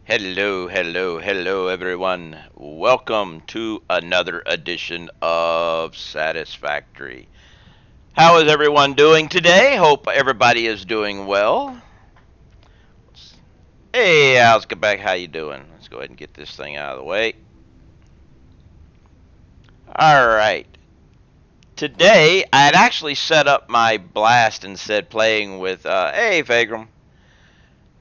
Hello, hello, hello, everyone. Welcome to another edition of Satisfactory. How is everyone doing today? Hope everybody is doing well. Hey, how's Quebec? How you doing? Let's go ahead and get this thing out of the way. All right. Today, I had actually set up my blast and said playing with, hey, Fagram,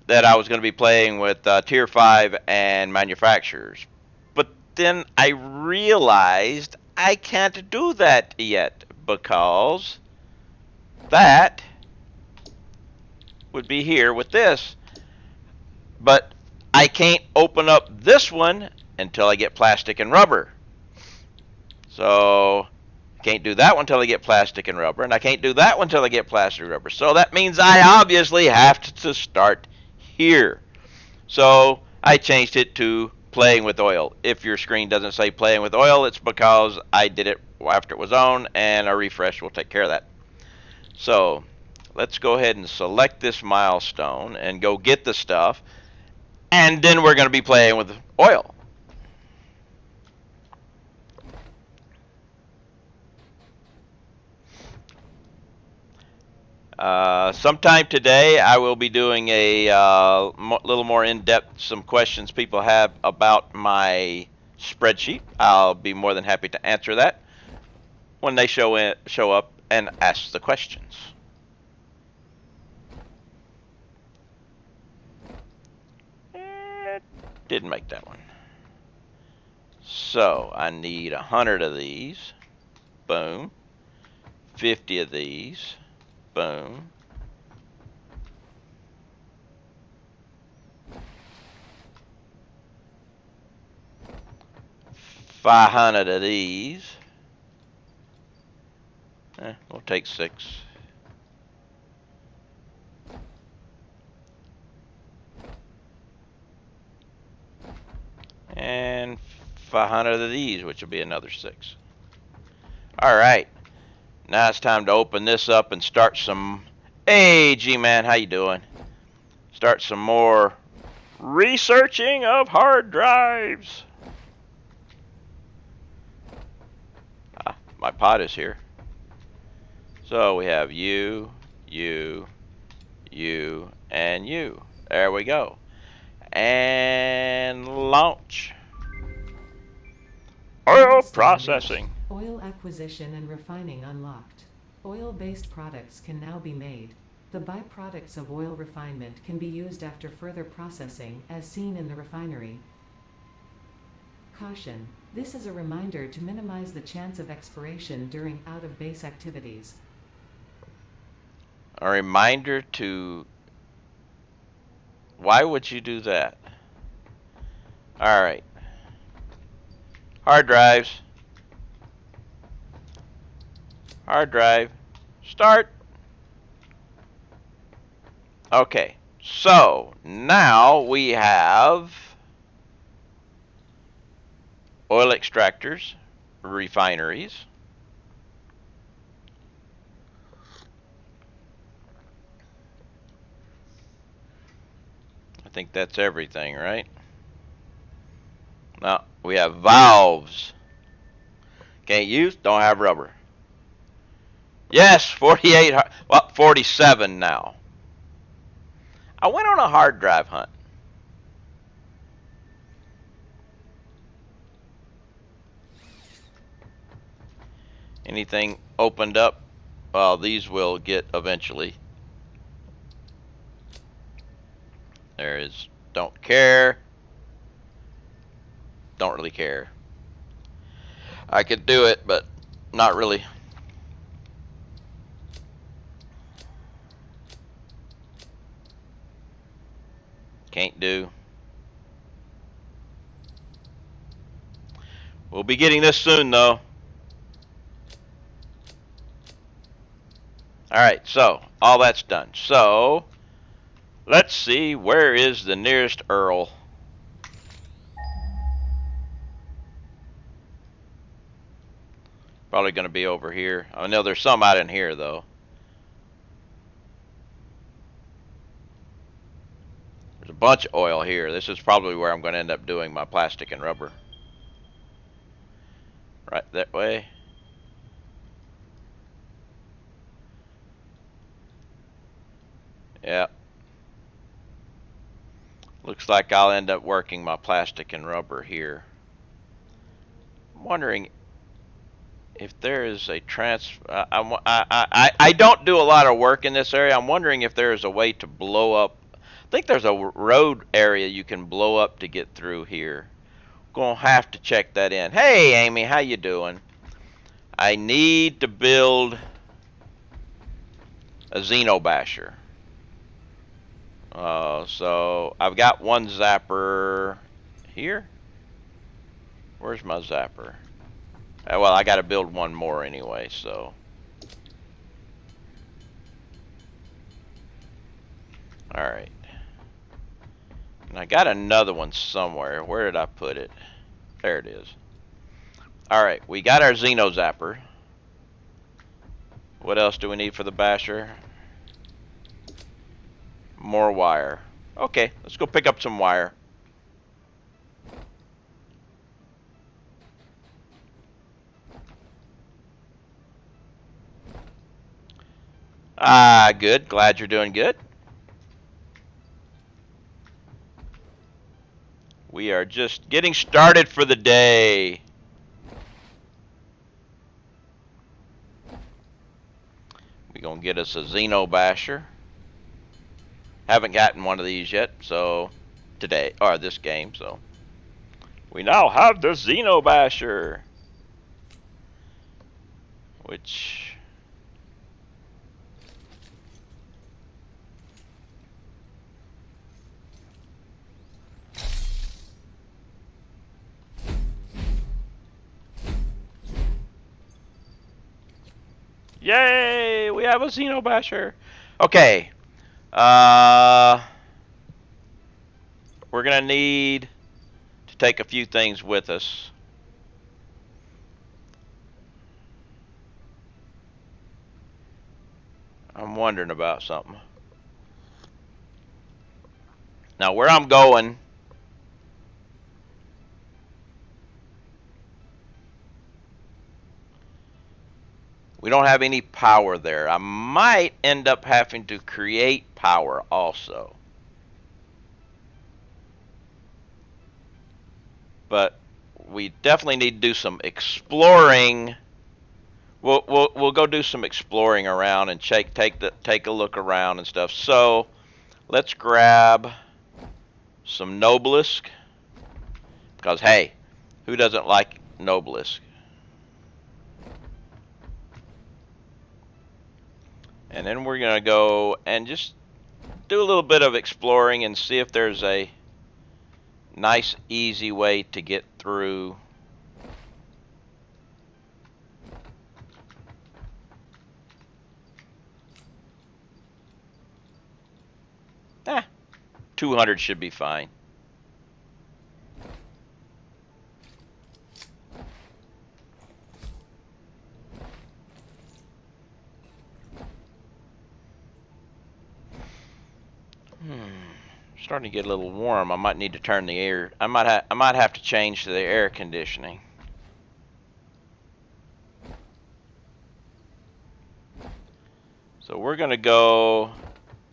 that I was going to be playing with Tier 5 and manufacturers. But then I realized I can't do that yet because that would be here with this. But I can't open up this one until I get plastic and rubber. So I can't do that one until I get plastic and rubber, and I can't do that one until I get plastic and rubber. So that means I obviously have to start here. So I changed it to playing with oil. If your screen doesn't say playing with oil, it's because I did it after it was on, and a refresh will take care of that. So let's go ahead and select this milestone and go get the stuff, and then we're going to be playing with oil. Sometime today, I will be doing a little more in-depth, some questions people have about my spreadsheet. I'll be more than happy to answer that when they show up and ask the questions. Didn't make that one. So I need 100 of these. Boom. 50 of these. Boom. $500 of these. We'll take 6. And 500 of these, which will be another 6. Alright. Now it's time to open this up and start some... Hey, G-Man, how you doing? Start some more researching of hard drives. My pod is here. So we have you, you, you, and you. There we go. And launch. Oil processing. Oil acquisition and refining unlocked. Oil-based products can now be made. The byproducts of oil refinement can be used after further processing, as seen in the refinery. Caution. This is a reminder to minimize the chance of expiration during out-of-base activities. A reminder to... Why would you do that? Alright. Hard drives. Hard drive. Start. Okay. So, now we have oil extractors, refineries. I think that's everything, right? Now, we have valves. Can't use, don't have rubber. Yes, 48, well, 47 now. I went on a hard drive hunt. Anything opened up? Well, these will get eventually. There is don't care. Don't really care. I could do it, but not really. Can't do. We'll be getting this soon, though. Alright, so, all that's done. So, let's see, where is the nearest Earl? Probably going to be over here. I know there's some out in here, though. There's a bunch of oil here. This is probably where I'm going to end up doing my plastic and rubber. Right that way. Yeah. Looks like I'll end up working my plastic and rubber here. I'm wondering if there is a I don't do a lot of work in this area. I'm wondering if there is a way to blow up. I think there's a road area you can blow up to get through here. Gonna have to check that in. Hey, Amy, how you doing? I need to build a Xenobasher. So I've got one zapper here. Where's my zapper? Well, I got to build one more anyway, so. Alright. And I got another one somewhere. Where did I put it? There it is. Alright, we got our Xeno Zapper. What else do we need for the basher? More wire. Okay, let's go pick up some wire. Good. Glad you're doing good. We are just getting started for the day. We're going to get us a Xenobasher. Haven't gotten one of these yet, so today, or this game, so. We now have the Xenobasher. Which... Yay! We have a Xenobasher. Okay. We're gonna need to take a few things with us. I'm wondering about something. Now, where I'm going, we don't have any power there. I might end up having to create power also. But we definitely need to do some exploring. We'll go do some exploring around and take a look around and stuff. So let's grab some Nobelisk, because hey, who doesn't like Nobelisk? And then we're gonna go and just do a little bit of exploring and see if there's a nice, easy way to get through. Eh, 200 should be fine. Starting to get a little warm. I might need to turn the air. I might have to change the air conditioning. So we're gonna go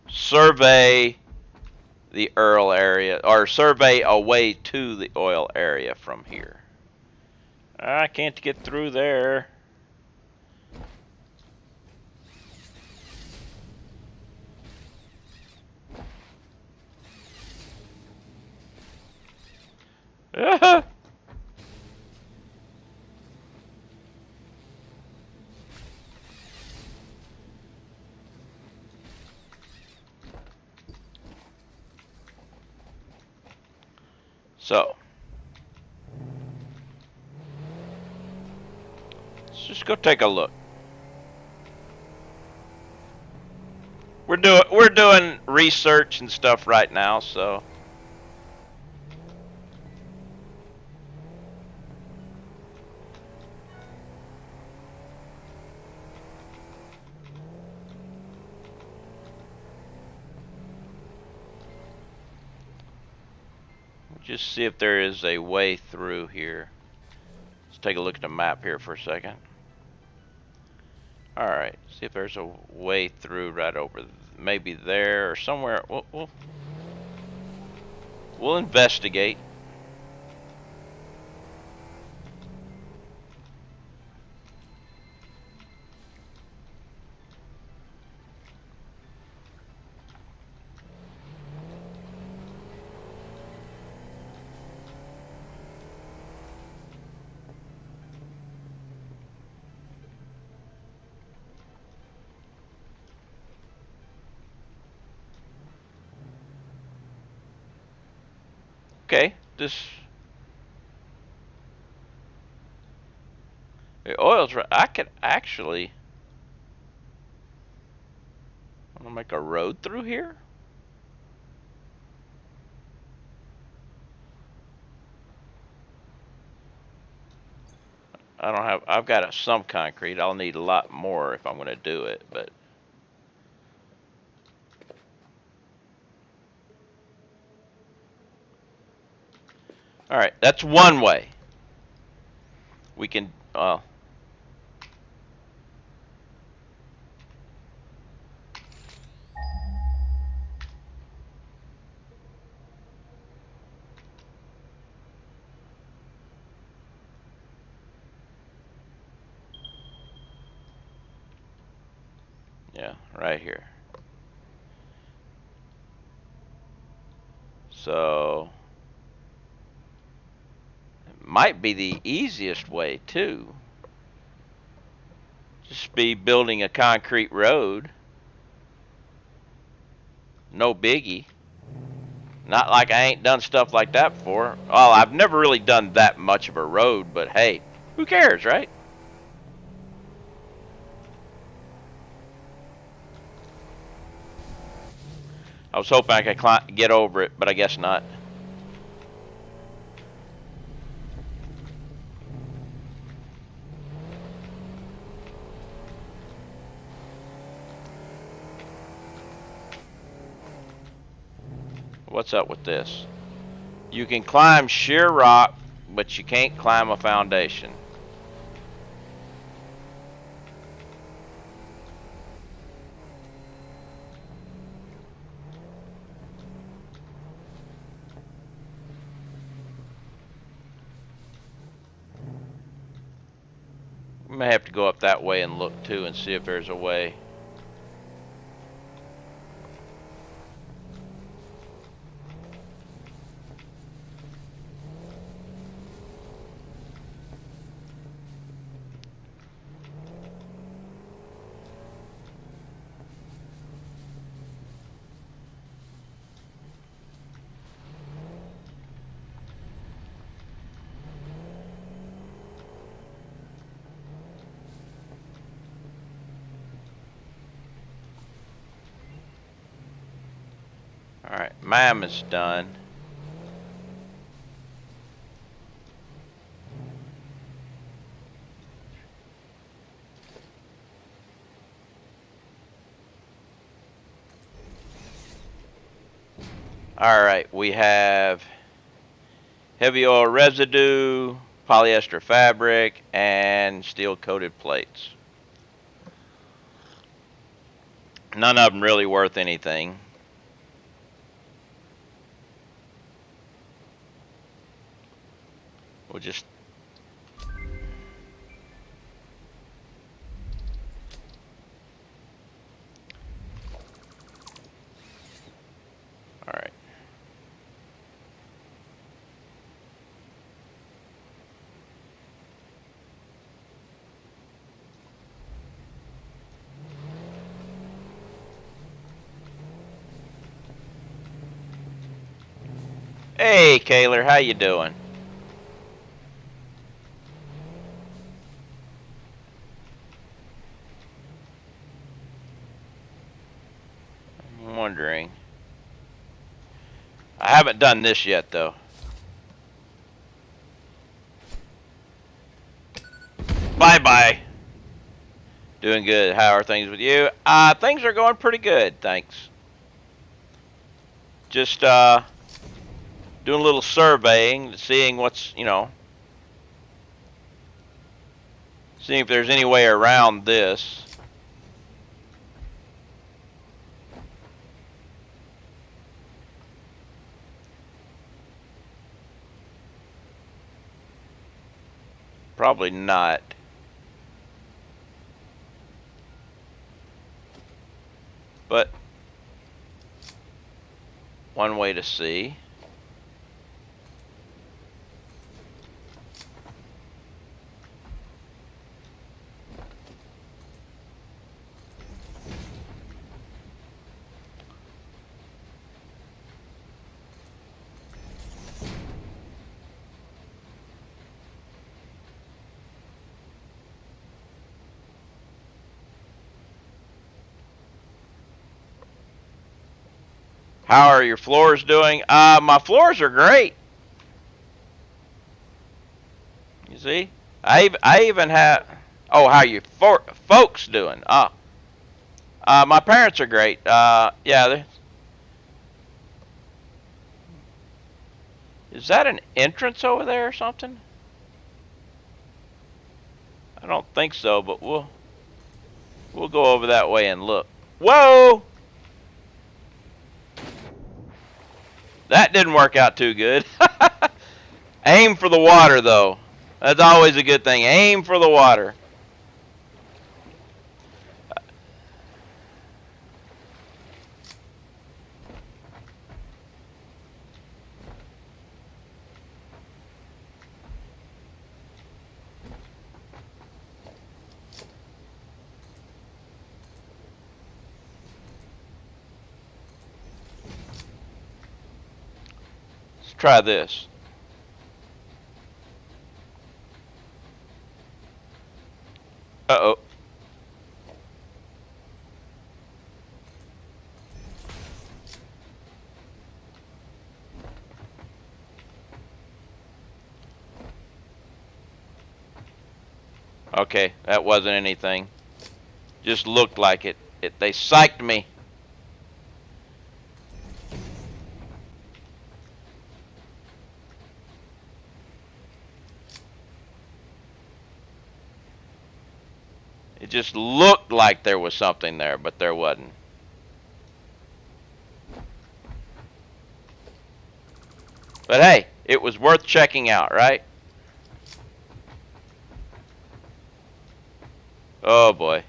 survey the oil area, or survey a way to the oil area from here. I can't get through there. So, let's just go take a look. We're doing research and stuff right now, so. just see if there is a way through here. Let's take a look at the map here for a second. Alright, see if there's a way through right over, maybe there or somewhere. We'll investigate. Okay, this the oil's right. I could actually. I'm gonna make a road through here. I don't have. I've got some concrete. I'll need a lot more if I'm gonna do it, but. All right, that's one way. We can. Yeah, right here. So it might be the easiest way too. Just be building a concrete road. No biggie. Not like I ain't done stuff like that before. Well, I've never really done that much of a road, but hey, who cares, right? I was hoping I could get over it, but I guess not. What's up with this? You can climb sheer rock, but you can't climb a foundation. We may have to go up that way and look too and see if there's a way. Alright, mine is done. Alright, we have heavy oil residue, polyester fabric, and steel coated plates. None of them really worth anything. We'll just all right. Hey, Kaylor, how you doing? I'm wondering. I haven't done this yet, though. Bye-bye. Doing good. How are things with you? Things are going pretty good, thanks. Just, doing a little surveying, seeing what's, seeing if there's any way around this. Probably not. But one way to see. How are your floors doing? My floors are great. You see? I even have... Oh, how are you folks doing? My parents are great. Yeah. Is that an entrance over there or something? I don't think so, but we'll go over that way and look. Whoa! That didn't work out too good. Aim for the water, though. That's always a good thing. Aim for the water. Let's try this. Uh-oh. Okay, that wasn't anything. Just looked like it. They psyched me. It just looked like there was something there, but there wasn't. But hey, it was worth checking out, right? Oh boy.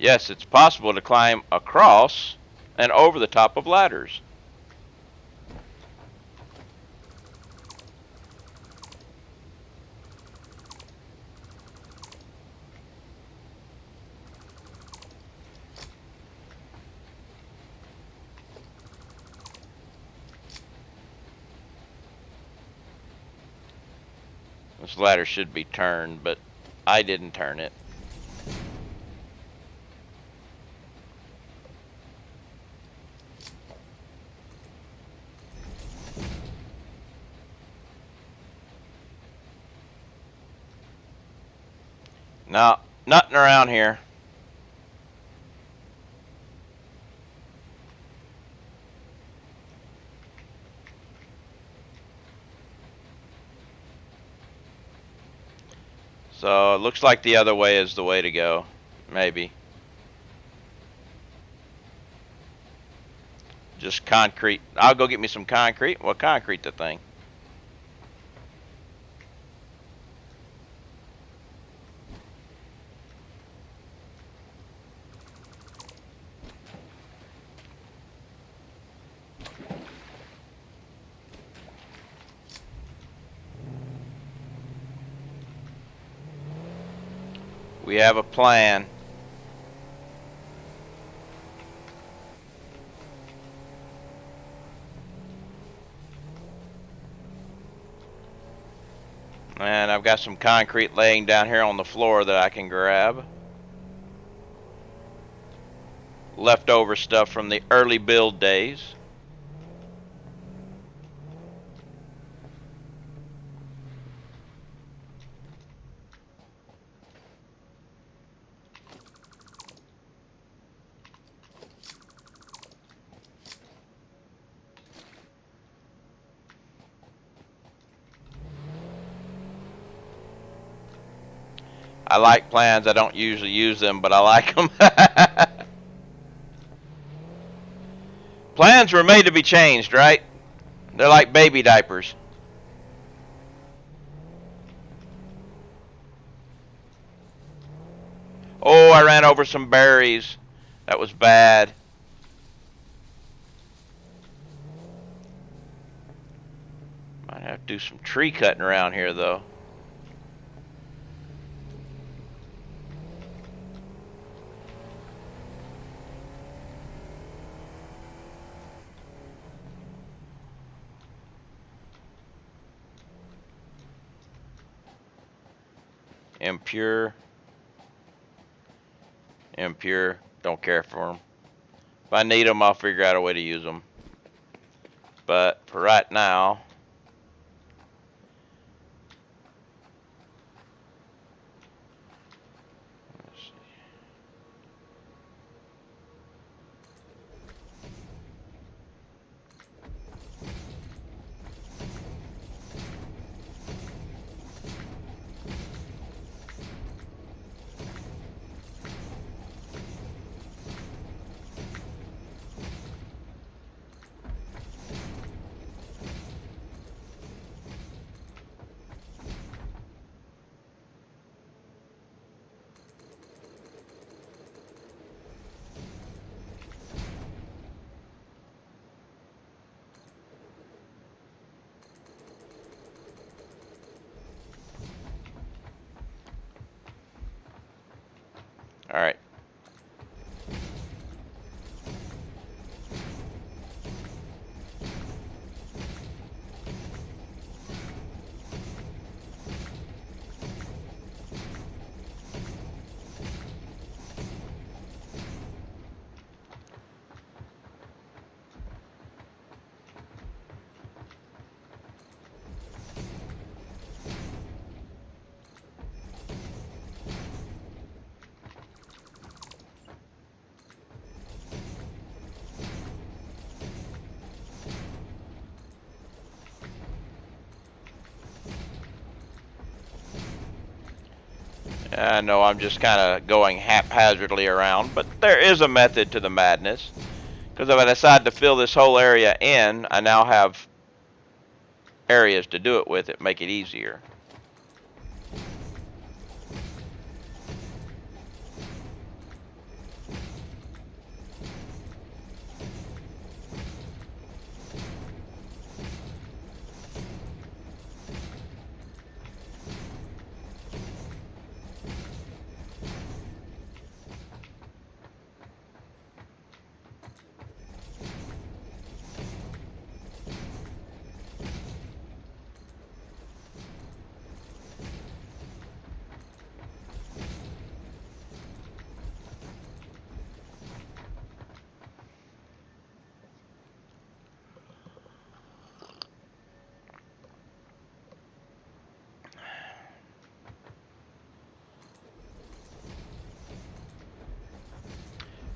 Yes, it's possible to climb across and over the top of ladders. This ladder should be turned, but I didn't turn it. No, nothing around here. So it looks like the other way is the way to go. Maybe. Just concrete. I'll go get me some concrete. Well, concrete the thing. We have a plan. And I've got some concrete laying down here on the floor that I can grab. Leftover stuff from the early build days. I like plans. I don't usually use them, but I like them. Plans were made to be changed, right? They're like baby diapers. Oh, I ran over some berries. That was bad. Might have to do some tree cutting around here, though. Impure. Impure. Don't care for them. If I need them, I'll figure out a way to use them. But for right now, let's see. All right. I know I'm just kind of going haphazardly around, but there is a method to the madness. Because if I decide to fill this whole area in, I now have areas to do it with. It make it easier.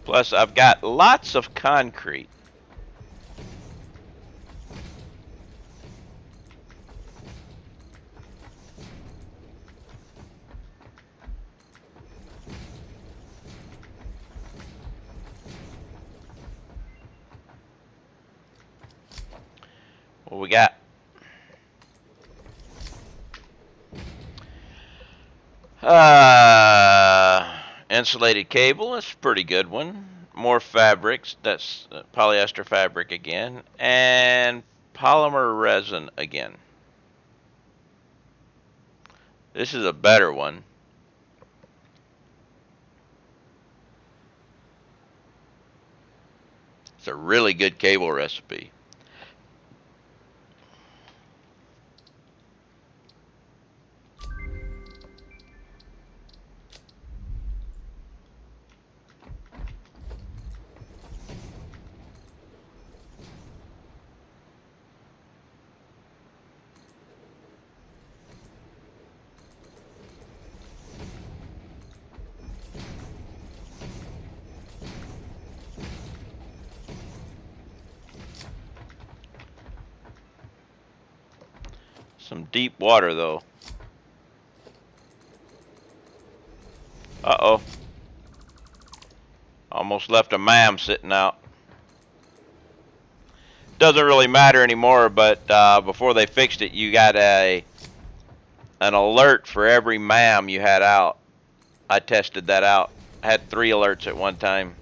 Plus, I've got lots of concrete. What we got? Insulated cable. That's a pretty good one. More fabrics. That's polyester fabric again. And polymer resin again. This is a better one. It's a really good cable recipe. Some deep water though. Uh-oh. Almost left a MAM sitting out. Doesn't really matter anymore, but before they fixed it, you got an alert for every MAM you had out. I tested that out. I had 3 alerts at one time.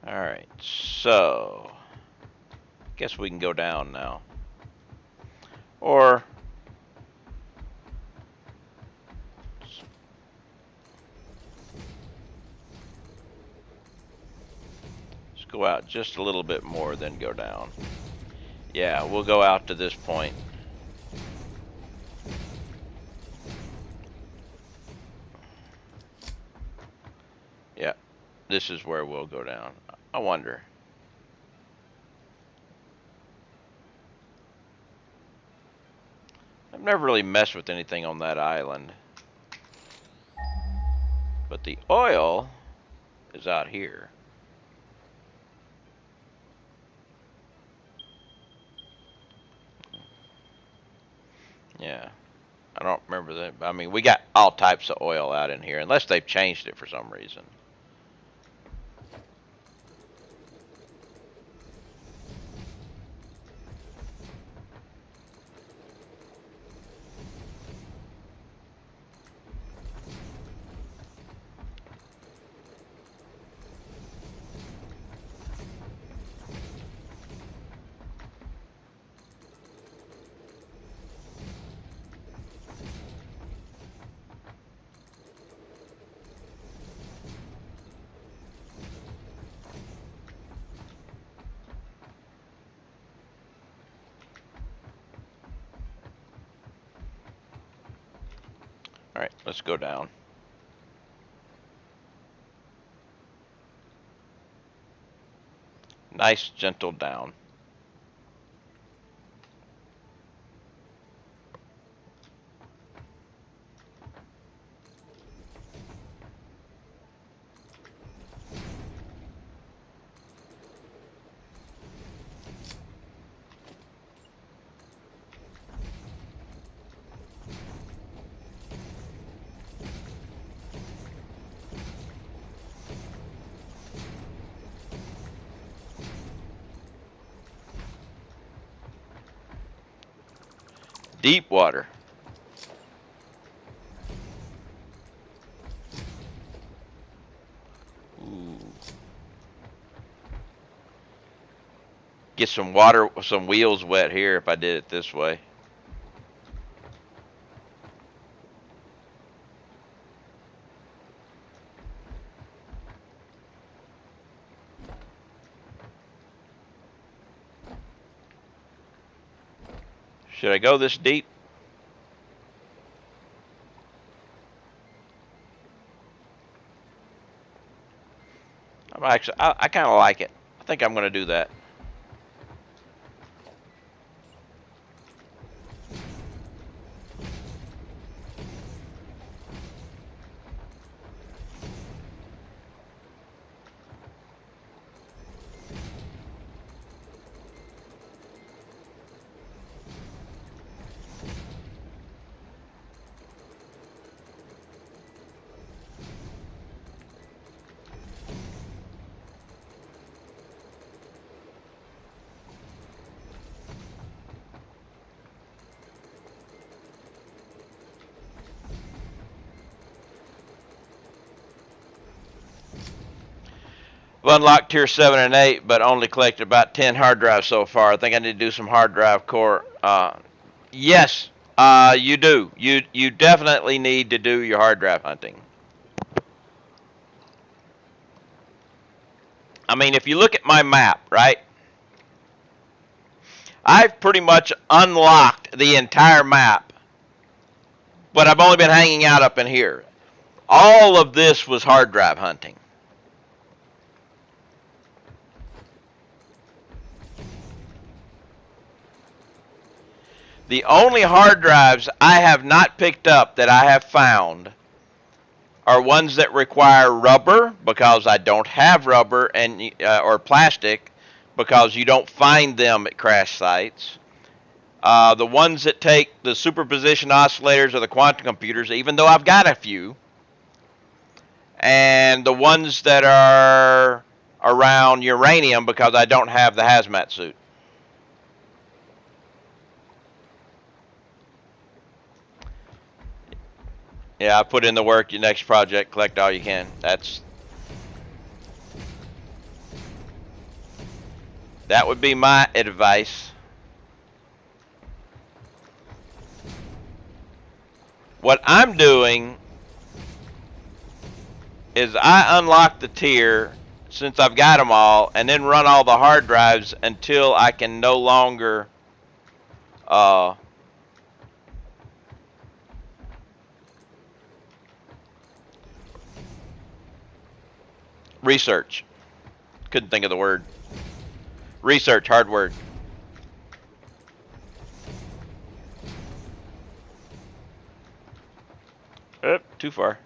Alright, so guess we can go down now. Or let's go out just a little bit more, then go down. Yeah, we'll go out to this point. Yeah, this is where we'll go down. I wonder. I've never really messed with anything on that island. But the oil is out here. Yeah. I don't remember that. I mean, we got all types of oil out in here, unless they've changed it for some reason. Alright, let's go down. Nice, gentle down. Deep water. Ooh. Get some water, some wheels wet here if I did it this way. Should I go this deep? I kind of like it. I think I'm going to do that. I've unlocked tier 7 and 8, but only collected about 10 hard drives so far. I think I need to do some hard drive core. Yes, you do. You definitely need to do your hard drive hunting. I mean, if you look at my map, right? I've pretty much unlocked the entire map, but I've only been hanging out up in here. All of this was hard drive hunting. The only hard drives I have not picked up that I have found are ones that require rubber, because I don't have rubber, and or plastic, because you don't find them at crash sites. The ones that take the superposition oscillators or the quantum computers, even though I've got a few, and the ones that are around uranium, because I don't have the hazmat suit. Yeah, I put in the work. Your next project, collect all you can. That would be my advice. What I'm doing is I unlock the tier, since I've got them all, and then run all the hard drives until I can no longer research. Couldn't think of the word. Research, hard word. Too far.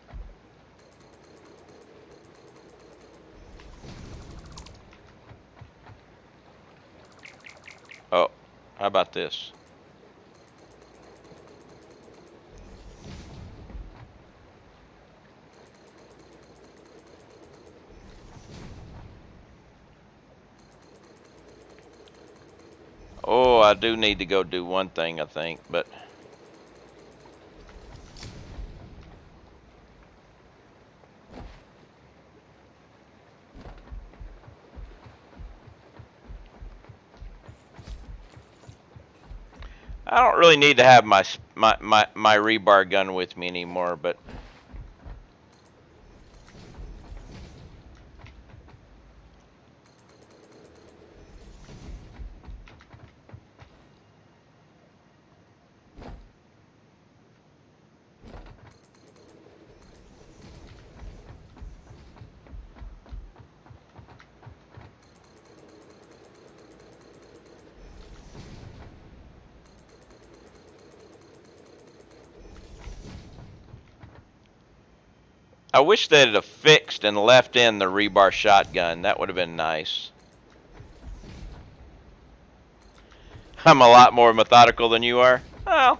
Oh, how about this? Oh, I do need to go do one thing, I think, but I don't really need to have my rebar gun with me anymore, but I wish they'd have fixed and left in the rebar shotgun. That would have been nice. I'm a lot more methodical than you are. Well,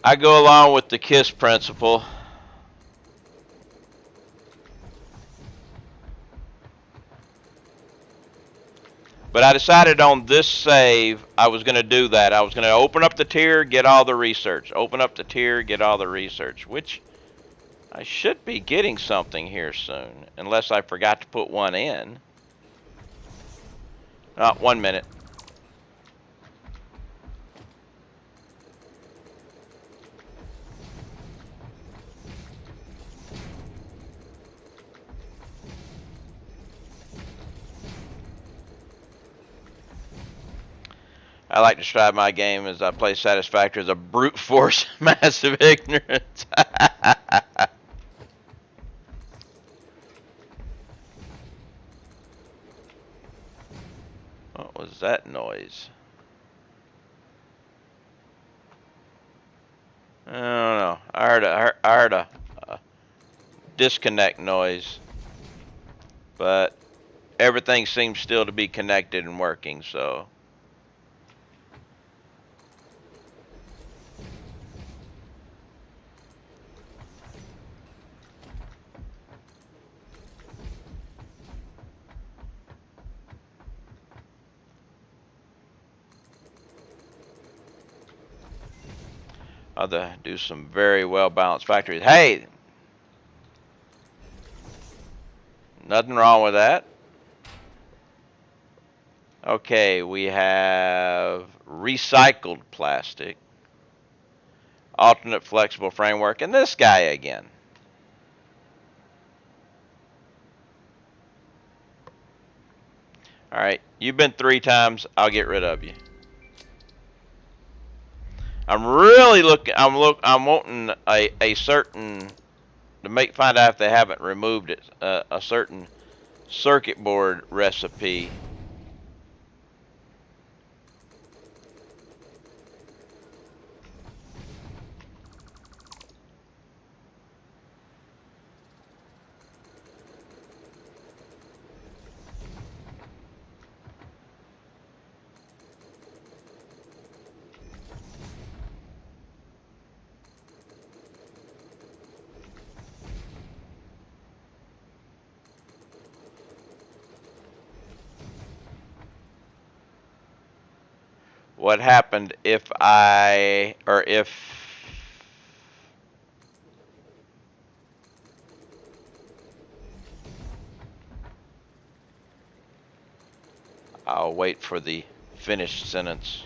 I go along with the KISS principle. But I decided on this save, I was going to do that. I was going to open up the tier, get all the research. Open up the tier, get all the research. Which, I should be getting something here soon. Unless I forgot to put one in. 1 minute. I like to describe my game as I play Satisfactory as a brute force massive ignorance. What was that noise? I don't know. I heard a disconnect noise, but everything seems still to be connected and working, so. I'll do some very well balanced factories. Hey, nothing wrong with that. Okay, we have recycled plastic, alternate flexible framework, and this guy again. Alright, you've been 3 times. I'll get rid of you. I'm really looking. I'm wanting a certain to find out if they haven't removed it. A certain circuit board recipe. What happened if if I'll wait for the finished sentence.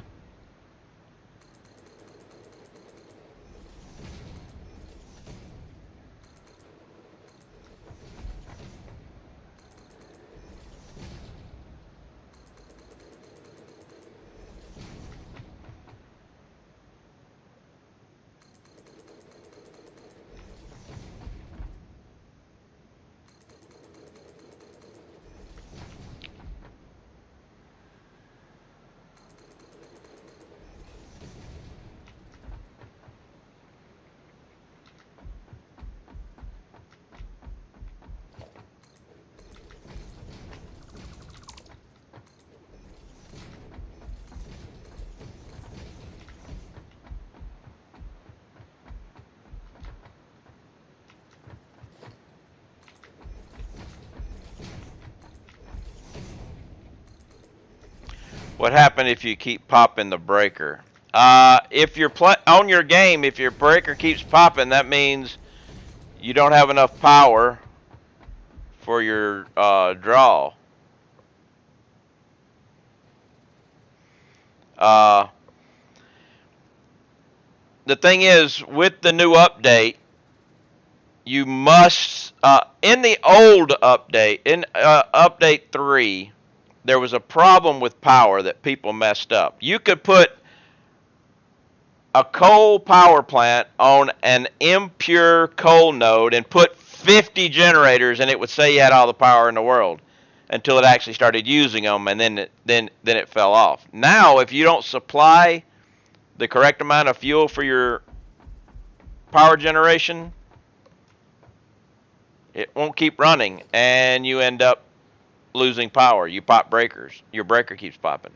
What happened if you keep popping the breaker? If you're on your game, if your breaker keeps popping, that means you don't have enough power for your draw. The thing is, with the new update, you must in the old update, in update 3, there was a problem with power that people messed up. You could put a coal power plant on an impure coal node and put 50 generators, and it would say you had all the power in the world until it actually started using them, and then it fell off. Now, if you don't supply the correct amount of fuel for your power generation, it won't keep running, and you end up losing power. You pop breakers. Your breaker keeps popping.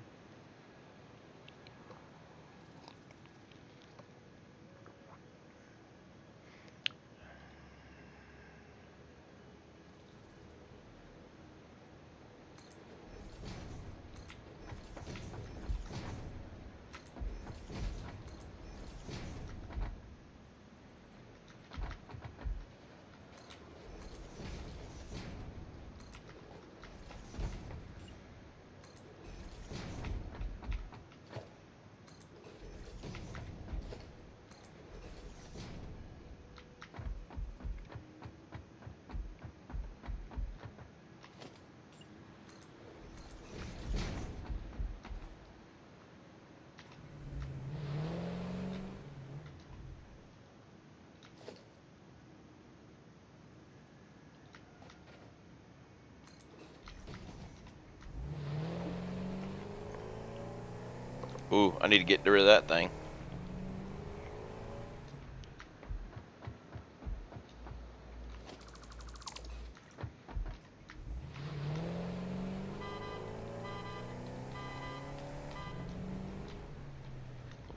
Ooh, I need to get rid of that thing.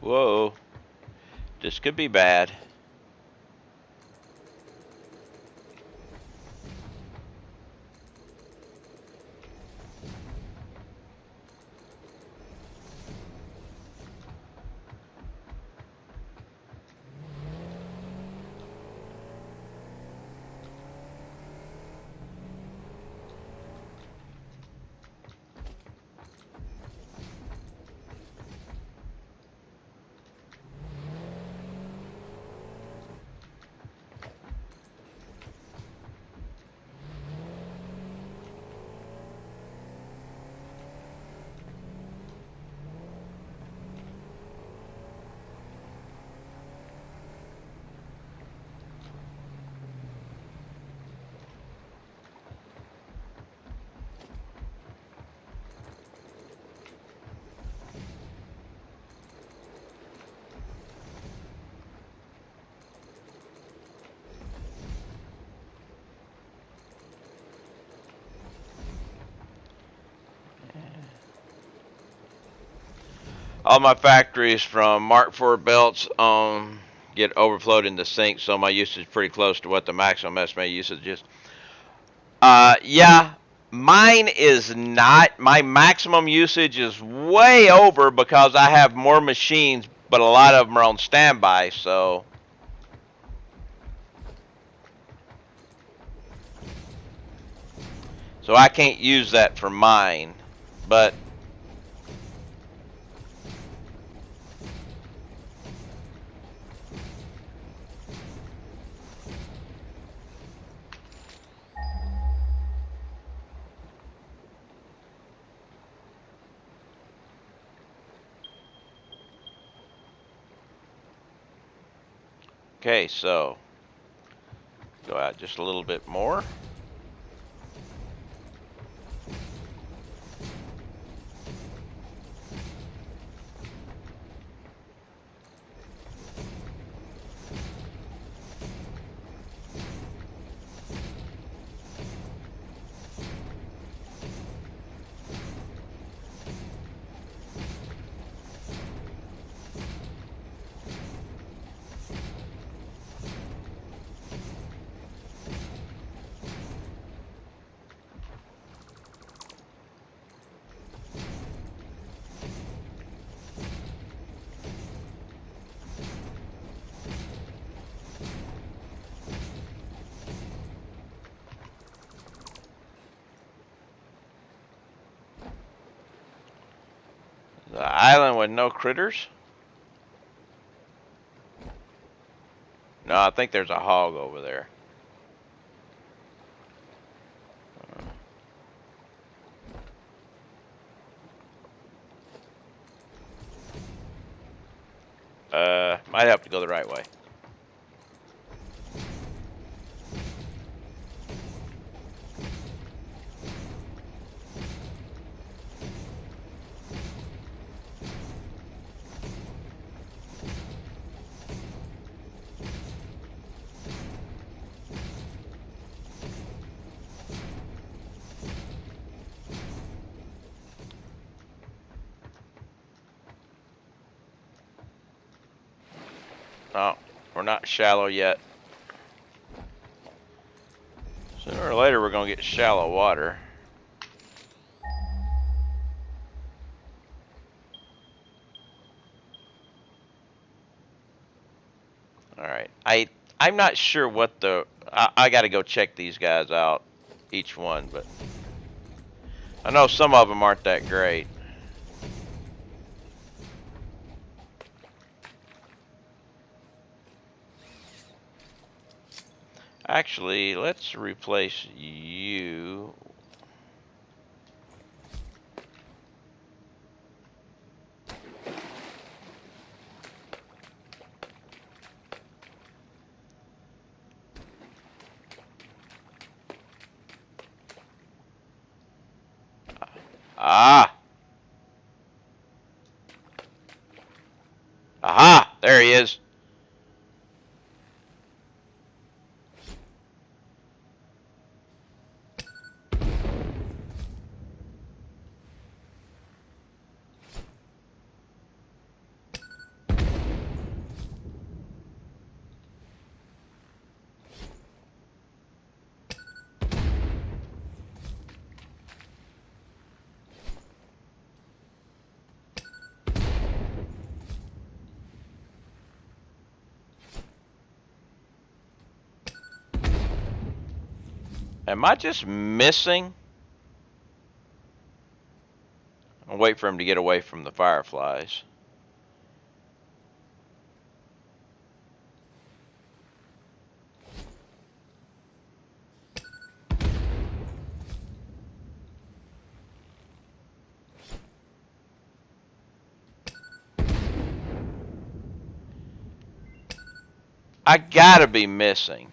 Whoa. This could be bad. All my factories from Mark IV belts get overflowed in the sink, so my usage is pretty close to what the maximum estimated usage is. Yeah, mine is not. My maximum usage is way over because I have more machines, but a lot of them are on standby, so. So I can't use that for mine, but. Okay, so go out just a little bit more. The island with no critters? No, I think there's a hog over there. Might have to go the right way. No, we're not shallow yet. Sooner or later, we're going to get shallow water. Alright, I'm not sure what the... I got to go check these guys out, each one, but... I know some of them aren't that great. Actually, let's replace you. Ah! Aha! There he is. Am I just missing? I'll wait for him to get away from the fireflies. I gotta be missing.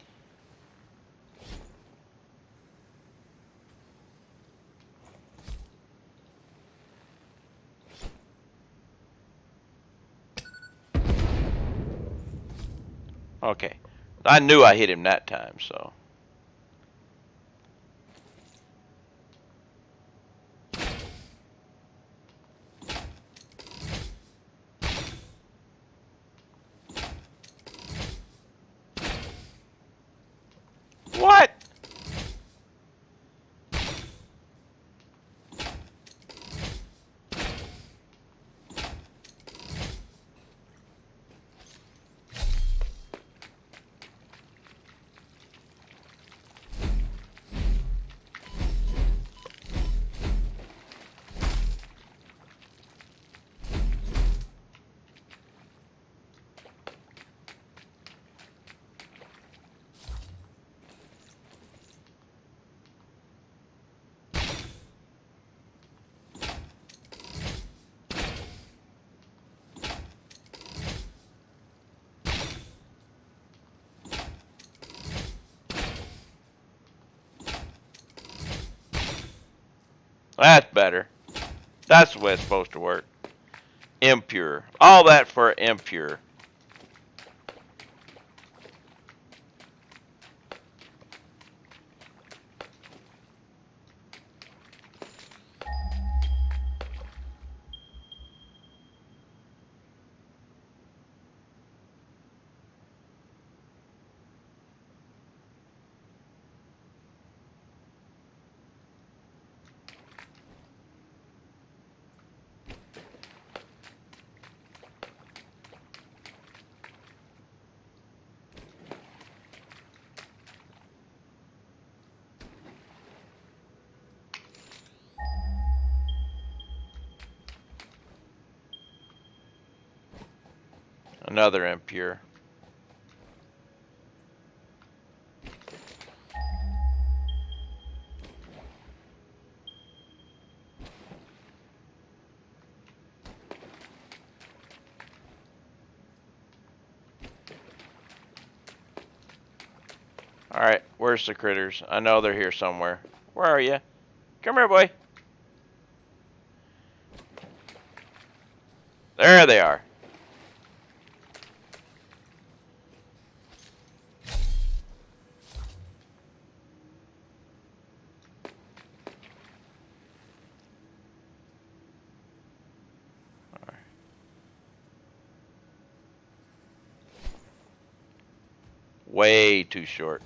Okay. I knew I hit him that time, so. That's better. That's the way it's supposed to work. Impure. All that for impure. Another impure. Alright, where's the critters? I know they're here somewhere. Where are you? Come here, boy. There they are. Way too short.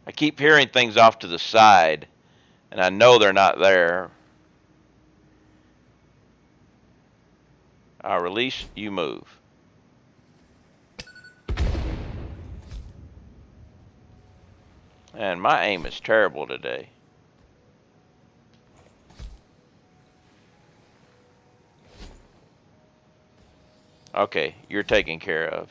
I keep hearing things off to the side, and I know they're not there. I'll release, you move. And my aim is terrible today. Okay, you're taken care of.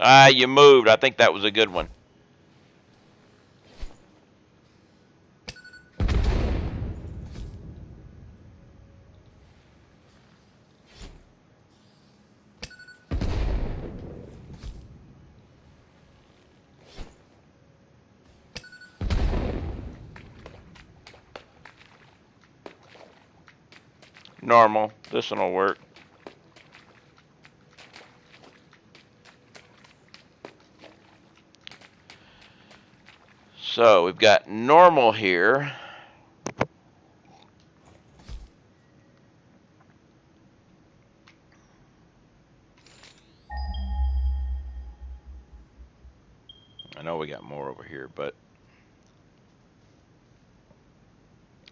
Ah, you moved. I think that was a good one. Normal. This one will work. So we've got normal here. I know we got more over here, but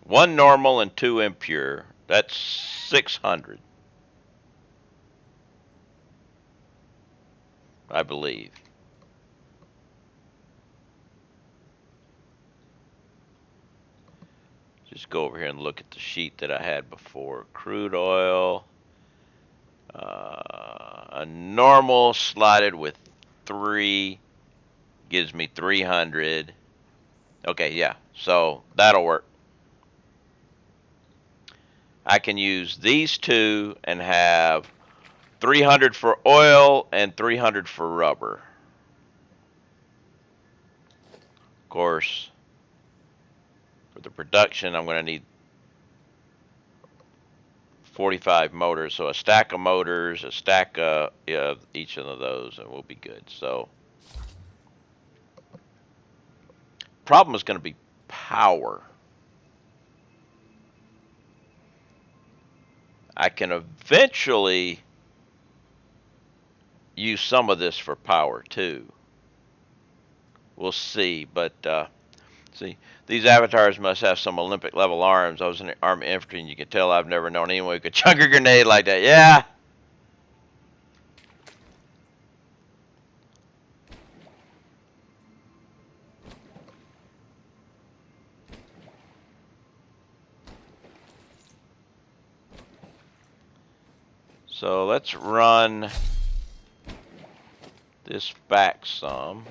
one normal and two impure. That's 600, I believe. Just go over here and look at the sheet that I had before. Crude oil, a normal slotted with 3 gives me 300. Okay, yeah, so that'll work. I can use these two and have 300 for oil and 300 for rubber. Of course, for the production, I'm going to need 45 motors. So a stack of motors, a stack of each of those, and we'll be good. So problem is going to be power. I can eventually use some of this for power too. We'll see, but see, these avatars must have some Olympic level arms. I was in the Army Infantry, and you can tell I've never known anyone who could chunk a grenade like that. Yeah. So let's run this back some.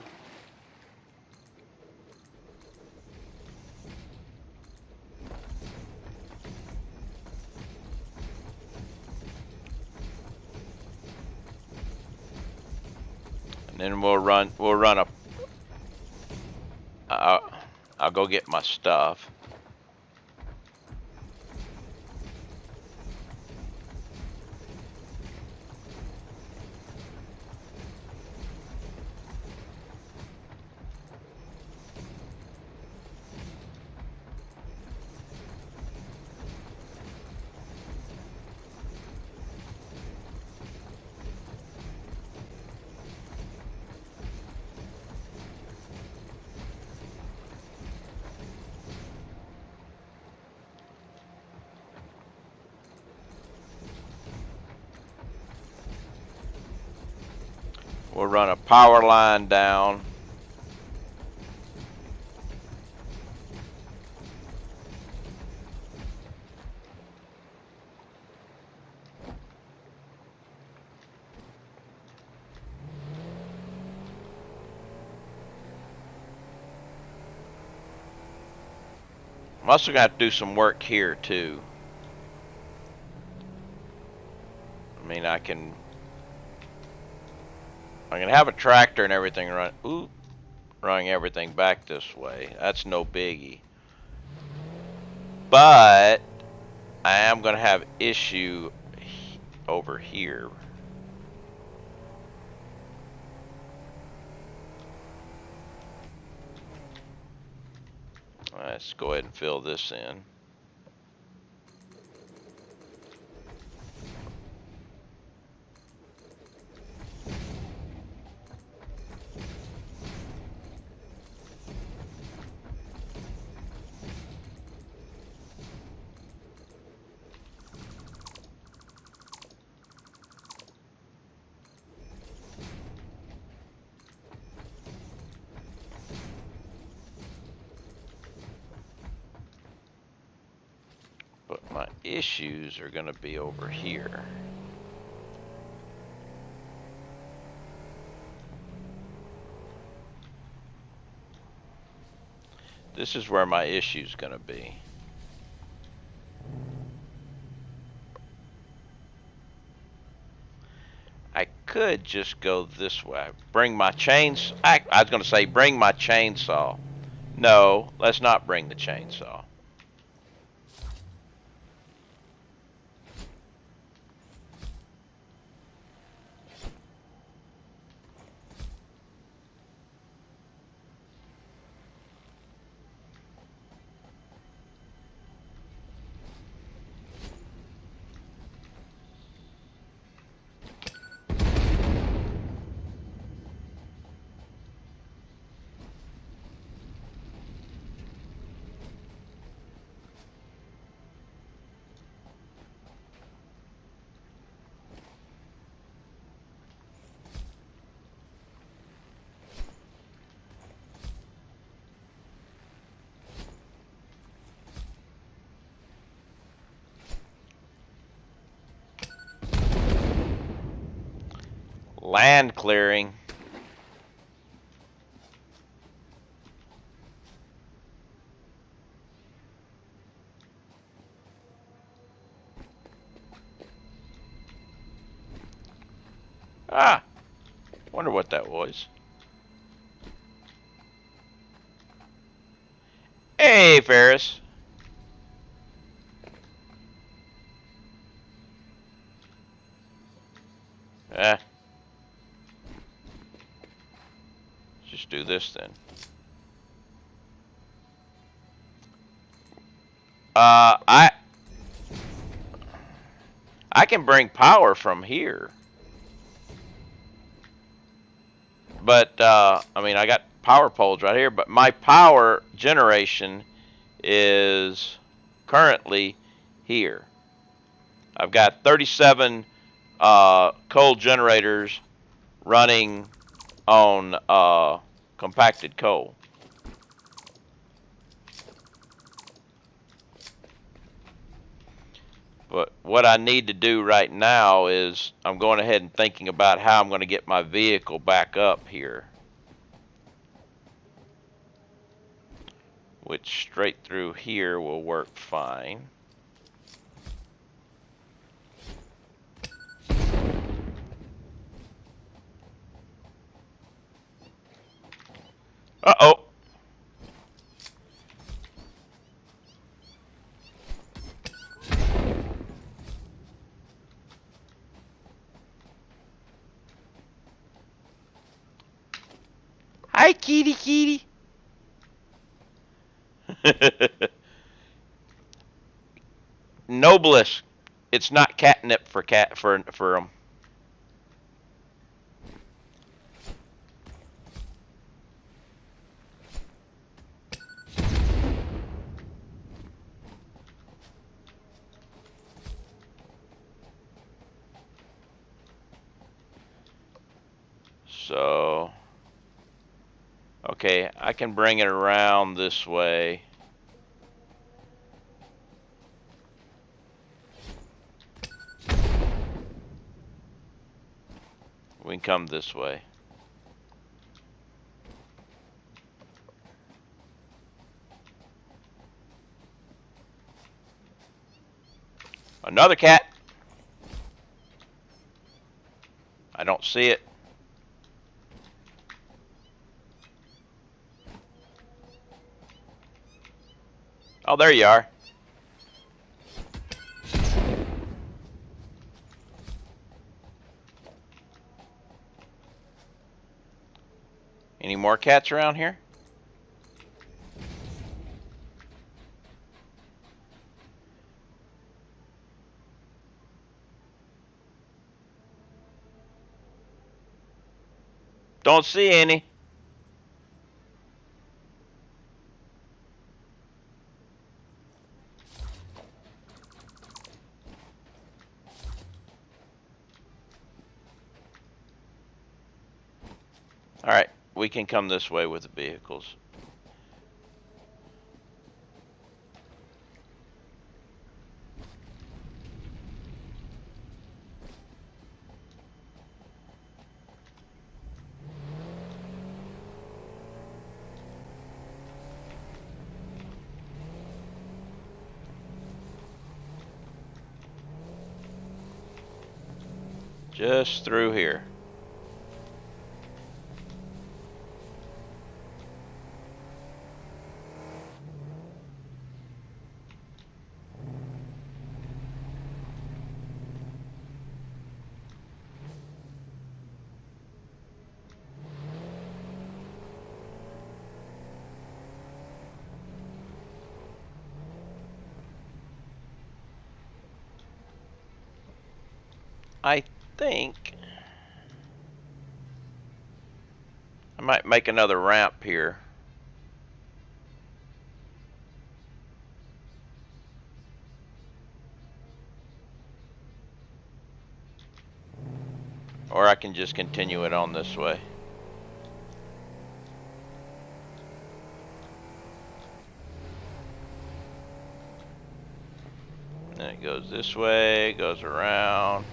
And then we'll run a I'll go get my stuff. We'll run a power line down. I'm also gonna have to do some work here too. I mean, I'm gonna have a tractor and everything running everything back this way. That's no biggie. But I am gonna have issue over here. Let's go ahead and fill this in. But my issues are going to be over here. This is where my issue's going to be. I could just go this way. Bring my chains. I was going to say bring my chainsaw. No, let's not bring the chainsaw. Land clearing. Ah, wonder what that was. Hey, Ferris. Eh. Just do this then. I can bring power from here. But, I mean, I got power poles right here, but my power generation is currently here. I've got 37 coal generators running on compacted coal. But what I need to do right now is I'm going ahead and thinking about how I'm going to get my vehicle back up here. Which straight through here will work fine. Uh-oh. Hi, kitty, kitty. Noblest. It's not catnip for them. So, okay, I can bring it around this way. We can come this way. Another cat. I don't see it. Oh, there you are. Any more cats around here? Don't see any. Alright, we can come this way with the vehicles. Just through here. I think I might make another ramp here. Or I can just continue it on this way. Then it goes this way, goes around.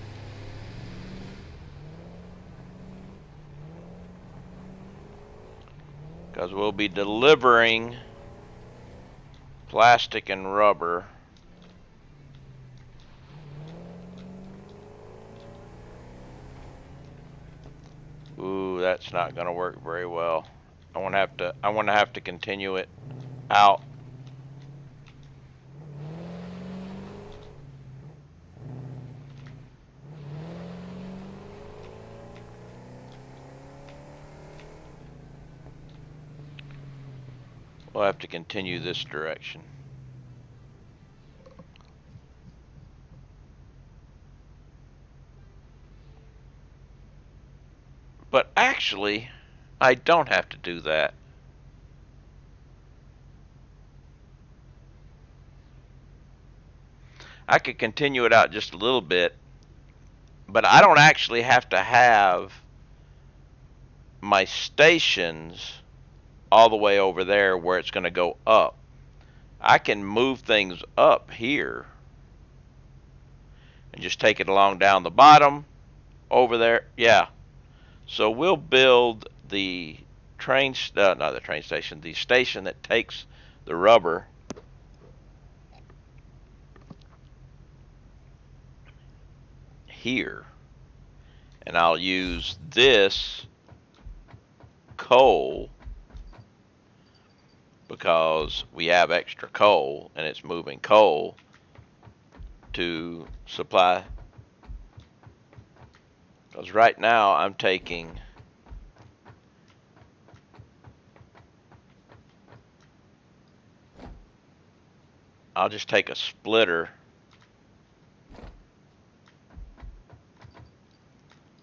Because we'll be delivering plastic and rubber. Ooh, that's not going to work very well. I want to have to continue it out. We'll have to continue this direction. But actually, I don't have to do that. I could continue it out just a little bit, but I don't actually have to have my stations all the way over there where it's going to go up. I can move things up here and just take it along down the bottom over there. Yeah. So we'll build the not the train station, the station that takes the rubber here. And I'll use this coal because we have extra coal and it's moving coal to supply. Because right now I'm taking I'll just take a splitter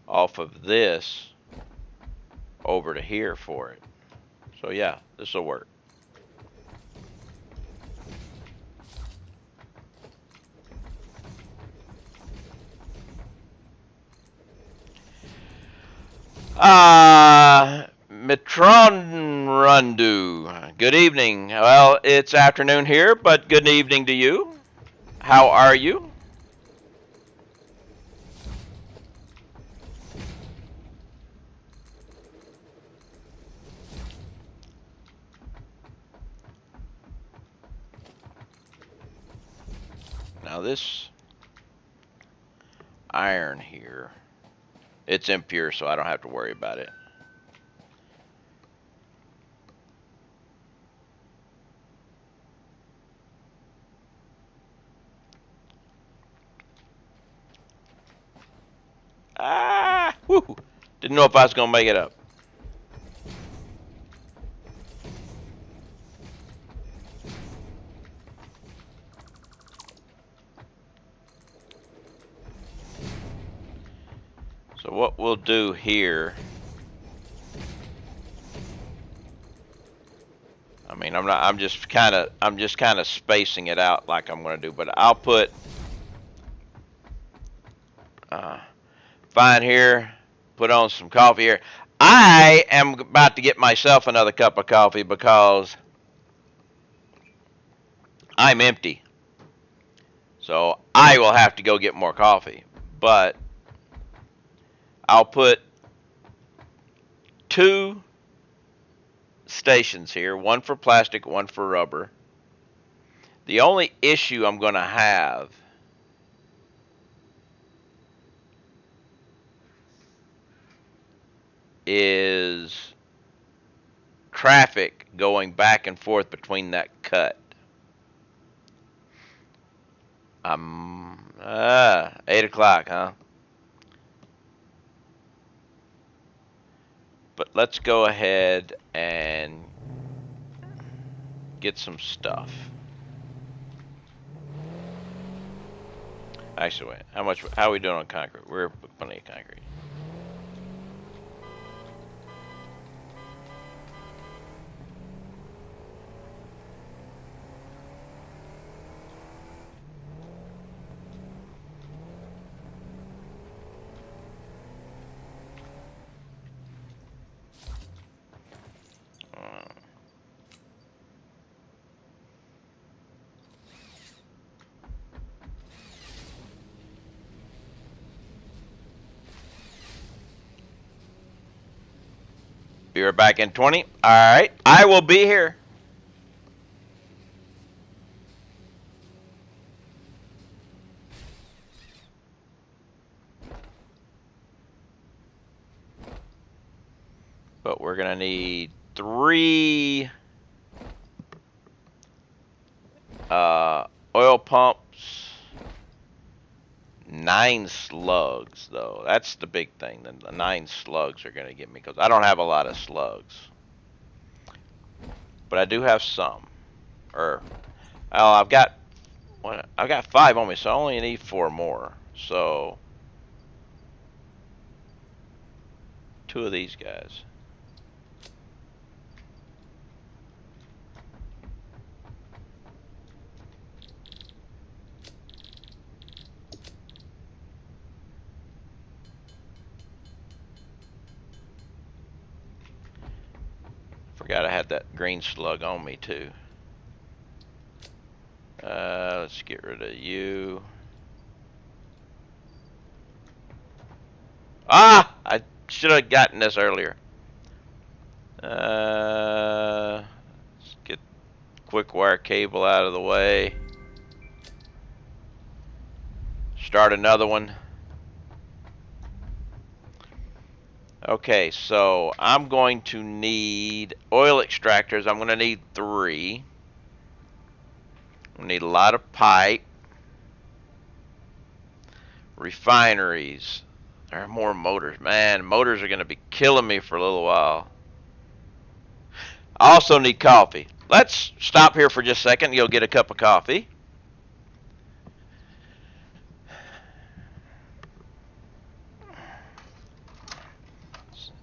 off of this over to here for it. So yeah, this will work. Mitron Rundu. Good evening. Well, it's afternoon here, but good evening to you. How are you? Now this iron here, it's impure, so I don't have to worry about it. Whoo! Didn't know if I was gonna make it up. So what we'll do here, I mean, I'm just kind of spacing it out like I'm gonna do, but I'll put fine here, put on some coffee here. I am about to get myself another cup of coffee because I'm empty. So I will have to go get more coffee. But I'll put 2 stations here, one for plastic, one for rubber. The only issue I'm going to have is traffic going back and forth between that cut. 8 o'clock, huh? But let's go ahead and get some stuff. Actually, wait, how are we doing on concrete? We're plenty of concrete. You're back in 20. All right, I will be here. But we're gonna need 3 oil pumps, 9 slugs, though. That's the big thing. The 9 slugs are going to get me, because I don't have a lot of slugs. But I do have some. I've got 5 on me, so I only need 4 more. So 2 of these guys. Forgot I had that green slug on me too. Let's get rid of you. I should have gotten this earlier. Let's get quick wire cable out of the way. Start another one. Okay, so I'm going to need oil extractors. I'm going to need 3. We need a lot of pipe. Refineries. There are more motors. Man, motors are going to be killing me for a little while. I also need coffee. Let's stop here for just a second. You'll get a cup of coffee.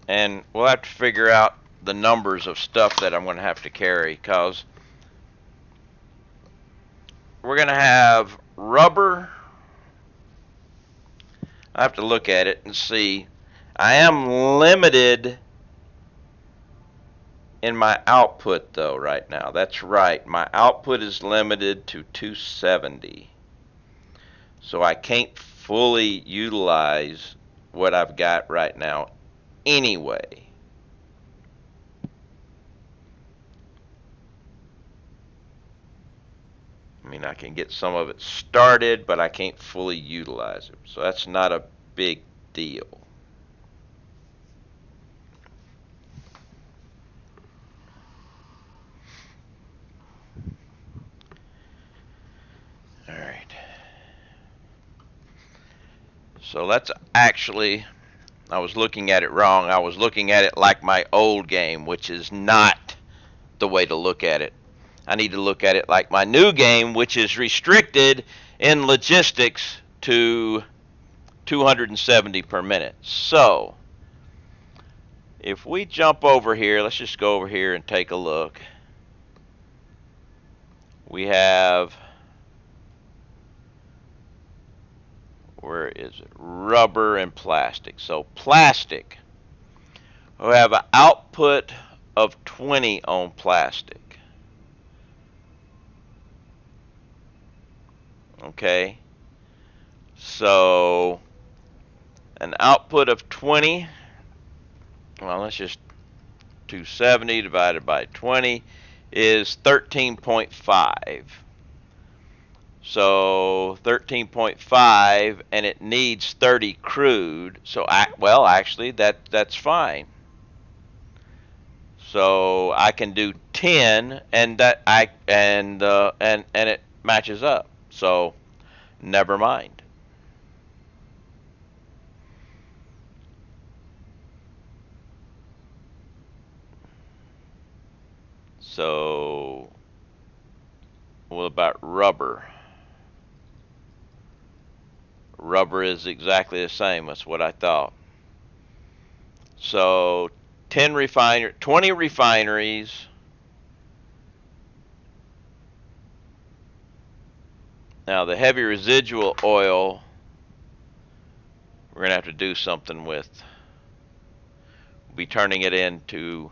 And we'll have to figure out the numbers of stuff that I'm going to have to carry, because we're going to have rubber. I have to look at it and see. I am limited in my output though right now. That's right. My output is limited to 270. So I can't fully utilize what I've got right now anyway. I mean, I can get some of it started, but I can't fully utilize it. So that's not a big deal. All right. So let's actually, I was looking at it wrong. I was looking at it like my old game, which is not the way to look at it. I need to look at it like my new game, which is restricted in logistics to 270 per minute. So if we jump over here, let's just go over here and take a look. We have, where is it? Rubber and plastic. So plastic, we have an output of 20 on plastic. Okay, so an output of 20, well, let's just 270 divided by 20 is 13.5. So 13.5, and it needs 30 crude. So well, actually that's fine. So I can do 10, and that and it matches up. So never mind. So what about rubber? Rubber is exactly the same. That's what I thought. So 20 refineries. Now the heavy residual oil, we're going to have to do something with. We'll be turning it into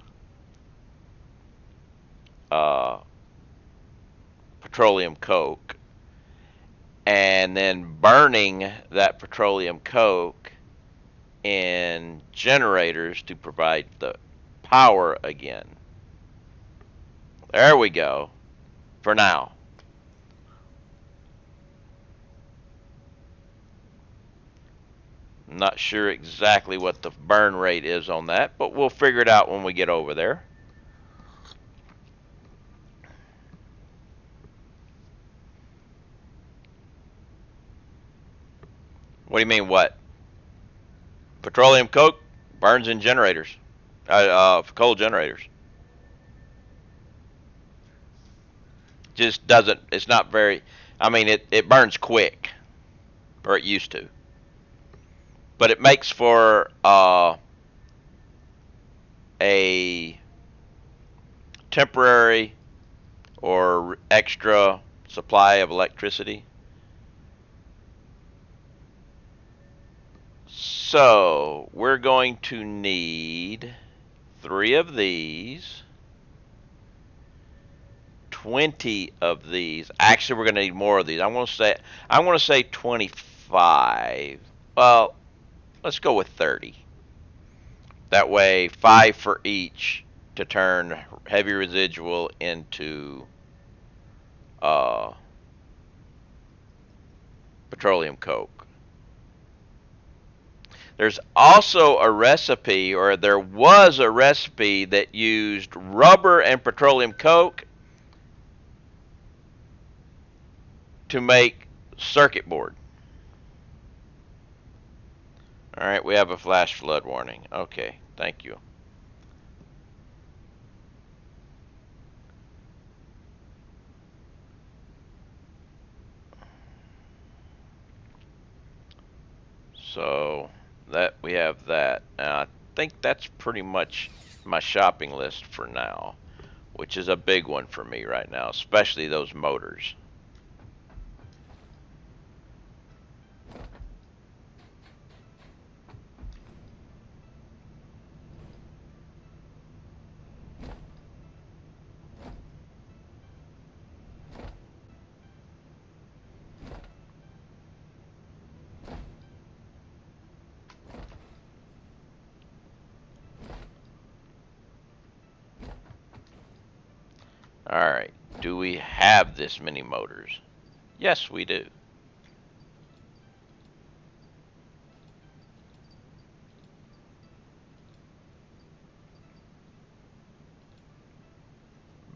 petroleum coke, and then burning that petroleum coke in generators to provide the power again. There we go. For now. I'm not sure exactly what the burn rate is on that, but we'll figure it out when we get over there. What do you mean, what? Petroleum coke burns in generators, coal generators. Just doesn't, it's not very, I mean, it burns quick, or it used to. But it makes for a temporary or extra supply of electricity. So we're going to need 3 of these, 20 of these. Actually, we're going to need more of these. I'm going to say 25. Well, Let's go with 30. That way, 5 for each to turn heavy residual into petroleum coke. There's also a recipe, or there was a recipe that used rubber and petroleum coke to make circuit board. All right, we have a flash flood warning. Okay, thank you. So that we have that. Now I think that's pretty much my shopping list for now, which is a big one for me right now, especially those motors. Alright, do we have this many motors? Yes, we do.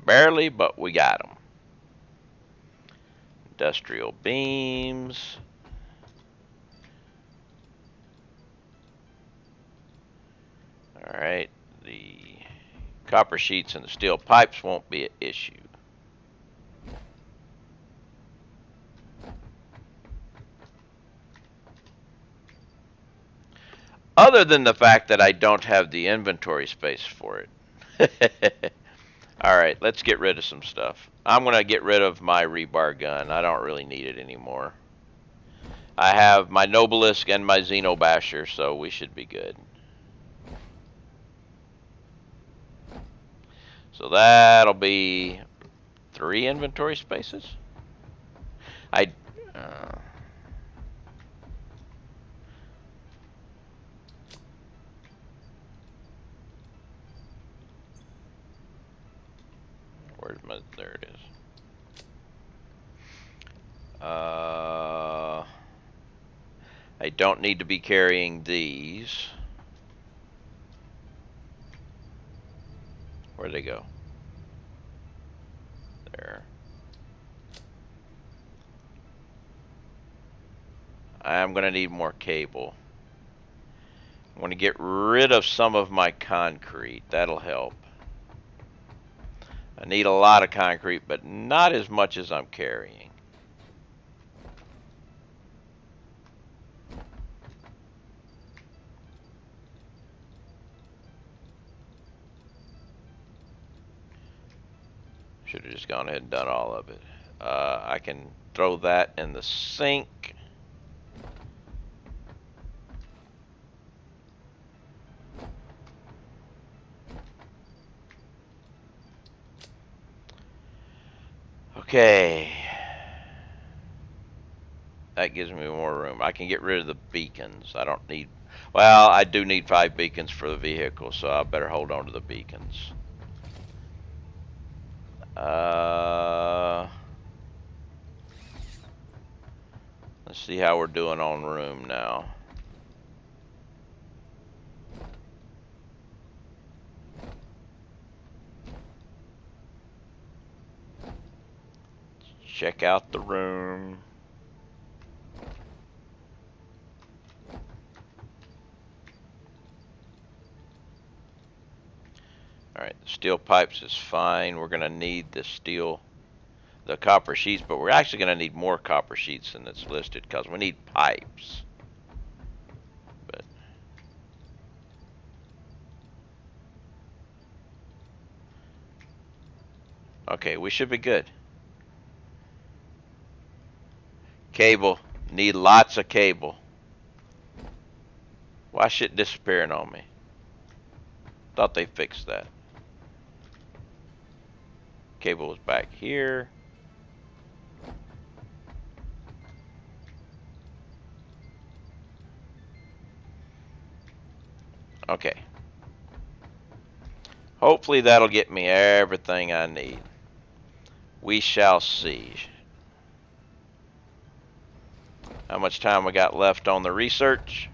Barely, but we got them. Industrial beams. Alright, the copper sheets and the steel pipes won't be an issue. Other than the fact that I don't have the inventory space for it. Alright, let's get rid of some stuff. I'm going to get rid of my rebar gun. I don't really need it anymore. I have my Nobelisk and my Xenobasher, so we should be good. So that'll be 3 inventory spaces. Where's my, there it is. I don't need to be carrying these. Where'd they go? There. I'm going to need more cable. I'm going to get rid of some of my concrete. That'll help. I need a lot of concrete, but not as much as I'm carrying. Should have just gone ahead and done all of it. I can throw that in the sink. Okay. That gives me more room. I can get rid of the beacons. I don't need... Well, I do need 5 beacons for the vehicle, so I better hold on to the beacons. Let's see how we're doing on room now. Check out the room. Alright, the steel pipes is fine. We're going to need the copper sheets, but we're actually going to need more copper sheets than it's listed because we need pipes. But okay, we should be good. Cable. Need lots of cable. Why is shit disappearing on me? Thought they fixed that. Cable is back here. Okay. Hopefully that'll get me everything I need. We shall see. How much time we got left on the research?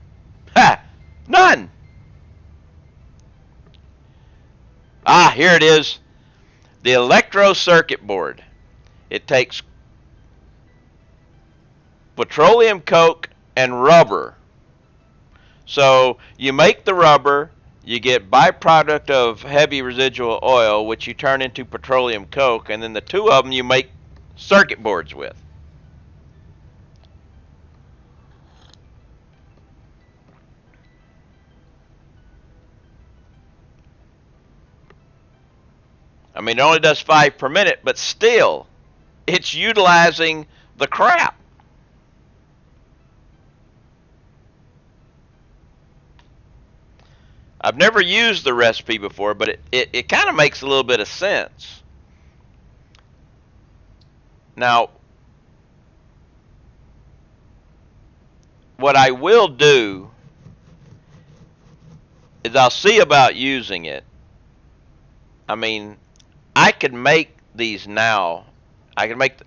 Ha! None! Ah, here it is. The electro circuit board. It takes petroleum coke and rubber. So you make the rubber, you get byproduct of heavy residual oil, which you turn into petroleum coke, and then the two of them you make circuit boards with. I mean, it only does 5 per minute, but still, it's utilizing the crap. I've never used the recipe before, but it kind of makes a little bit of sense. Now, what I will do is I'll see about using it. I mean, I could make these now. I can make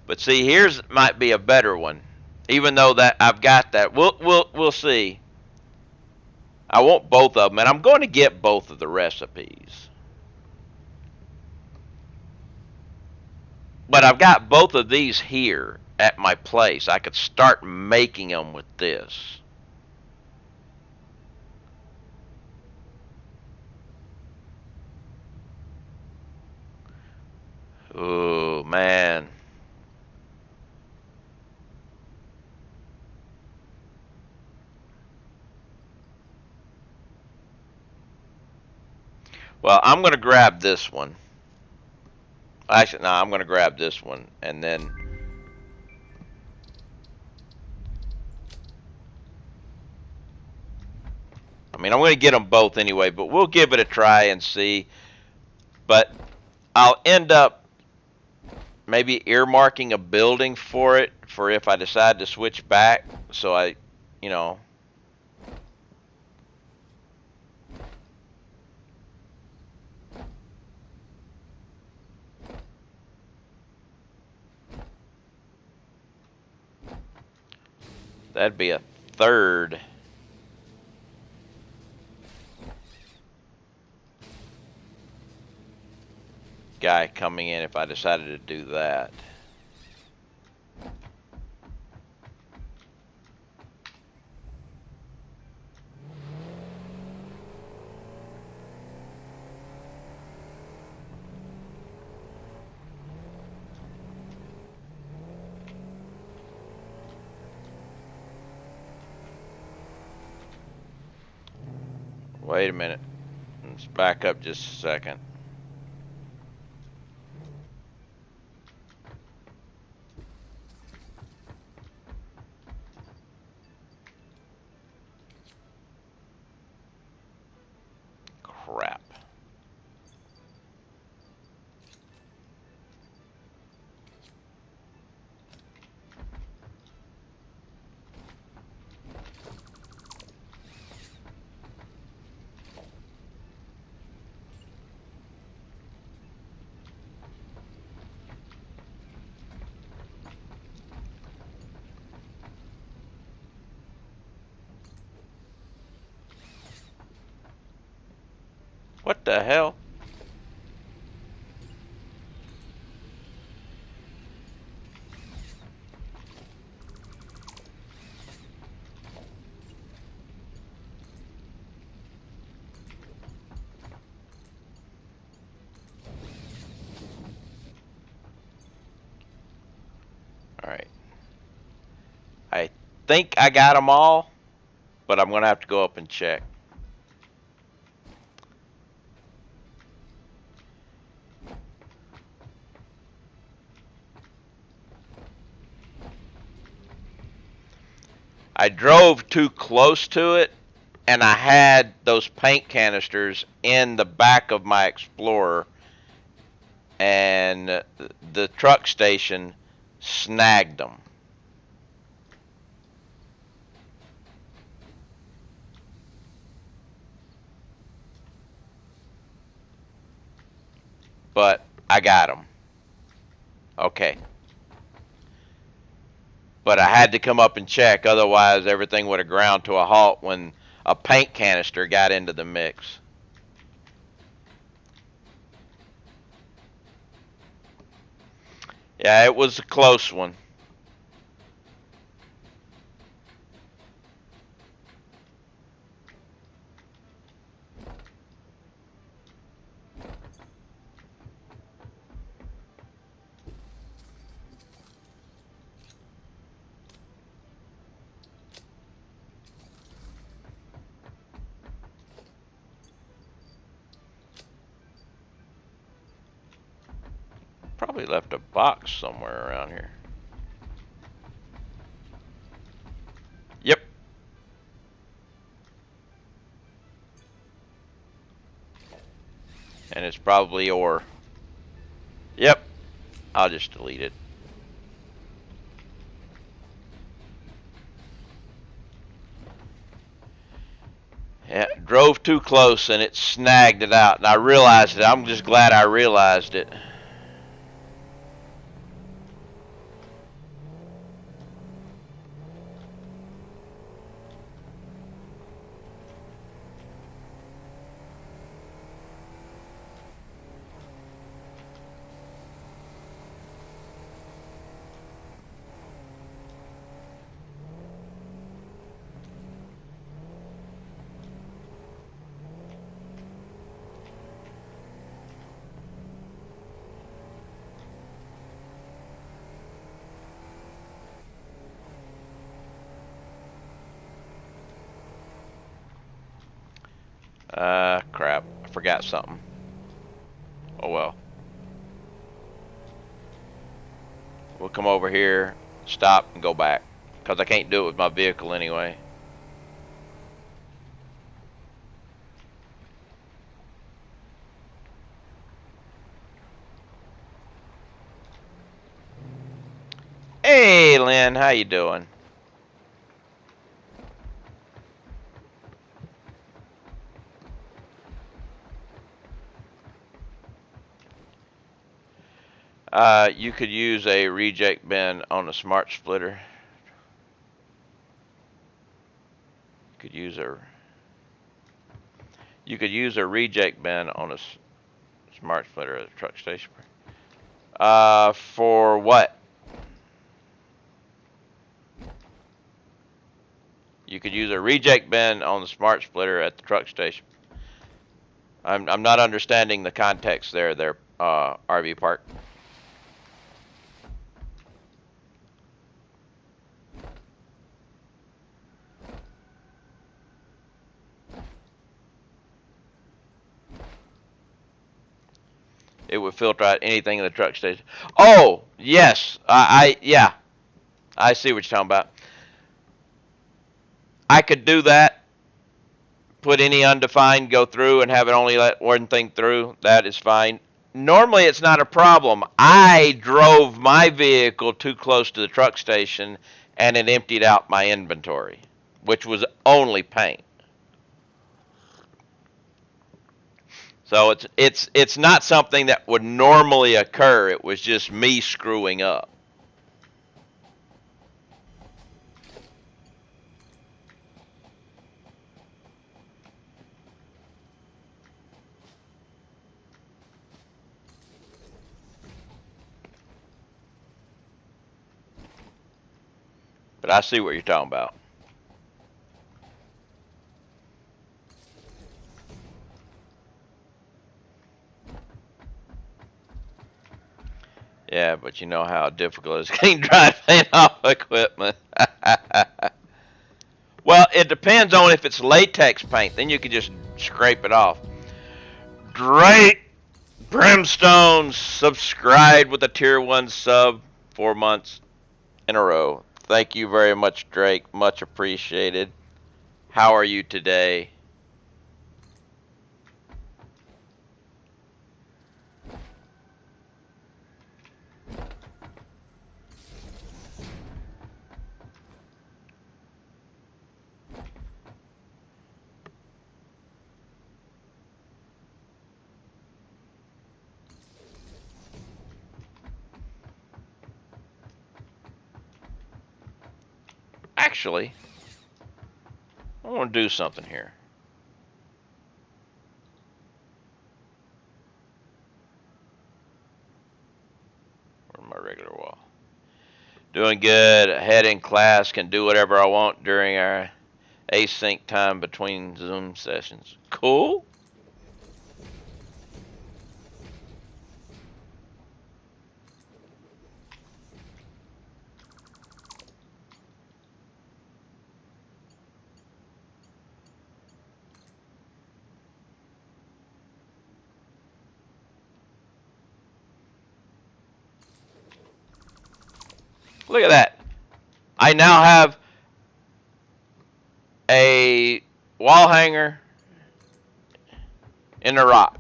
but see, here's might be a better one. Even though that I've got that, we'll see. I want both of them, and I'm going to get both of the recipes. But I've got both of these here at my place. I could start making them with this. Oh, man. Well, I'm going to grab this one. Actually, no, I'm going to grab this one, and then... I mean, I'm going to get them both anyway, but we'll give it a try and see. But I'll end up maybe earmarking a building for it, for if I decide to switch back, so I, you know... That'd be a third. Guy coming in if I decided to do that. Wait a minute. Let's back up just a second. Crap. What the hell? Alright. I think I got them all, but I'm going to have to go up and check. I drove too close to it, and I had those paint canisters in the back of my Explorer, and the truck station snagged them. but I got them. Okay. But I had to come up and check, otherwise everything would have ground to a halt when a paint canister got into the mix. Yeah, it was a close one. Probably left a box somewhere around here. Yep. And it's probably ore. Yep. I'll just delete it. Yeah, drove too close and it snagged it out, and I realized it. I'm just glad I realized it. Crap. I forgot something. Oh well. We'll come over here, stop, and go back. Because I can't do it with my vehicle anyway. Hey, Lynn, how you doing? You could use a reject bin on a smart splitter. You could use a reject bin on a smart splitter at a truck station. For what? You could use a reject bin on the smart splitter at the truck station. I'm not understanding the context there, RV Park. It would filter out anything in the truck station. Oh, yes. Yeah. I see what you're talking about. I could do that. Put any undefined, go through, and have it only let one thing through. That is fine. Normally, it's not a problem. I drove my vehicle too close to the truck station, and it emptied out my inventory, which was only paint. So it's not something that would normally occur. It was just me screwing up. But I see what you're talking about. Yeah, but you know how difficult it is getting dry paint off equipment. Well, it depends on if it's latex paint. Then you can just scrape it off. Drake Brimstone subscribed with a tier 1 sub 4 months in a row. Thank you very much, Drake. Much appreciated. How are you today? actually, I want to do something here. Where's my regular wall? Doing good. Ahead in class. Can do whatever I want during our async time between Zoom sessions. Cool. Look at that. I now have a wall hanger in a rock.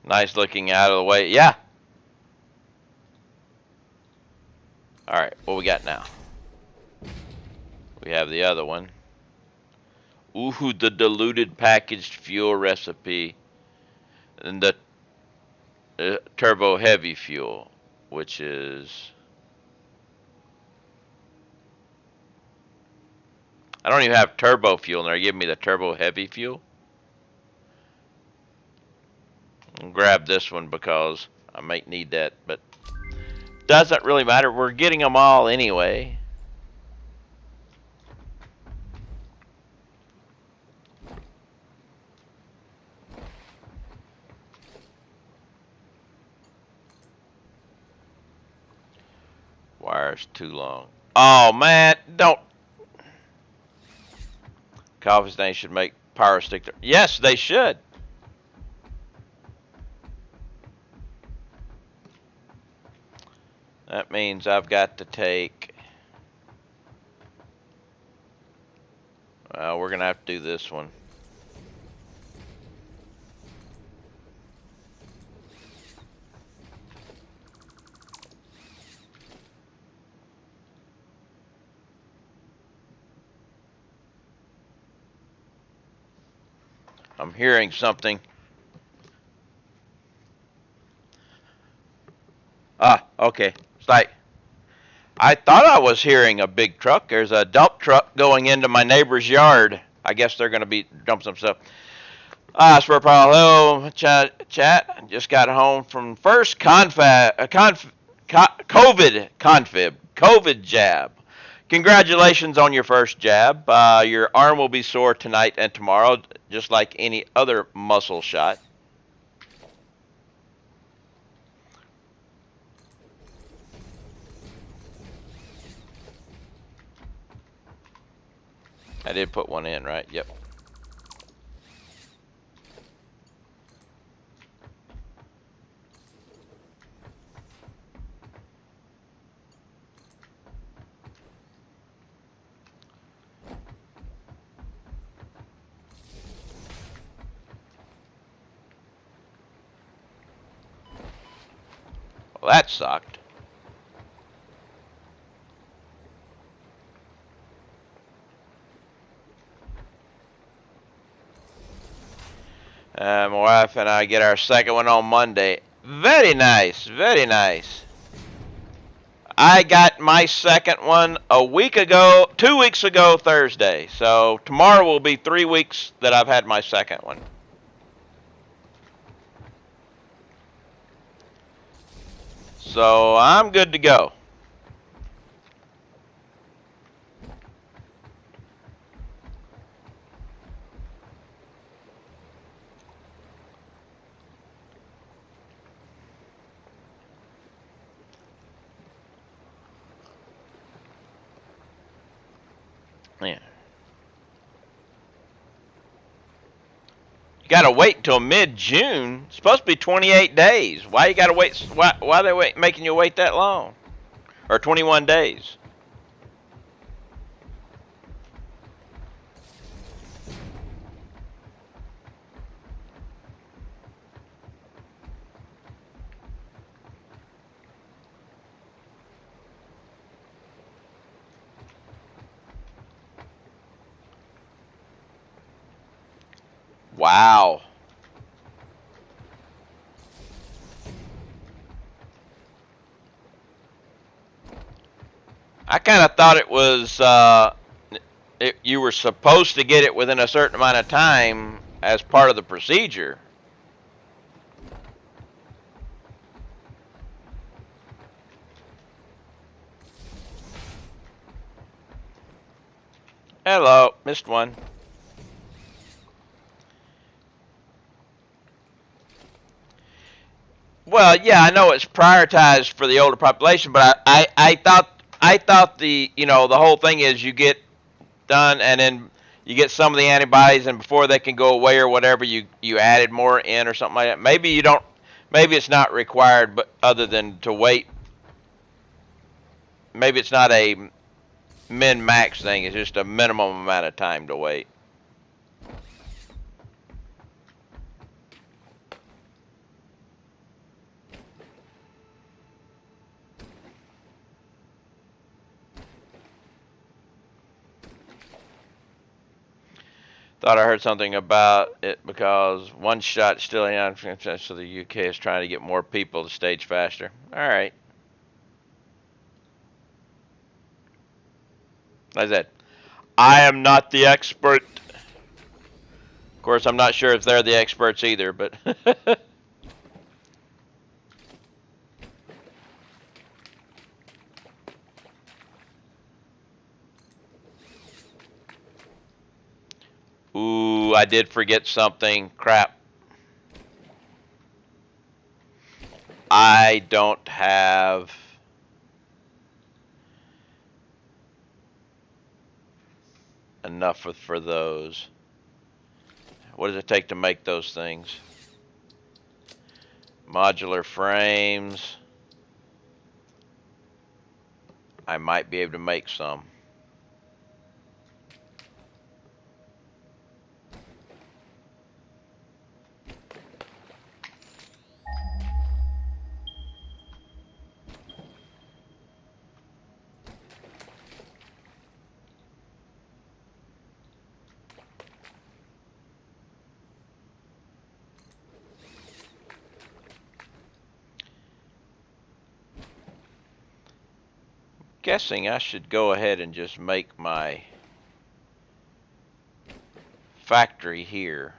Nice looking out of the way. Yeah. Alright, what we got now? We have the other one. Ooh, the diluted packaged fuel recipe. And the turbo heavy fuel, which is... I don't even have turbo fuel, and they're giving me the turbo heavy fuel. I'll grab this one because I might need that, but doesn't really matter. We're getting them all anyway. Wire's too long. Oh man, don't. Coffee Stain should make power stick. Yes, they should. That means I've got to take... Well, we're going to have to do this one. I'm hearing something. Ah, okay. It's like, I thought I was hearing a big truck. There's a dump truck going into my neighbor's yard. I guess they're going to be dumping some stuff. Hello, chat. Just got home from first COVID jab. Congratulations on your first jab. Your arm will be sore tonight and tomorrow, just like any other muscle shot. I did put one in, right? Yep. Well, that sucked. My wife and I get our second one on Monday. Very nice, very nice. I got my second one a week ago, 2 weeks ago Thursday. So tomorrow will be 3 weeks that I've had my second one. So I'm good to go. Yeah. You gotta wait until mid-June. It's supposed to be 28 days. Why you gotta wait? Why are they making you wait that long? Or 21 days? Wow. I kind of thought it was you were supposed to get it within a certain amount of time as part of the procedure. Hello, missed one. Well, yeah, I know it's prioritized for the older population, but I thought the whole thing is you get done and then you get some of the antibodies and before they can go away or whatever you added more in or something like that. Maybe you don't. Maybe it's not required, but other than to wait. Maybe it's not a min max thing. It's just a minimum amount of time to wait. Thought I heard something about it because one shot still in, so the UK is trying to get more people to stage faster. All right. Like I said, I am not the expert. Of course, I'm not sure if they're the experts either, but ooh, I did forget something. Crap. I don't have enough for those. What does it take to make those things? Modular frames. I might be able to make some. Guessing I should go ahead and just make my factory here.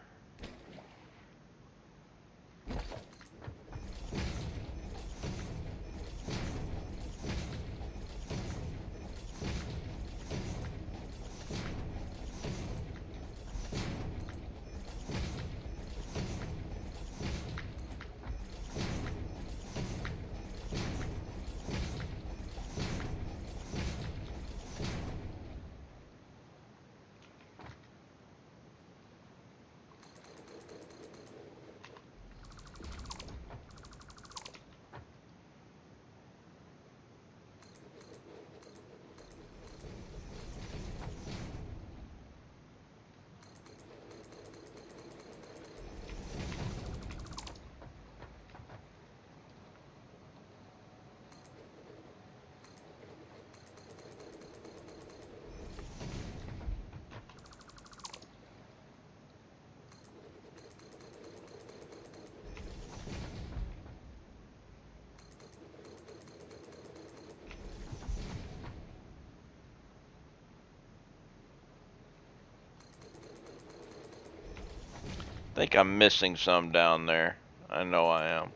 I think I'm missing some down there. I know I am.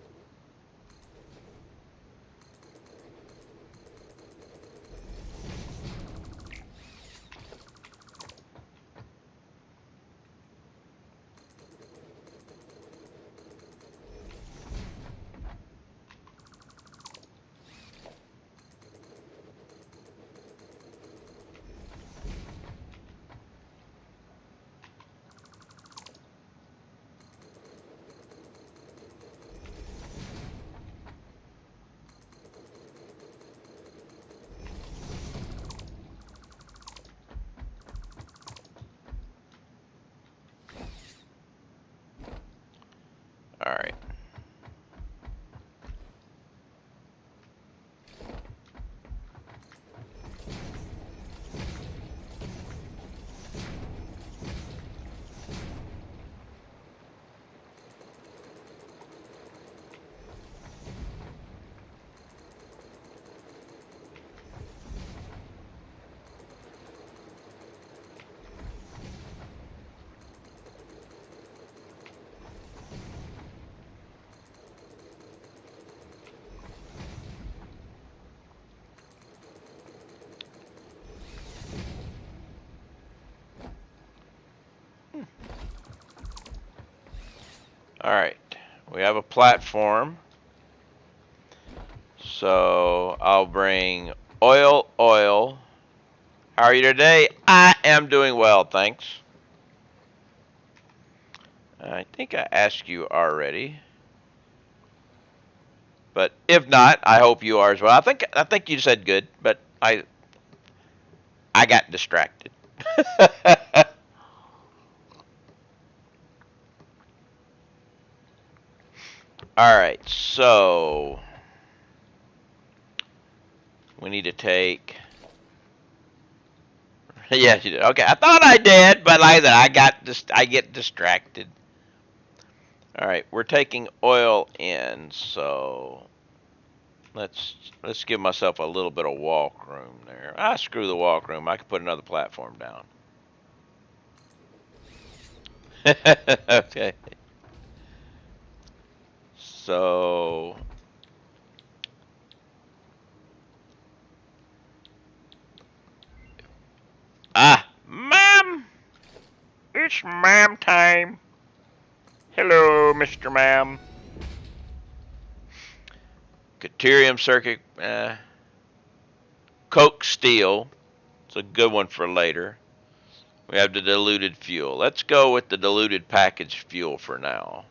All right. All right. We have a platform. So I'll bring oil, oil. How are you today? I am doing well, thanks. I think I asked you already. But if not, I hope you are as well. I think you said good, but I got distracted. All right, so we need to take. Yes, you did. Okay, I thought I did, but like I said, I get distracted. All right, we're taking oil in, so let's give myself a little bit of walk room there. Screw the walk room. I can put another platform down. Okay. So ma'am, it's ma'am time. Hello, Mr. Ma'am. Deuterium circuit, coke steel. It's a good one for later. We have the diluted fuel. Let's go with the diluted packaged fuel for now.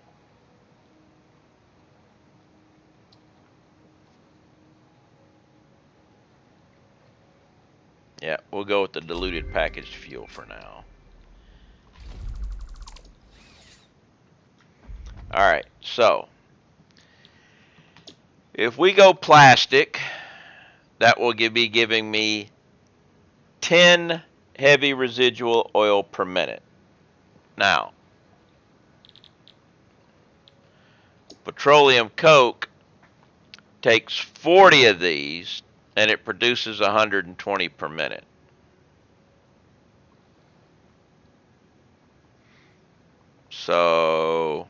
Yeah, we'll go with the diluted packaged fuel for now. Alright, so if we go plastic, that will be giving me 10 heavy residual oil per minute. Now, petroleum coke takes 40 of these and it produces 120 per minute. So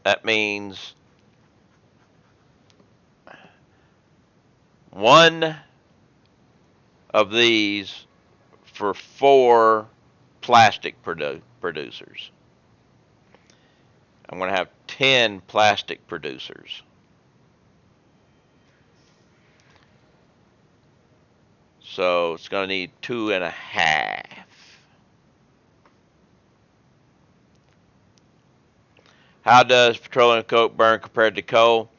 that means one of these for 4 plastic producers. I'm going to have 10 plastic producers. So it's going to need 2.5. How does petroleum coke burn compared to coal?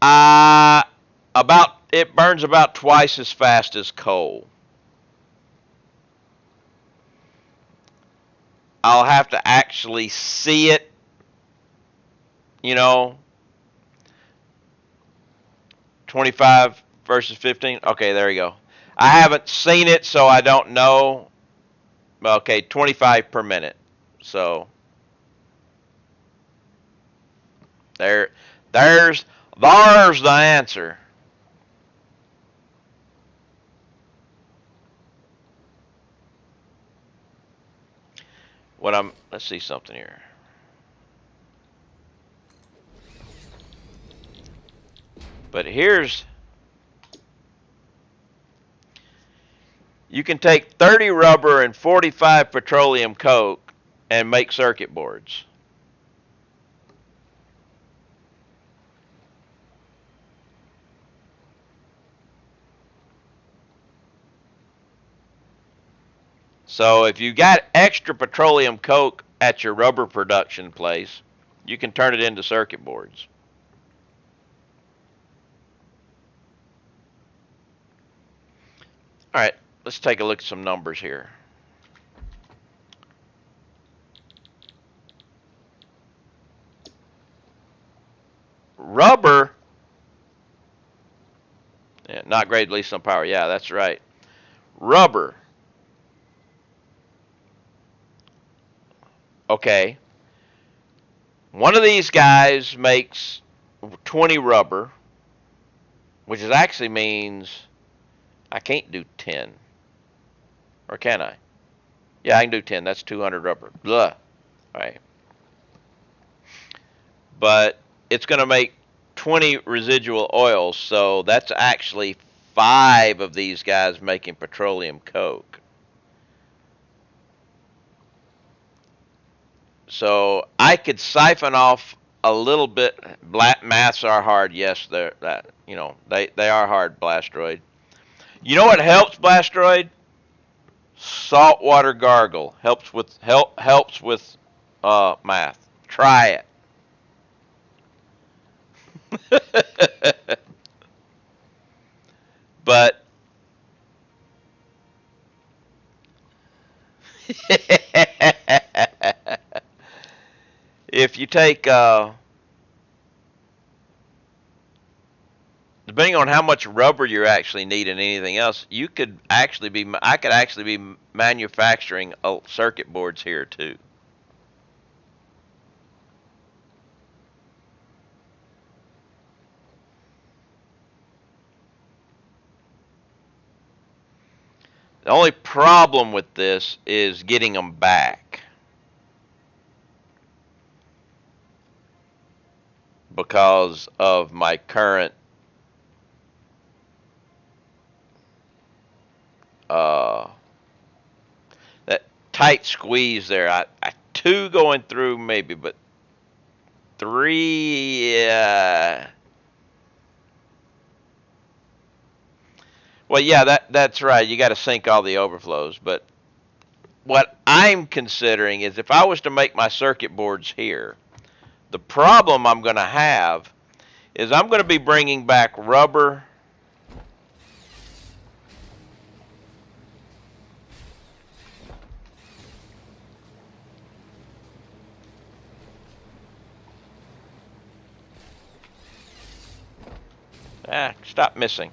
It burns about twice as fast as coal. I'll have to actually see it, 25 versus 15. Okay, there you go. I haven't seen it, so I don't know. Okay, 25 per minute. So there's the answer. let's see something here. But you can take 30 rubber and 45 petroleum coke and make circuit boards. So if you got extra petroleum coke at your rubber production place, you can turn it into circuit boards. All right, let's take a look at some numbers here. Rubber, yeah, not great, at least some power. Yeah, that's right. Rubber. Okay. One of these guys makes 20 rubber, which is actually means I can't do 10. Or can I? Yeah, I can do 10. That's 200 rubber. Blah. All right. But it's going to make 20 residual oils, so that's actually 5 of these guys making petroleum coke. So I could siphon off a little bit. Maths are hard. Yes, they are hard, Blastroid. You know what helps, Blastroid? Saltwater gargle helps with math. Try it. But if you take depending on how much rubber you actually need and anything else, I could actually be manufacturing circuit boards here too. The only problem with this is getting them back, because of my current that tight squeeze there. I 2 going through maybe, but 3. Well, yeah, that's right. You got to sink all the overflows. But what I'm considering is if I was to make my circuit boards here, the problem I'm going to have is I'm going to be bringing back rubber. Stop missing.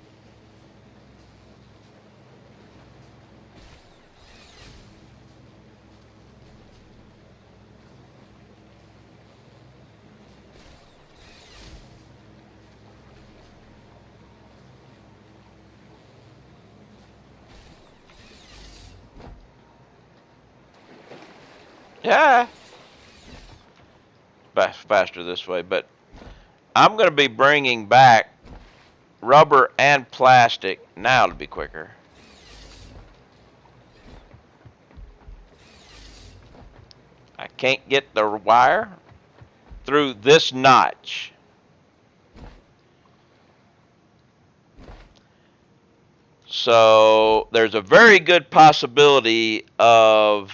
Yeah. Faster this way, but I'm going to be bringing back rubber and plastic. Now it'll be quicker. I can't get the wire through this notch. So there's a very good possibility of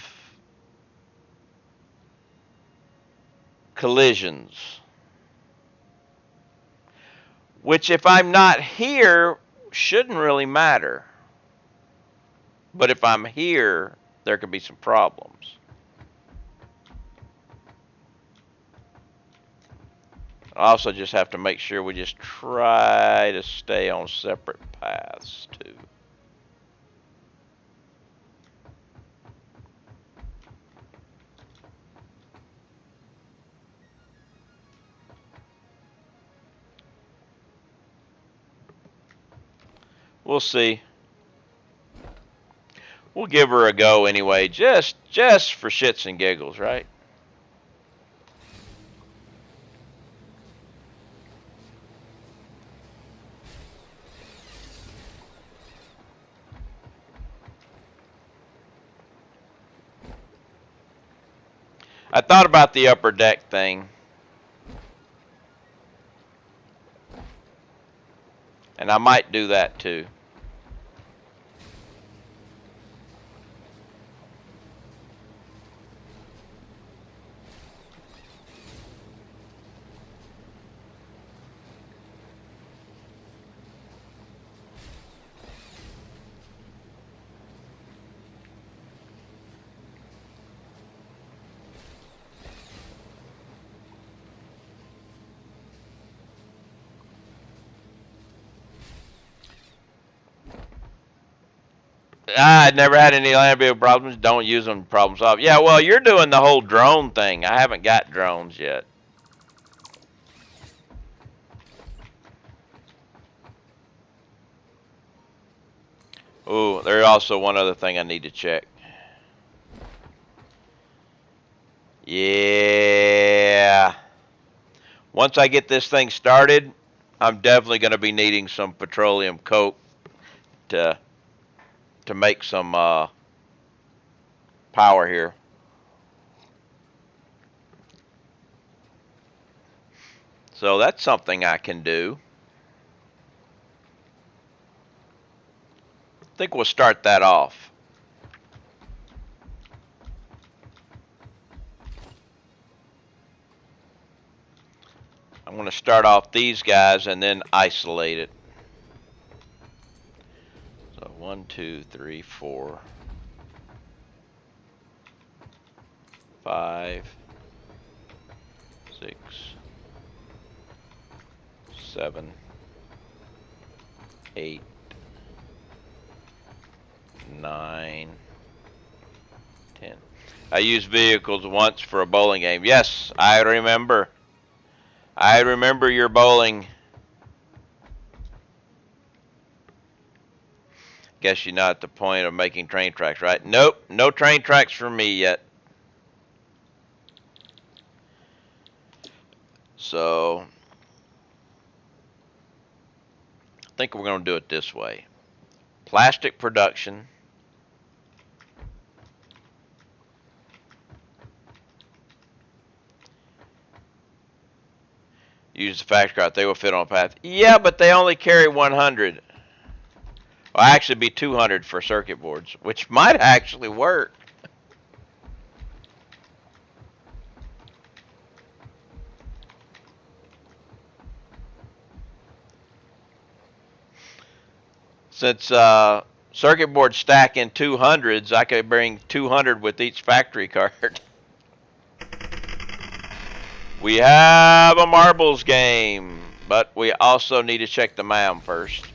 collisions, which if I'm not here shouldn't really matter. But if I'm here, there could be some problems. I also just have to make sure we just try to stay on separate paths too. We'll see. We'll give her a go anyway, just for shits and giggles, right? I thought about the upper deck thing. And I might do that too. I never had any land vehicle problems. Don't use them to problem solve. Yeah, well, you're doing the whole drone thing. I haven't got drones yet. Ooh, there's also one other thing I need to check. Yeah. Once I get this thing started, I'm definitely going to be needing some petroleum coke to make some power here. So that's something I can do. I think we'll start that off. I'm going to start off these guys and then isolate it. So 1, 2, 3, 4, 5, 6, 7, 8, 9, 10. I used vehicles once for a bowling game. Yes, I remember. I remember your bowling. Guess you're not at the point of making train tracks, right? Nope, no train tracks for me yet. So, I think we're going to do it this way. Plastic production. Use the factory cart. They will fit on a path. Yeah, but they only carry 100. Well, actually be 200 for circuit boards, which might actually work. Since circuit boards stack in 200s, I could bring 200 with each factory cart. We have a marbles game, but we also need to check the MAM first.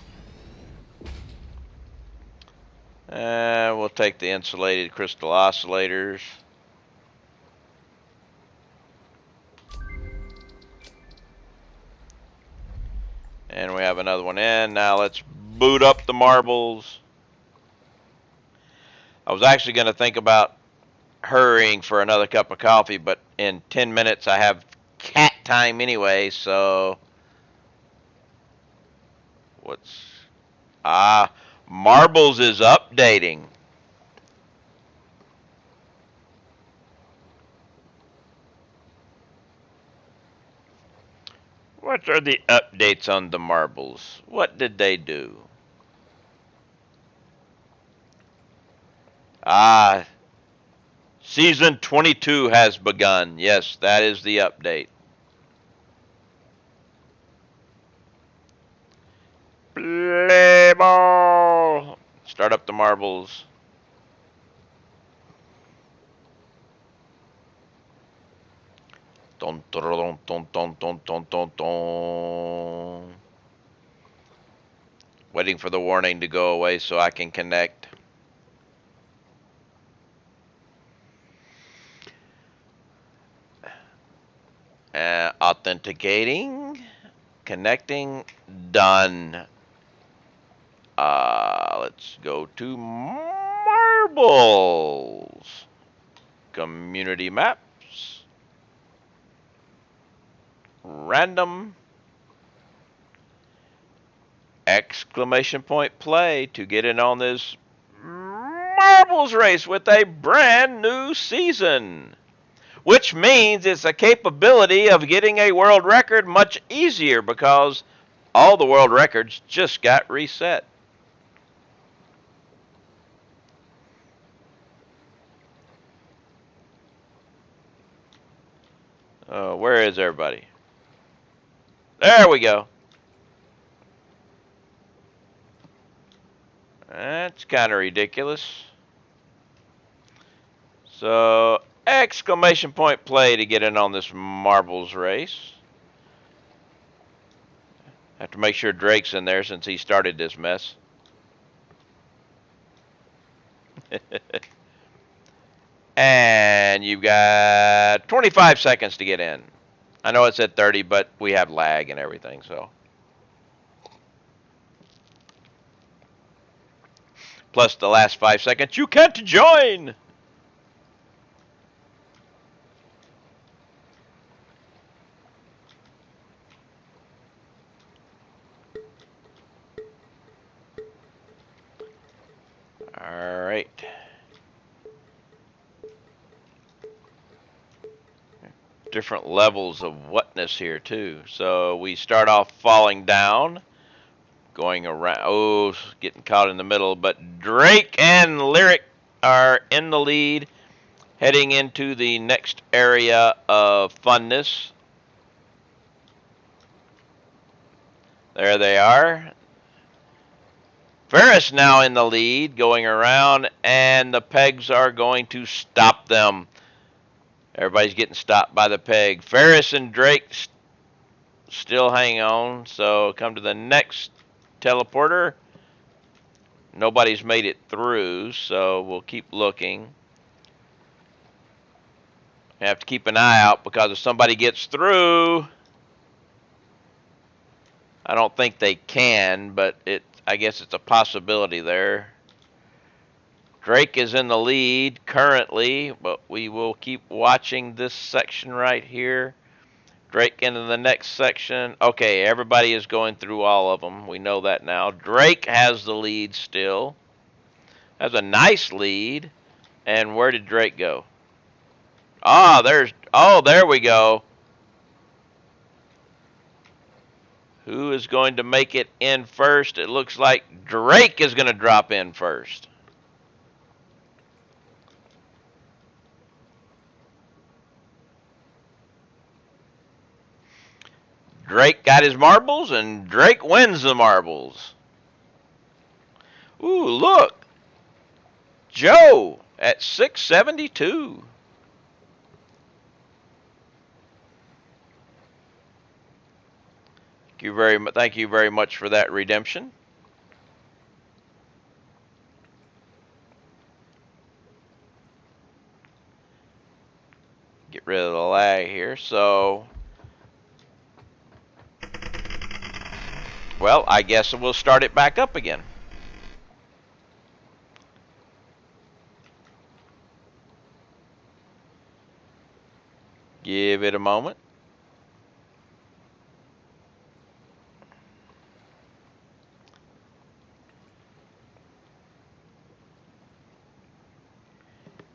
We'll take the insulated crystal oscillators. And we have another one in. Now let's boot up the marbles. I was actually going to think about hurrying for another cup of coffee, but in 10 minutes I have cat time anyway, so what's marbles is updating. What are the updates on the marbles? What did they do? Season 22 has begun. Yes, that is the update. Play ball. Start up the marbles. Don, don, don, don, don, don, don, don. Waiting for the warning to go away so I can connect. Authenticating. Connecting. Done. Let's go to marbles. marbles. Community maps. Random. Exclamation point play to get in on this marbles race with a brand new season. Which means it's a capability of getting a world record much easier because all the world records just got reset. Oh, where is everybody? There we go. That's kind of ridiculous. So, exclamation point play to get in on this marbles race. Have to make sure Drake's in there since he started this mess. And you've got 25 seconds to get in. I know it said 30, but we have lag and everything, so. Plus the last 5 seconds, you can't join! Alright. Different levels of wetness here too. So we start off falling down, going around, getting caught in the middle, but Drake and Lyric are in the lead, heading into the next area of funness. There they are. Ferris now in the lead, going around, and the pegs are going to stop them. Everybody's getting stopped by the peg. Ferris and Drake still hang on, so come to the next teleporter. Nobody's made it through, so we'll keep looking. We have to keep an eye out because if somebody gets through, I don't think they can, but I guess it's a possibility there. Drake is in the lead currently, but we will keep watching this section right here. Drake into the next section. Okay, everybody is going through all of them. We know that now. Drake has the lead still. Has a nice lead. And where did Drake go? There we go. Who is going to make it in first? It looks like Drake is going to drop in first. Drake got his marbles, and Drake wins the marbles. Ooh, look. Joe at 672. Thank you very much for that redemption. Get rid of the lag here. So, well, I guess we'll start it back up again. Give it a moment.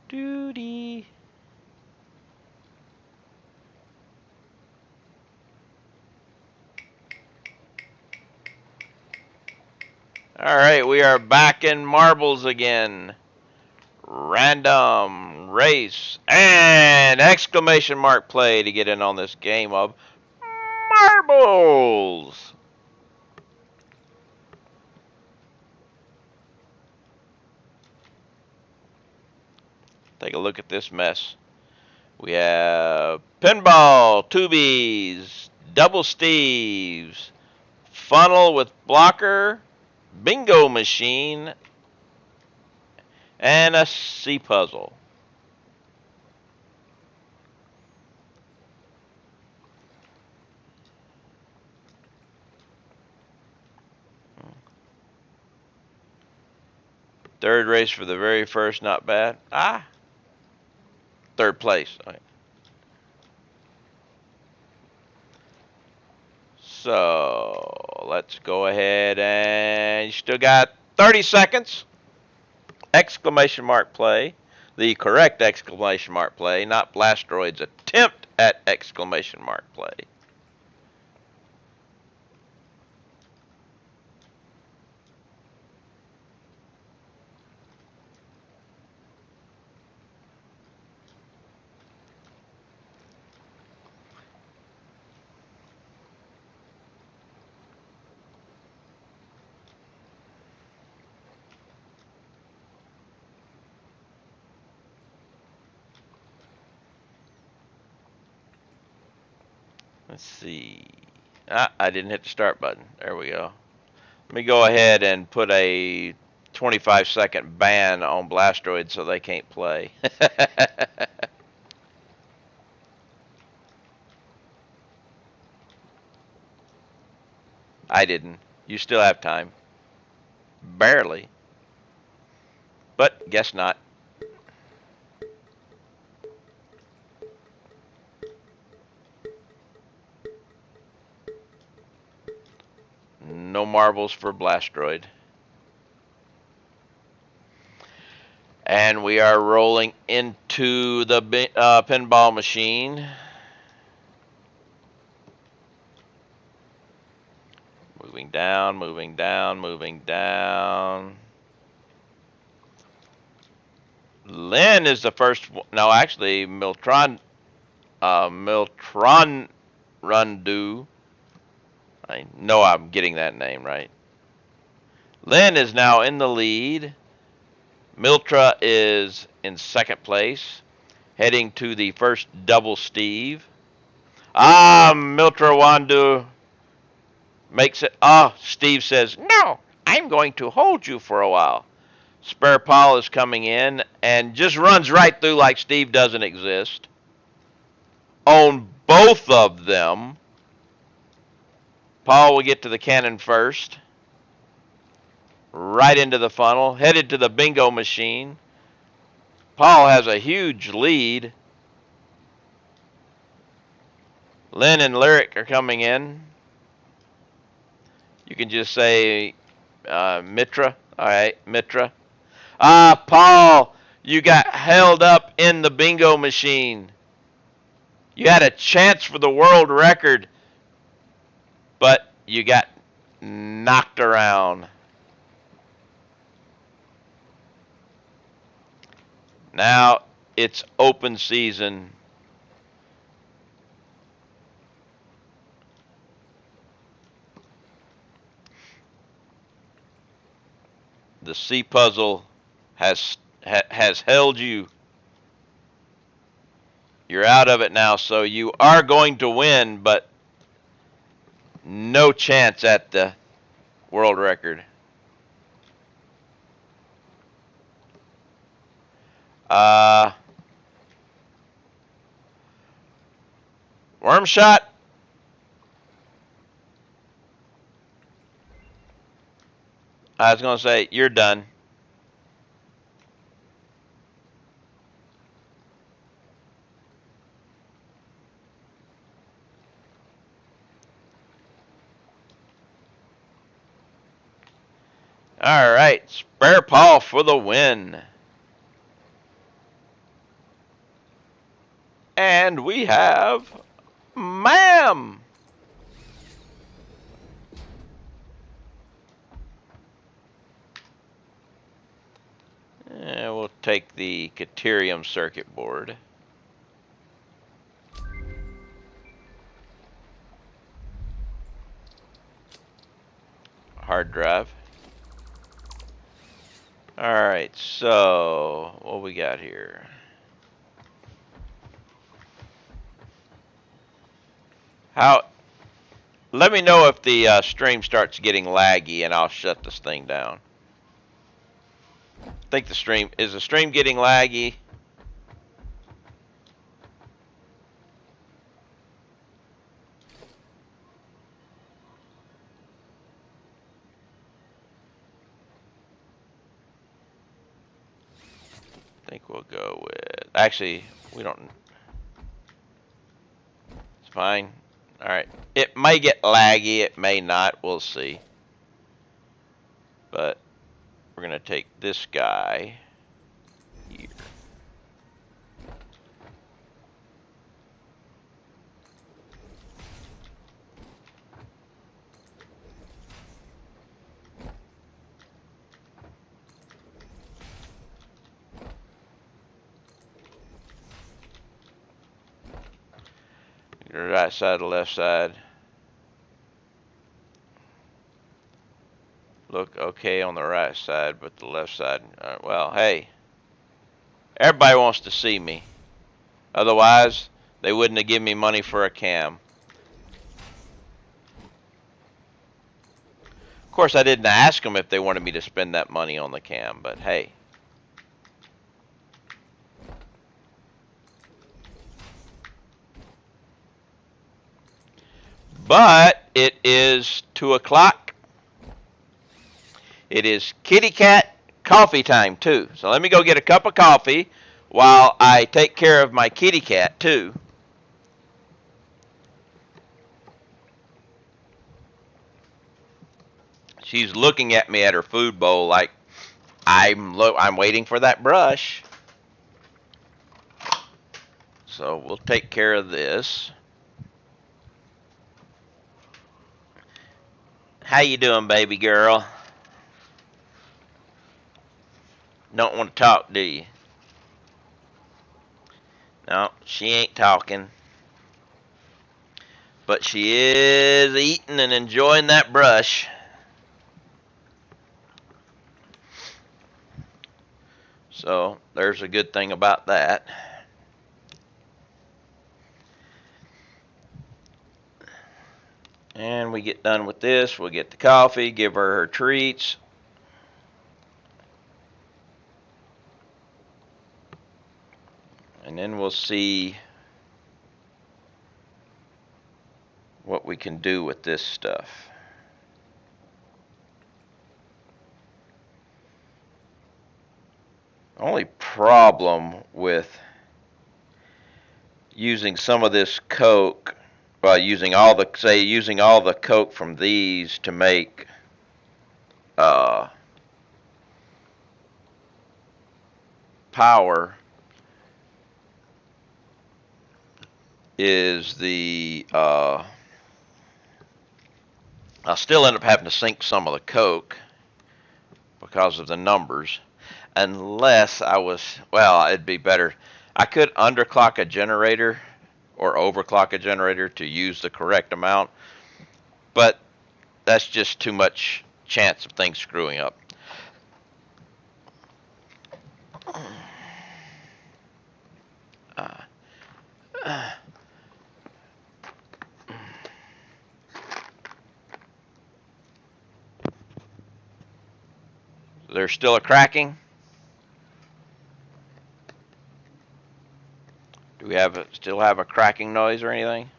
Duty. All right, we are back in marbles again. Random race and exclamation mark play to get in on this game of marbles. Take a look at this mess. We have pinball, tubies, double Steves, funnel with blocker, bingo machine, and a C puzzle. Third race for the very first, not bad. Third place. All right. So let's go ahead and you still got 30 seconds. Exclamation mark play. The correct exclamation mark play, not Blastroid's attempt at exclamation mark play. Let's see. I didn't hit the start button. There we go. Let me go ahead and put a 25-second ban on Blastroid so they can't play. I didn't. You still have time. Barely. But guess not. No marbles for Blastroid. And we are rolling into the pinball machine. Moving down, moving down, moving down. Lynn is the first. No, actually, Miltron Rundu. I know I'm getting that name right. Lynn is now in the lead. Miltra is in second place, heading to the first double Steve. Miltra Wandu makes it. Steve says, no, I'm going to hold you for a while. Spare Paul is coming in and just runs right through like Steve doesn't exist. On both of them, Paul will get to the cannon first. Right into the funnel, headed to the bingo machine. Paul has a huge lead. Lynn and Lyric are coming in. You can just say Mitra. All right, Mitra. Paul, you got held up in the bingo machine. You had a chance for the world record, but you got knocked around. Now it's open season. The C puzzle has held you. You're out of it now, so you are going to win, but no chance at the world record. Worm shot. I was going to say, you're done. All right, Spare Paul for the win. And we have Ma'am. And we'll take the Caterium circuit board. Hard drive. Alright, so what we got here? Let me know if the stream starts getting laggy and I'll shut this thing down. I think the stream getting laggy? we'll go with, actually, we don't, it's fine. Alright, it may get laggy, it may not, we'll see. But we're going to take this guy here. The right side, the left side. Look okay on the right side, but the left side, well, hey, everybody wants to see me. Otherwise, they wouldn't have given me money for a cam. Of course, I didn't ask them if they wanted me to spend that money on the cam, but hey. But it is 2 o'clock. It is kitty cat coffee time too. So let me go get a cup of coffee while I take care of my kitty cat too. She's looking at me at her food bowl like I'm waiting for that brush. So we'll take care of this. How you doing, baby girl? Don't want to talk, do you? No, she ain't talking. But she is eating and enjoying that brush. So there's a good thing about that. And we get done with this, we'll get the coffee, give her her treats. And then we'll see what we can do with this stuff. Only problem with using some of this coke, well, using all the coke from these to make power is I'll still end up having to sink some of the coke because of the numbers, unless it'd be better. I could underclock a generator or overclock a generator to use the correct amount, but that's just too much chance of things screwing up. There's still a cracking. Do we still have a cracking noise or anything?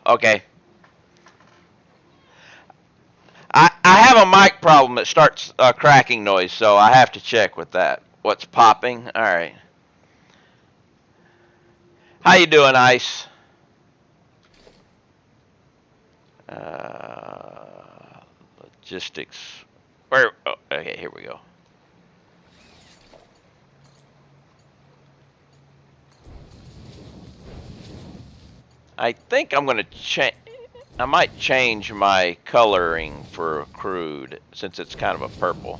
Okay. I have a mic problem that starts a cracking noise, so I have to check with that. What's popping? All right. How you doing, Ice? Logistics. Where? Oh, okay, here we go. I think I'm going to change. I might change my coloring for crude since it's kind of a purple.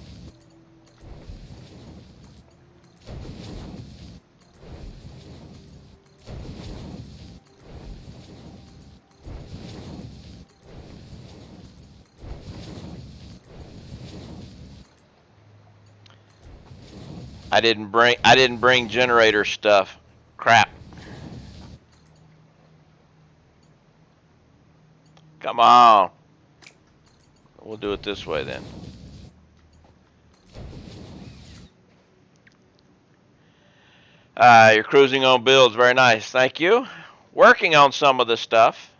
I didn't bring generator stuff. Crap. Come on. We'll do it this way then. You're cruising on builds. Very nice. Thank you. Working on some of the stuff.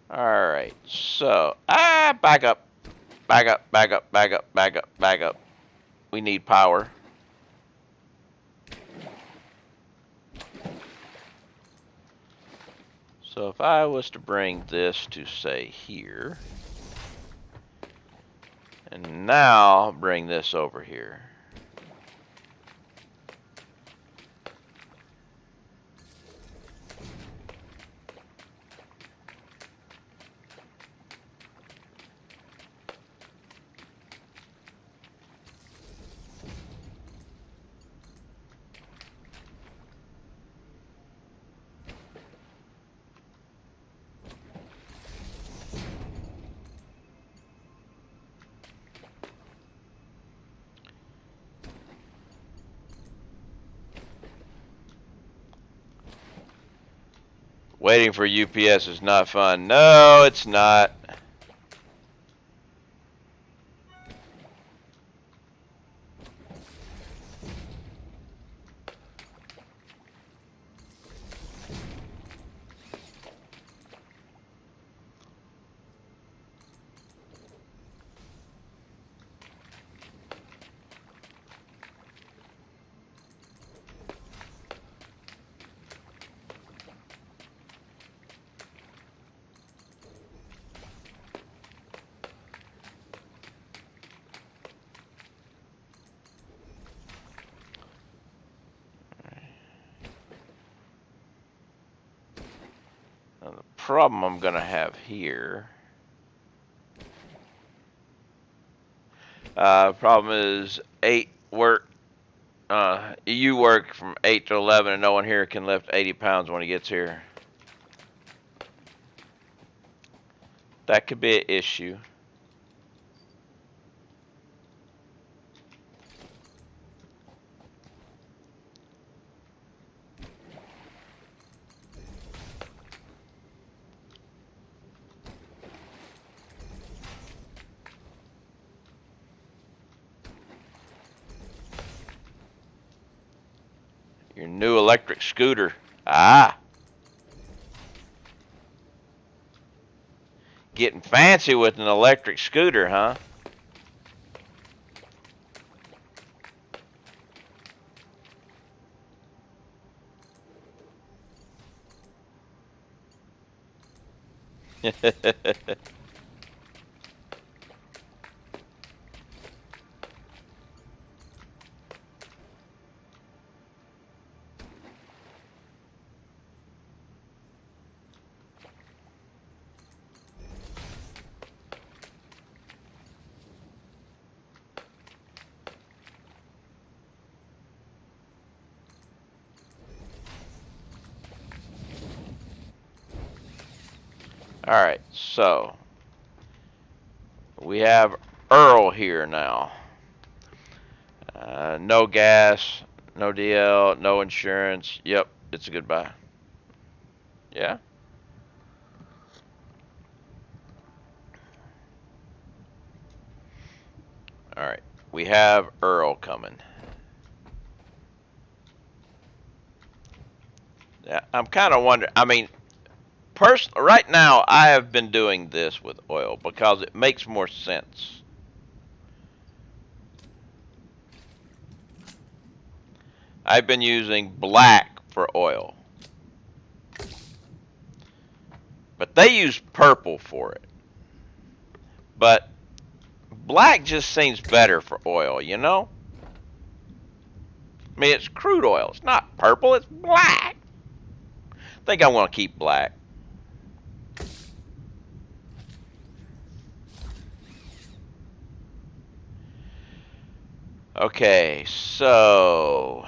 Alright, so, back up. Back up, back up, back up, back up, back up. We need power. So if I was to bring this to, say, here, and now bring this over here. Waiting for UPS is not fun. No, it's not. Now the problem I'm gonna have here. Problem is 8 work. You work from 8 to 11, and no one here can lift 80 pounds when he gets here. That could be an issue. Your new electric scooter. Ah. Getting fancy with an electric scooter, huh? Alright, so we have Earl here now. No gas, no DL, no insurance. Yep, it's a goodbye. Yeah? Alright, we have Earl coming. Yeah, I'm kind of wondering, I mean, right now I have been doing this with oil because it makes more sense. I've been using black for oil. But they use purple for it. But black just seems better for oil, you know? I mean, it's crude oil. It's not purple, it's black. I think I want to keep black. Okay, so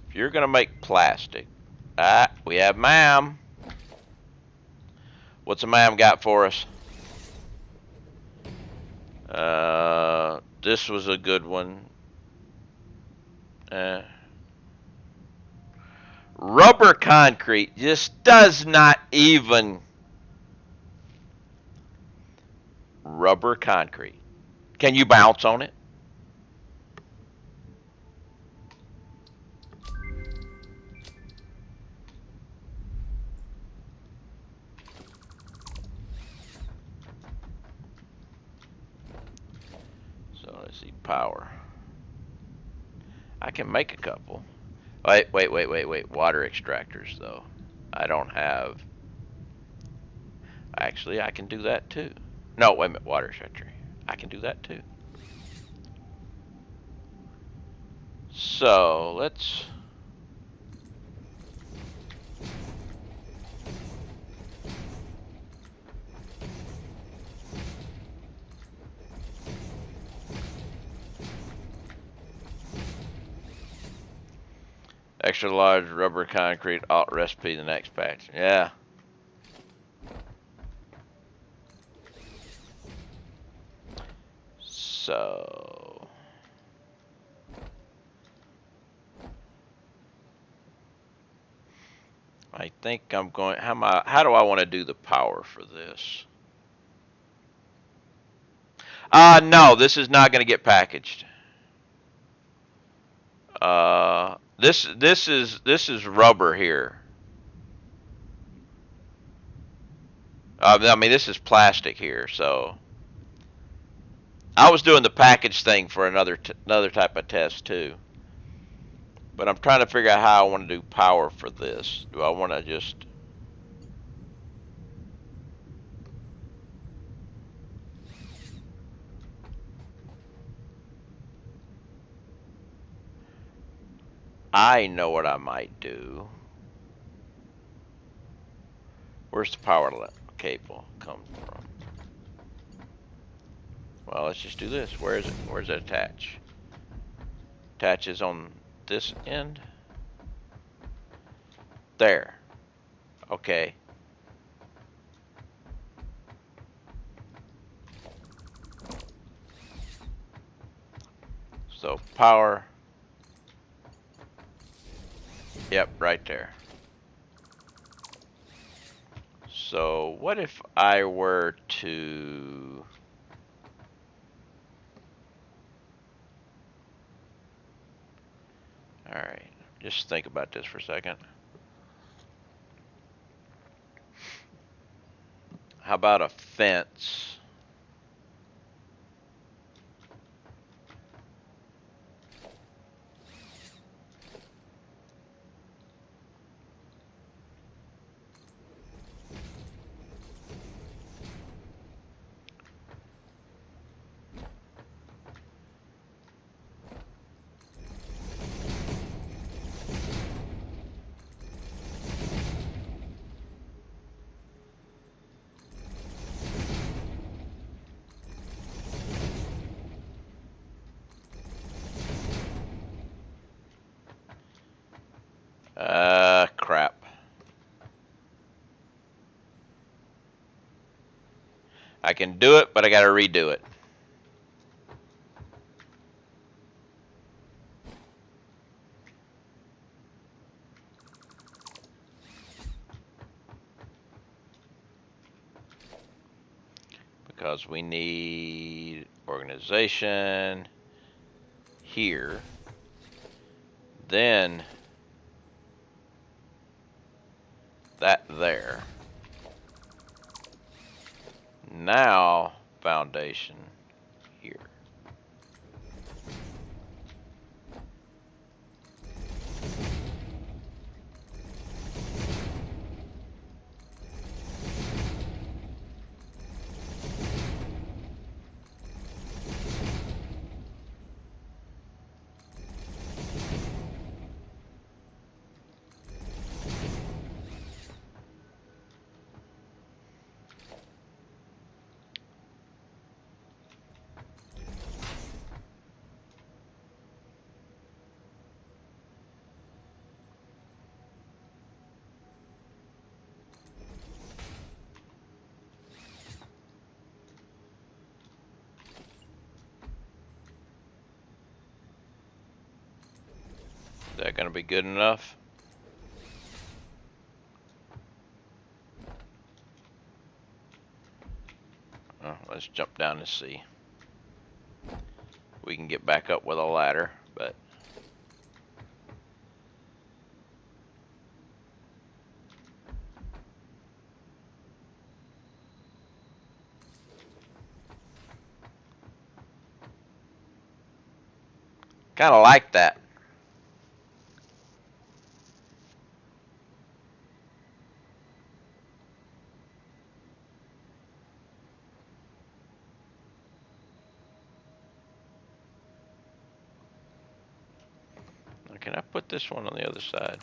if you're going to make plastic, we have MAM. What's a MAM got for us? This was a good one. Rubber concrete just does not even. Rubber concrete. Can you bounce on it? power. I can make a couple. Wait. Water extractors, though. I don't have... Actually, I can do that, too. No, wait a minute. Water extractor. I can do that, too. So, let's... Extra large rubber concrete alt recipe the next patch. Yeah. So I think I'm going how do I want to do the power for this? No, this is not going to get packaged. This is rubber here. I mean, this is plastic here, so I was doing the package thing for another type of test too. But I'm trying to figure out how I want to do power for this. Do I want to just... I know what I might do. Where's the power cable come from? Well, let's just do this. Where is it? Where's it attach? Attaches on this end. There. Okay. So power. Yep, right there. So what if I were to... Alright, just think about this for a second. How about a fence? Crap. I can do it, but I gotta redo it. Because we need organization here. Then that there. Now foundation here. Is that going to be good enough? Oh, let's jump down and see. We can get back up with a ladder, but... Kind of like that. Can I put this one on the other side?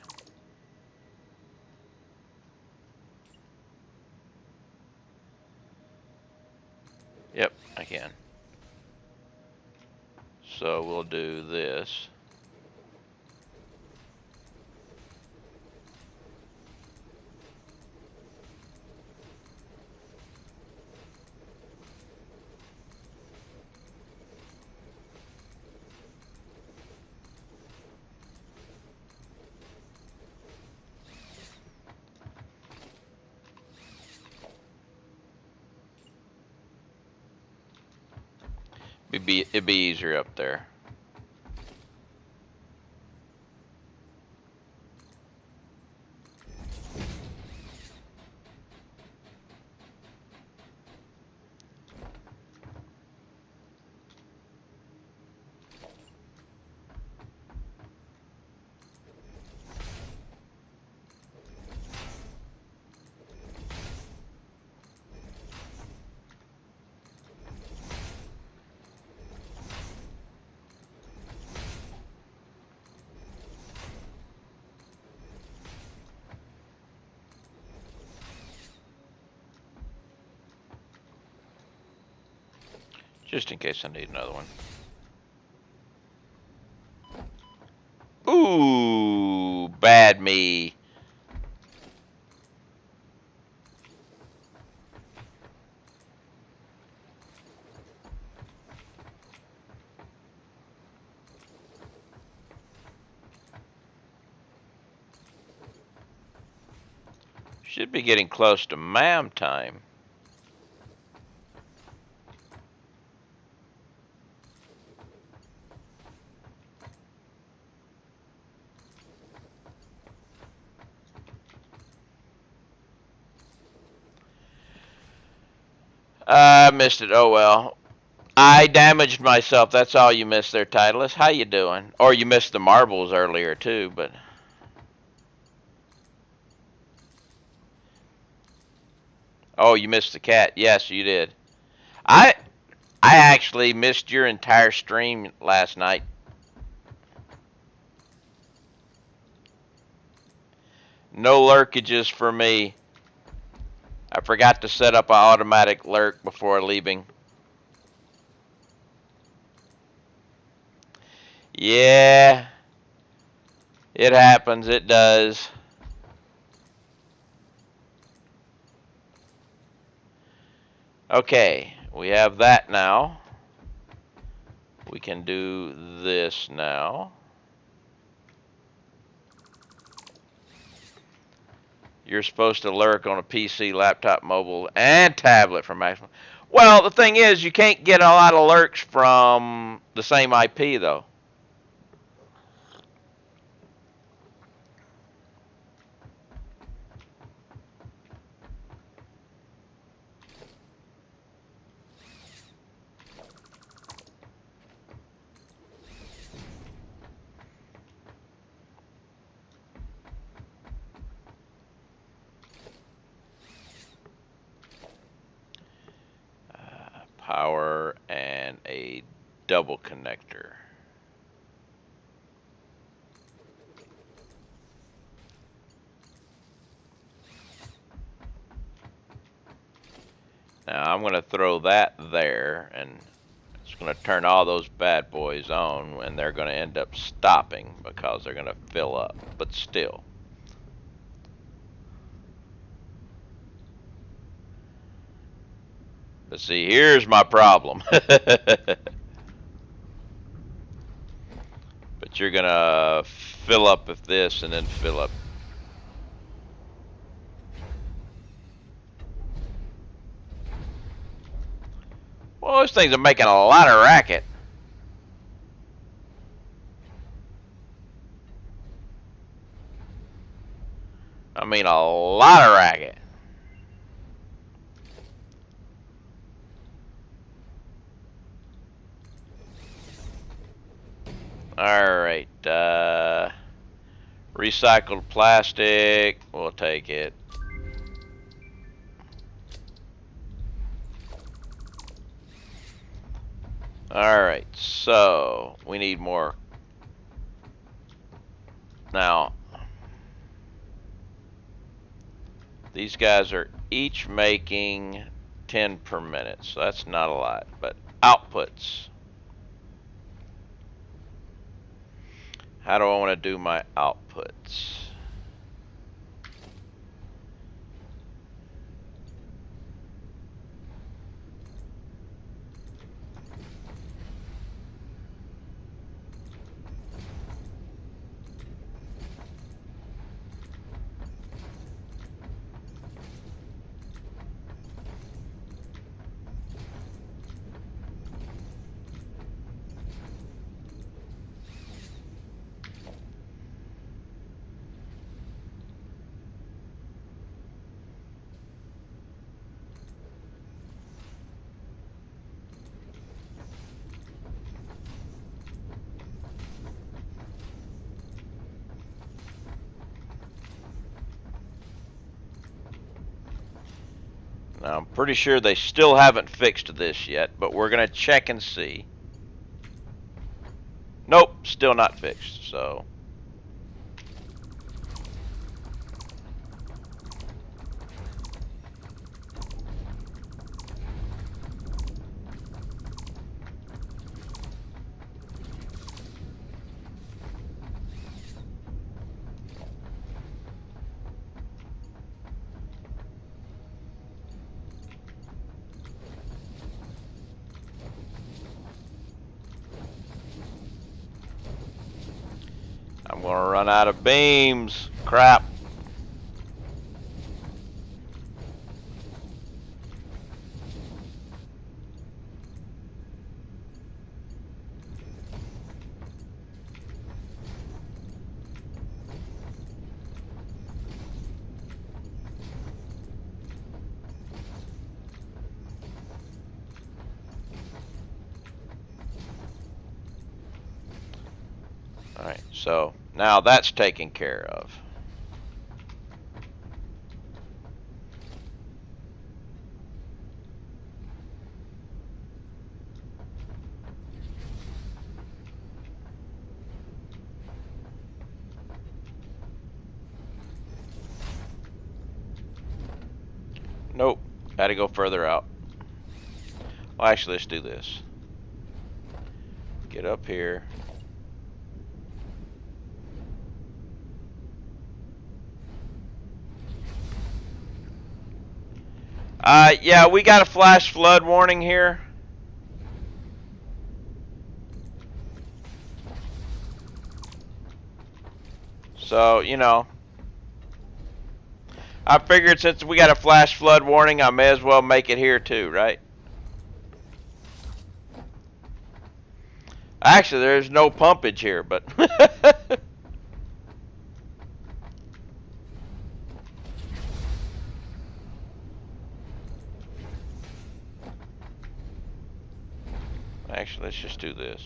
Yep, I can. So we'll do this. It'd be easier up there. Just in case I need another one. Ooh, bad me. Should be getting close to MAM time. I missed it. Oh well. I damaged myself. That's all you missed there, Titleist. How you doing? Or you missed the marbles earlier too, but oh, you missed the cat. Yes, you did. I I actually missed your entire stream last night. No lurkages for me. I forgot to set up an automatic lurk before leaving. Yeah, it happens. It does. Okay, we have that now. We can do this now. You're supposed to lurk on a PC, laptop, mobile, and tablet for maximum. Well, the thing is, you can't get a lot of lurks from the same IP, though. Power and a double connector. Now I'm going to throw that there, and it's going to turn all those bad boys on, and they're going to end up stopping because they're going to fill up, but still. But see, here's my problem. But you're going to fill up with this and then fill up. Well, those things are making a lot of racket. I mean, a lot of racket. Alright, recycled plastic, we'll take it. Alright, so we need more. Now, these guys are each making 10 per minute, so that's not a lot, but outputs. How do I want to do my outputs? Now, I'm pretty sure they still haven't fixed this yet, but we're going to check and see. Nope, still not fixed, so. I'm gonna run out of beams. Crap. Alright, so now that's taken care of. Nope, gotta go further out. Well, actually, let's do this. Get up here. Yeah, we got a flash flood warning here. So, you know, I figured since we got a flash flood warning, I may as well make it here too, right? Actually, there's no pumpage here, but actually, let's just do this.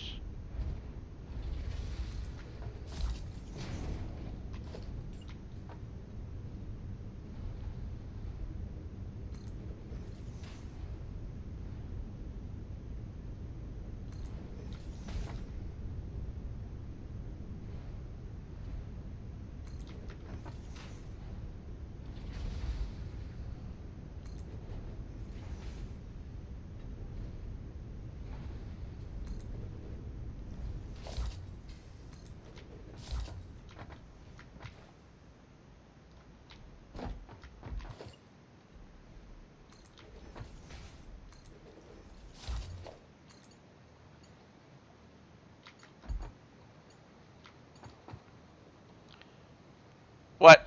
What?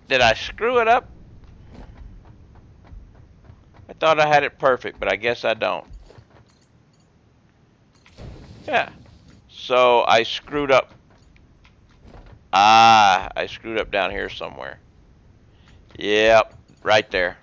Did I screw it up? I thought I had it perfect, but I guess I don't. Yeah. So I screwed up. Ah, I screwed up down here somewhere. Yep, right there.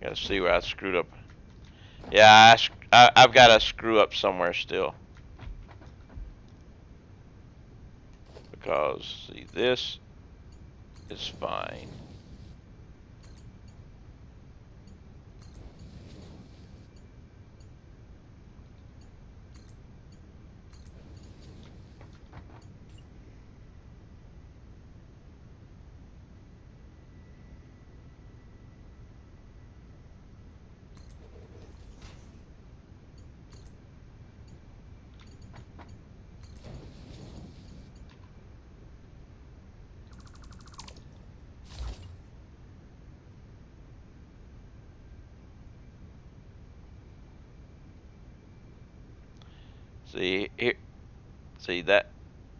Gotta see where I screwed up. Yeah, I've got to screw up somewhere still. Because, see, this is fine. See, here, see that,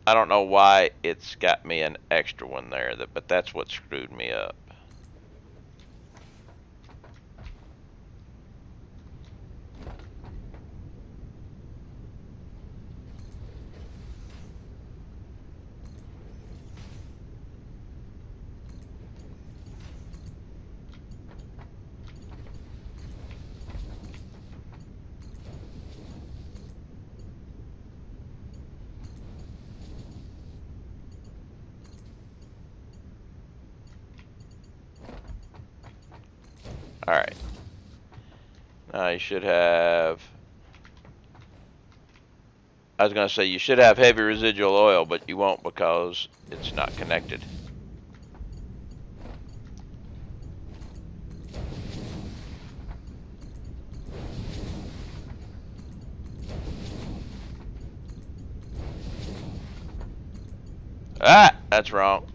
I don't know why it's got me an extra one there, but that's what screwed me up. Alright. Now you should have... I was going to say you should have heavy residual oil, but you won't because it's not connected. Ah! That's wrong.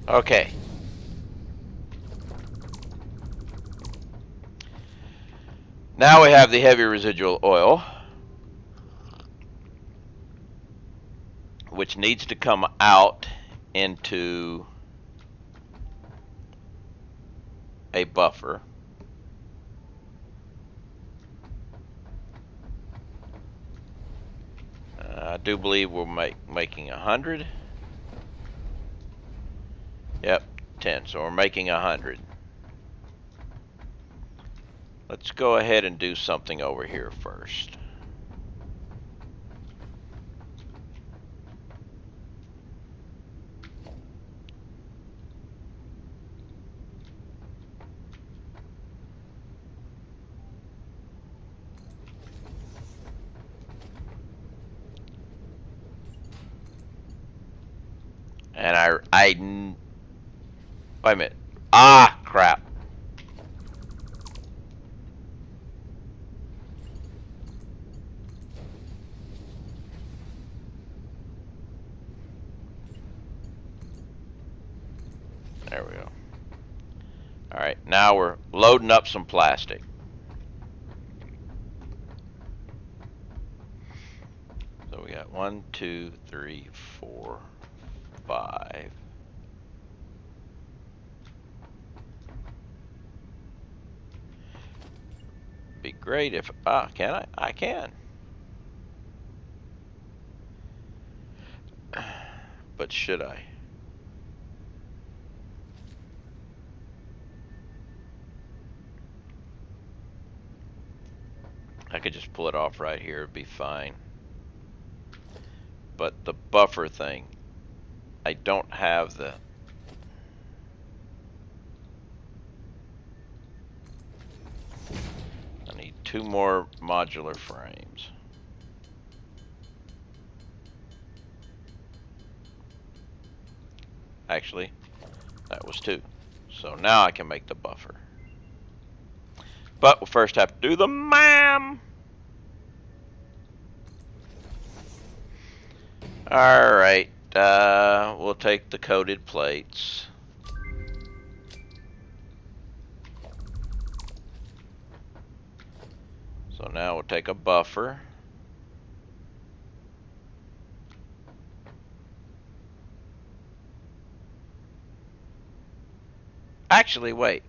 Okay. Now we have the heavy residual oil, which needs to come out into a buffer. I do believe we're making 100. Yep, 10. So we're making 100. Let's go ahead and do something over here first. And wait a minute. Ah, crap. There we go. Alright, now we're loading up some plastic. So we got 1, 2, 3, 4, 5. Be great if, can I? I can. But should I? I could just pull it off right here, it'd be fine. But the buffer thing, I don't have the... I need 2 more modular frames. Actually, that was 2. So now I can make the buffer. But we'll first have to do the MAM. Alright, we'll take the coated plates. So now we'll take a buffer. Actually, wait.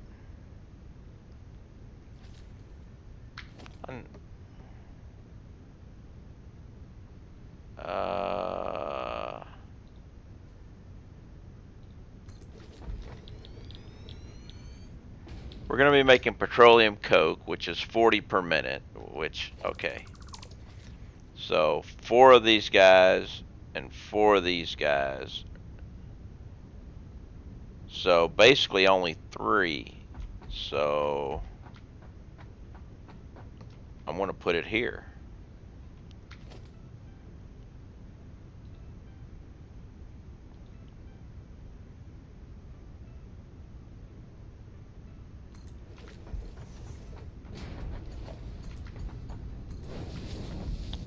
We're going to be making petroleum coke, which is 40 per minute, which, okay. So 4 of these guys and 4 of these guys. So basically only 3. So I'm going to put it here.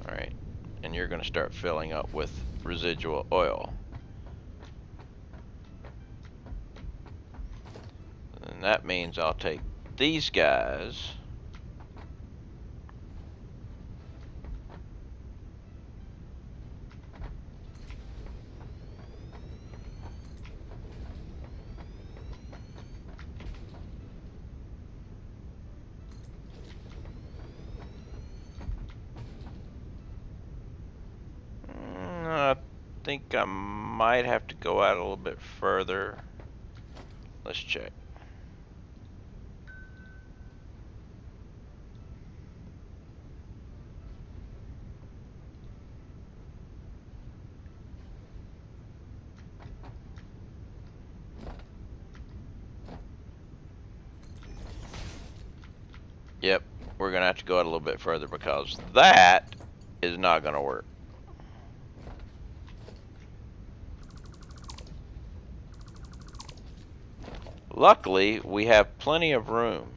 Alright, and you're going to start filling up with residual oil. And that means I'll take these guys. I think I might have to go out a little bit further. Let's check. Yep, we're gonna have to go out a little bit further because that is not gonna work. Luckily, we have plenty of room.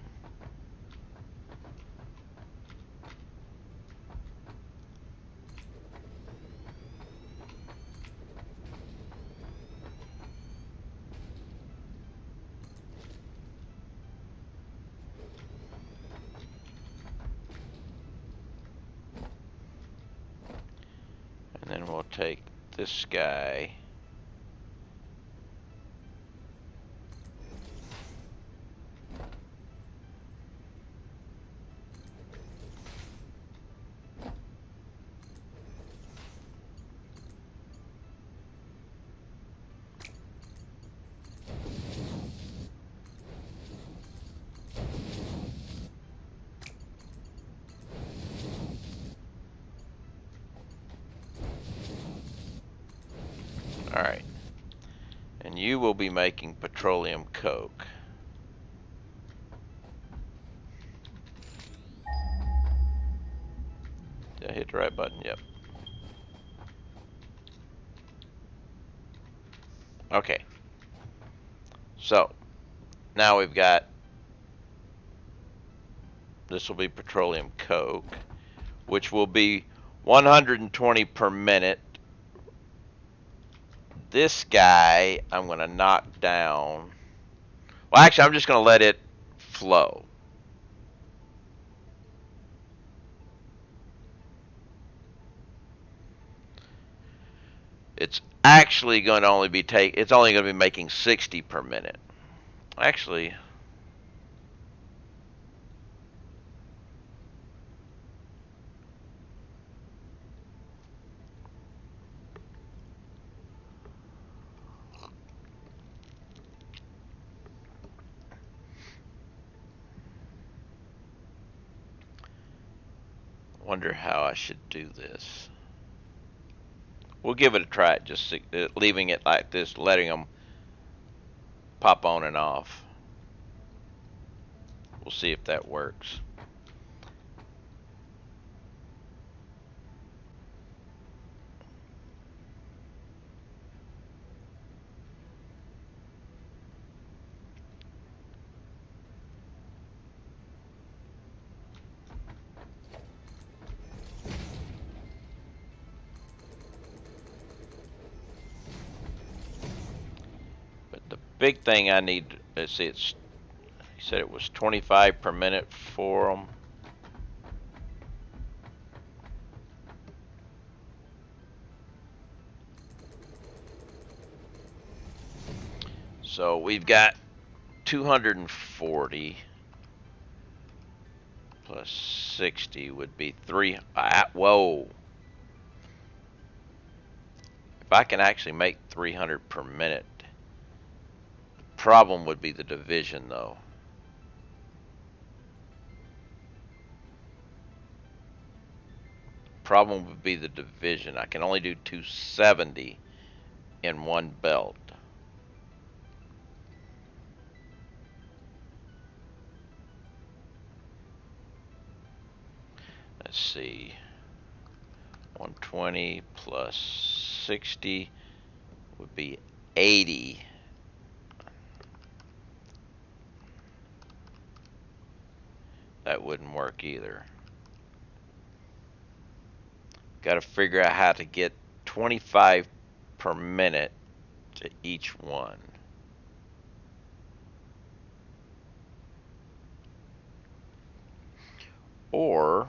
And then we'll take this guy. Alright. And you will be making petroleum coke. Did I hit the right button? Yep. Okay. So, now we've got, this will be petroleum coke, which will be 120 per minute. This guy, I'm going to knock down. Well, actually, I'm just going to let it flow. It's actually going to only be it's only going to be making 60 per minute. Actually, wonder how I should do this. We'll give it a try, just leaving it like this, letting them pop on and off. We'll see if that works. big thing I need, let's see, he said it was 25 per minute for them. So we've got 240 plus 60 would be whoa. If I can actually make 300 per minute, the problem would be the division though. Problem would be the division. I can only do 270 in one belt. Let's see. 120 plus 60 would be 80. That wouldn't work either. Got to figure out how to get 25 per minute to each one. Or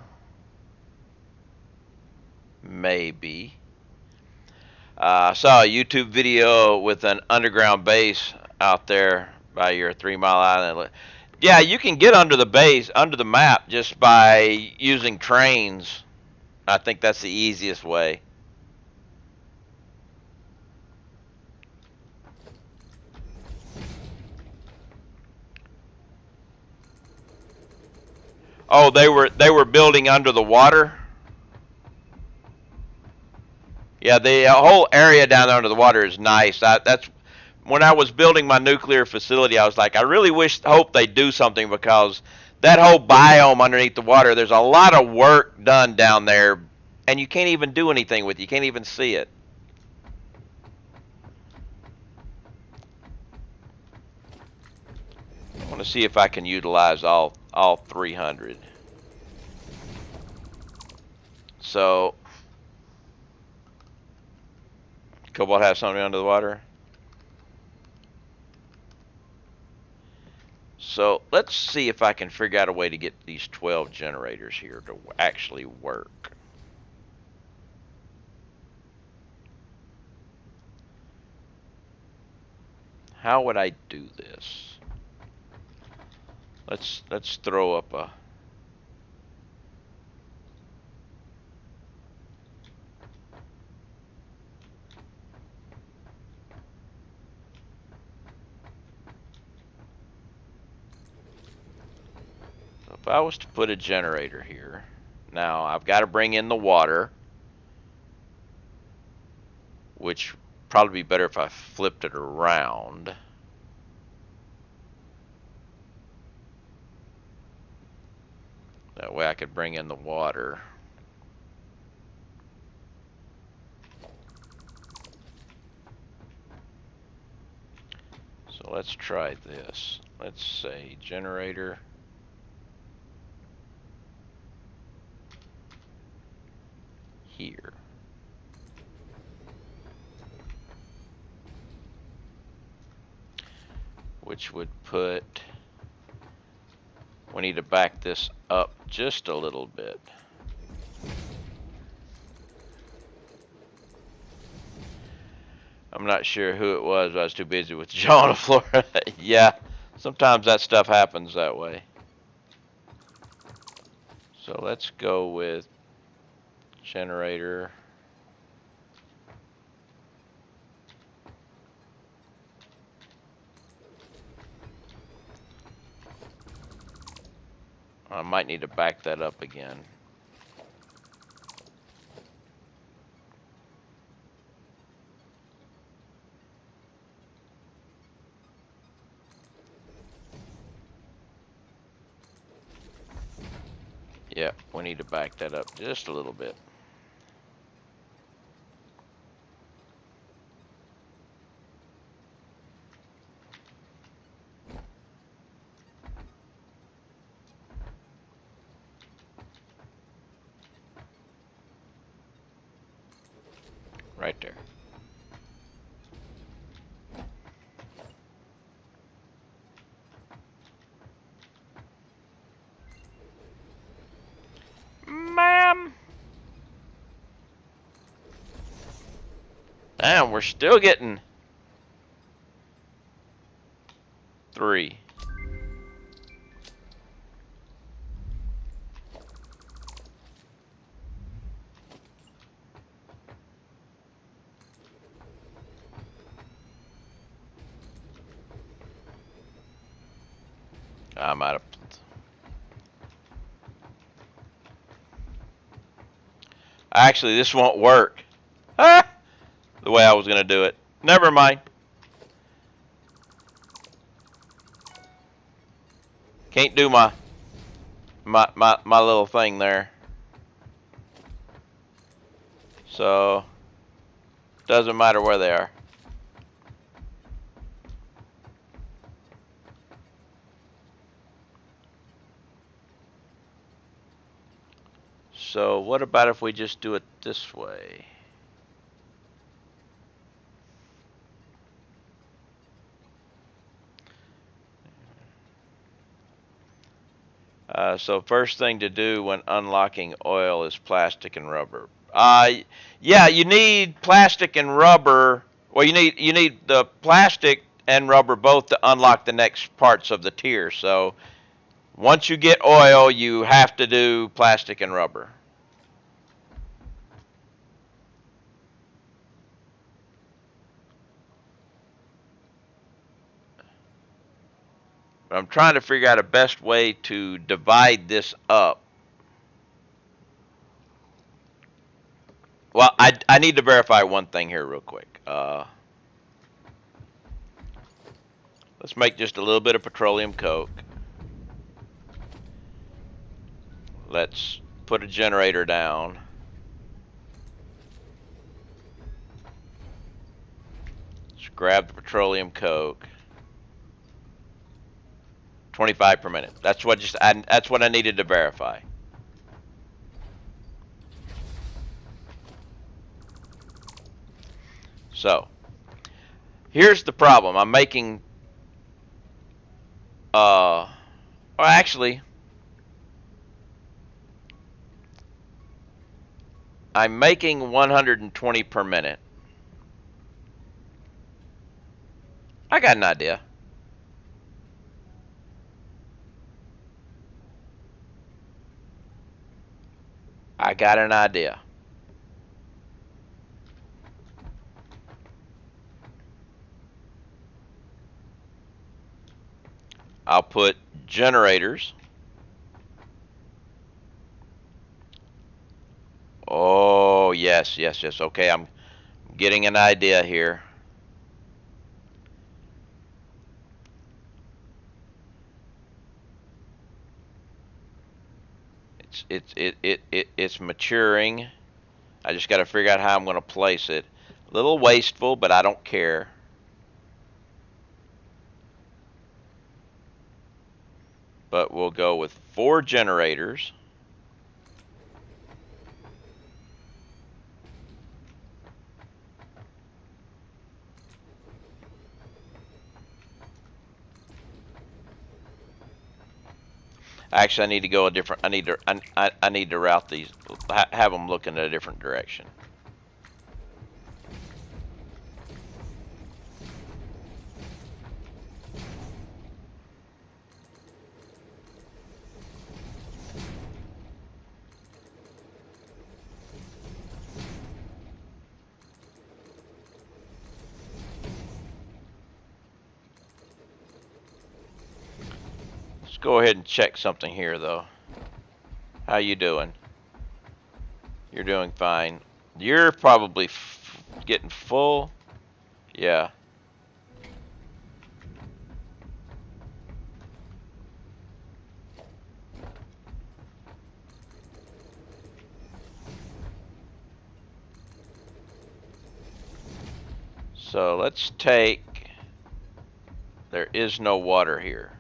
maybe I saw a YouTube video with an underground base out there by your 3 Mile Island. Yeah, you can get under the base, under the map, just by using trains. I think that's the easiest way. Oh, they were building under the water. Yeah, the whole area down there under the water is nice. That's when I was building my nuclear facility. I was like, I really hope they do something, because that whole biome underneath the water, there's a lot of work done down there, and you can't even do anything with it. You can't even see it. I want to see if I can utilize all 300. So, Cobalt has something under the water. So let's see if I can figure out a way to get these 12 generators here to actually work. How would I do this? Let's throw up a if I was to put a generator here, now I've got to bring in the water, which probably be better if I flipped it around. That way I could bring in the water. So let's try this. Let's say generator. Here. Which would put, we need to back this up just a little bit. I'm not sure who it was, but I was too busy with the jaw on the floor. Yeah, sometimes that stuff happens that way. So let's go with generator. I might need to back that up again. Yeah, we need to back that up just a little bit. Right there. Damn, we're still getting 3. I'm out of. Actually, this won't work. Ah, the way I was gonna do it. Never mind. Can't do my little thing there. So doesn't matter where they are. So what about if we just do it this way? So first thing to do when unlocking oil is plastic and rubber. Yeah, you need plastic and rubber. Well, you need the plastic and rubber both to unlock the next parts of the tier. So once you get oil, you have to do plastic and rubber. I'm trying to figure out a best way to divide this up. Well, I need to verify one thing here real quick. Let's make just a little bit of petroleum coke. Let's put a generator down. Let's grab the petroleum coke. 25 per minute. That's what I needed to verify. So, here's the problem. I'm making or actually I'm making 120 per minute. I got an idea. I got an idea. I'll put generators. Oh, yes, yes, yes. Okay, I'm getting an idea here. It's maturing. I just got to figure out how I'm going to place it. A little wasteful, but I don't care. But we'll go with 4 generators. Actually, I need to go a different. I need to route these. Have them look in a different direction. Let's go ahead and check something here, though. How you doing? You're doing fine. You're probably getting full. Yeah. So let's take. There is no water here.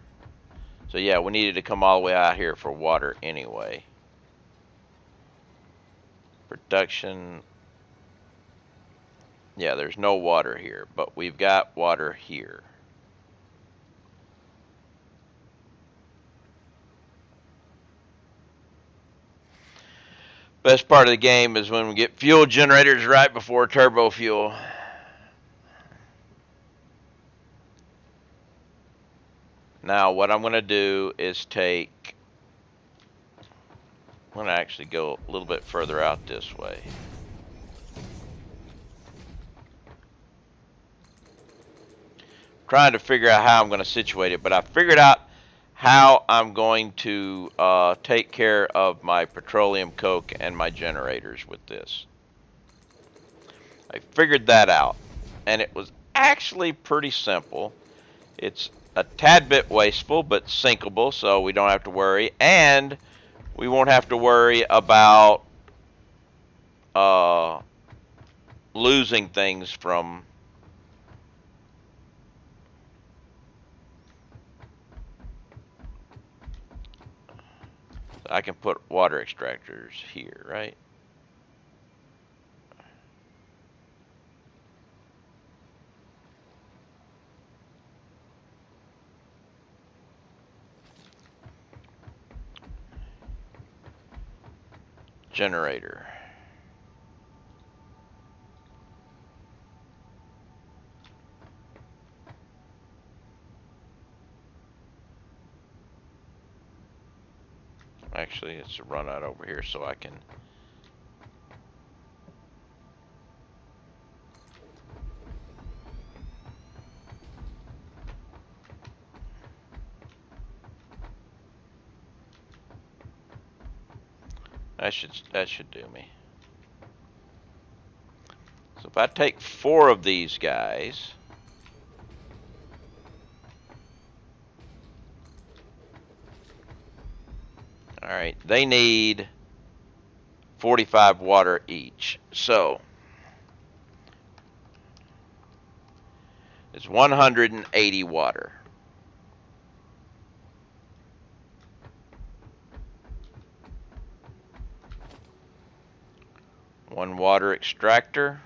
So yeah, we needed to come all the way out here for water anyway. Production. Yeah, there's no water here, but we've got water here. Best part of the game is when we get fuel generators right before turbo fuel. Now what I'm going to do is take, I'm going to actually go a little bit further out this way. Trying to figure out how I'm going to situate it, but I figured out how I'm going to take care of my petroleum coke and my generators with this. I figured that out, and it was actually pretty simple. It's a tad bit wasteful, but sinkable, so we don't have to worry, and we won't have to worry about losing things from. I can put water extractors here, right? Generator. Actually, it's a run out over here so I can. That should do me. So if I take 4 of these guys, all right, they need 45 water each. So it's 180 water. One water extractor.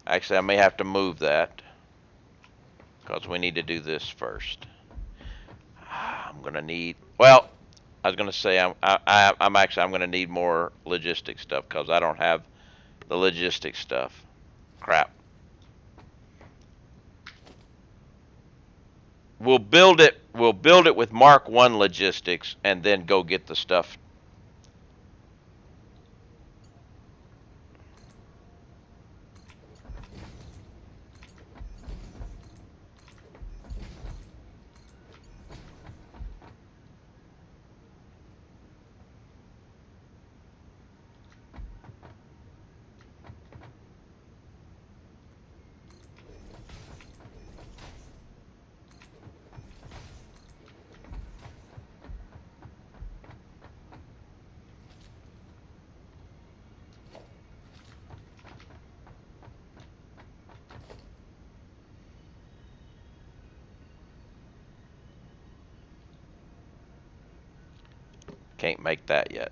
Actually, I may have to move that because we need to do this first. I'm gonna need. Well, I was gonna say I'm gonna need more logistics stuff because I don't have the logistics stuff. Crap. We'll build it. We'll build it with Mark 1 logistics and then go get the stuff. Can't make that yet.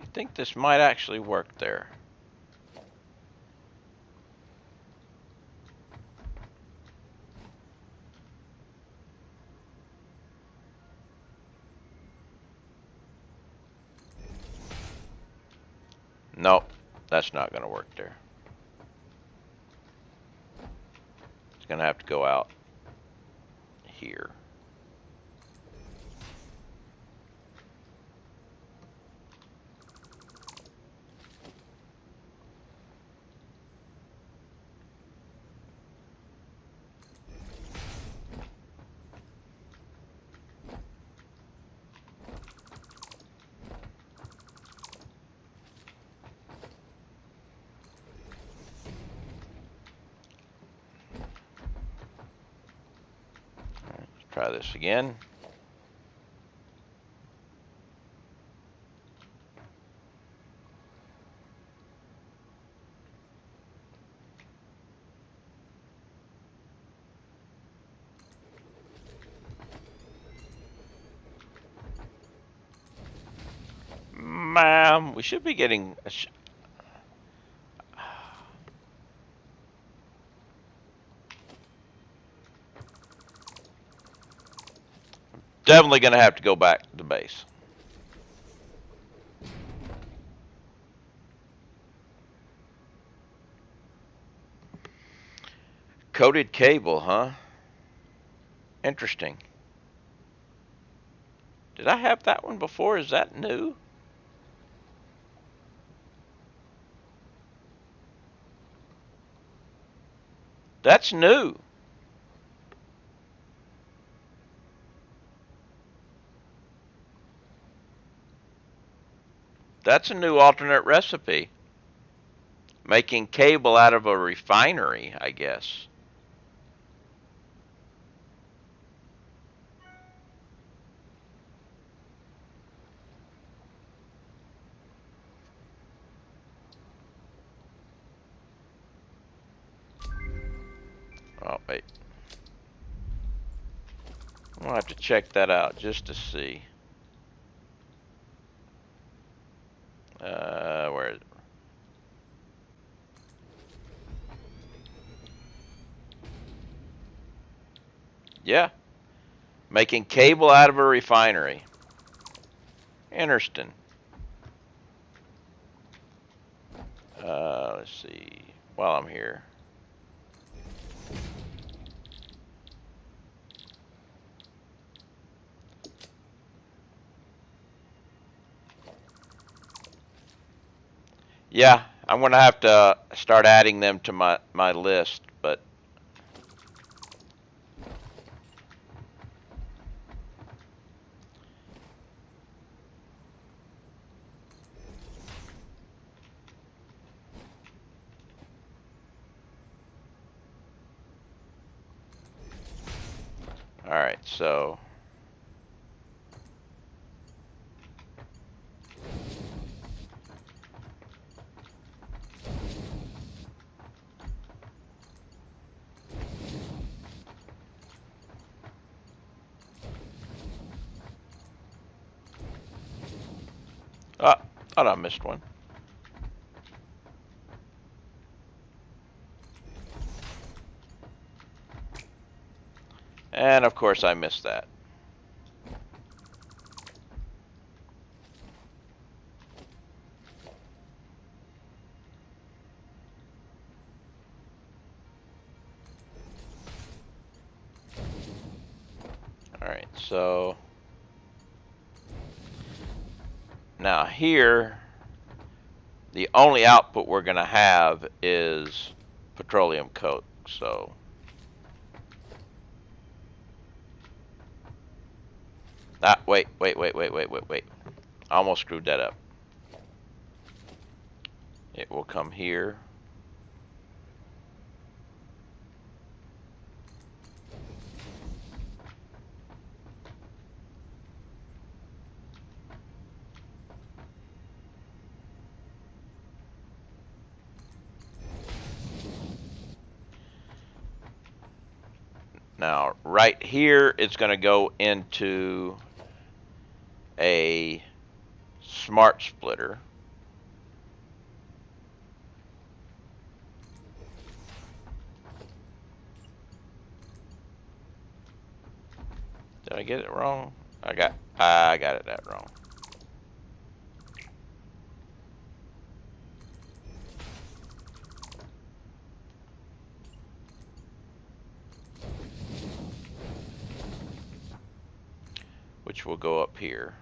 I think this might actually work there. Nope, that's not going to work there. It's going to have to go out here. Try this again. ma'am. We should be getting a definitely going to have to go back to the base. Coated cable, huh? Interesting. Did I have that one before? Is that new? That's new. That's a new alternate recipe. Making cable out of a refinery, I guess. Oh, wait. I'll have to check that out just to see. Where is it? Yeah. Making cable out of a refinery. Interesting. Let's see. While I'm here. Yeah, I'm going to have to start adding them to my list, but all right, so thought I missed one. And of course I missed that. All right, so now here, the only output we're going to have is petroleum coke, so wait. I almost screwed that up. It will come here. Now, right here, it's going to go into a smart splitter. Did I get it wrong? I got it that wrong. Which will go up here.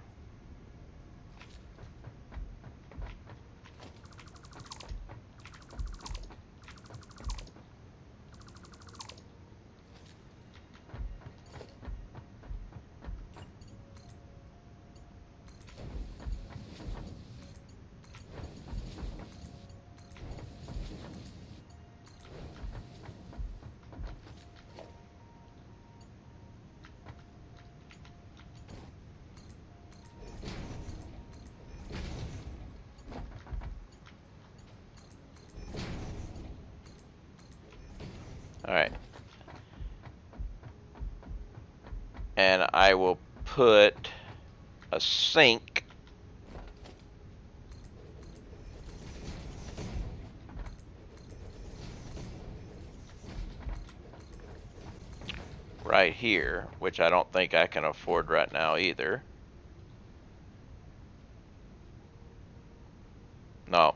All right. And I will put a sink right here, which I don't think I can afford right now either. No.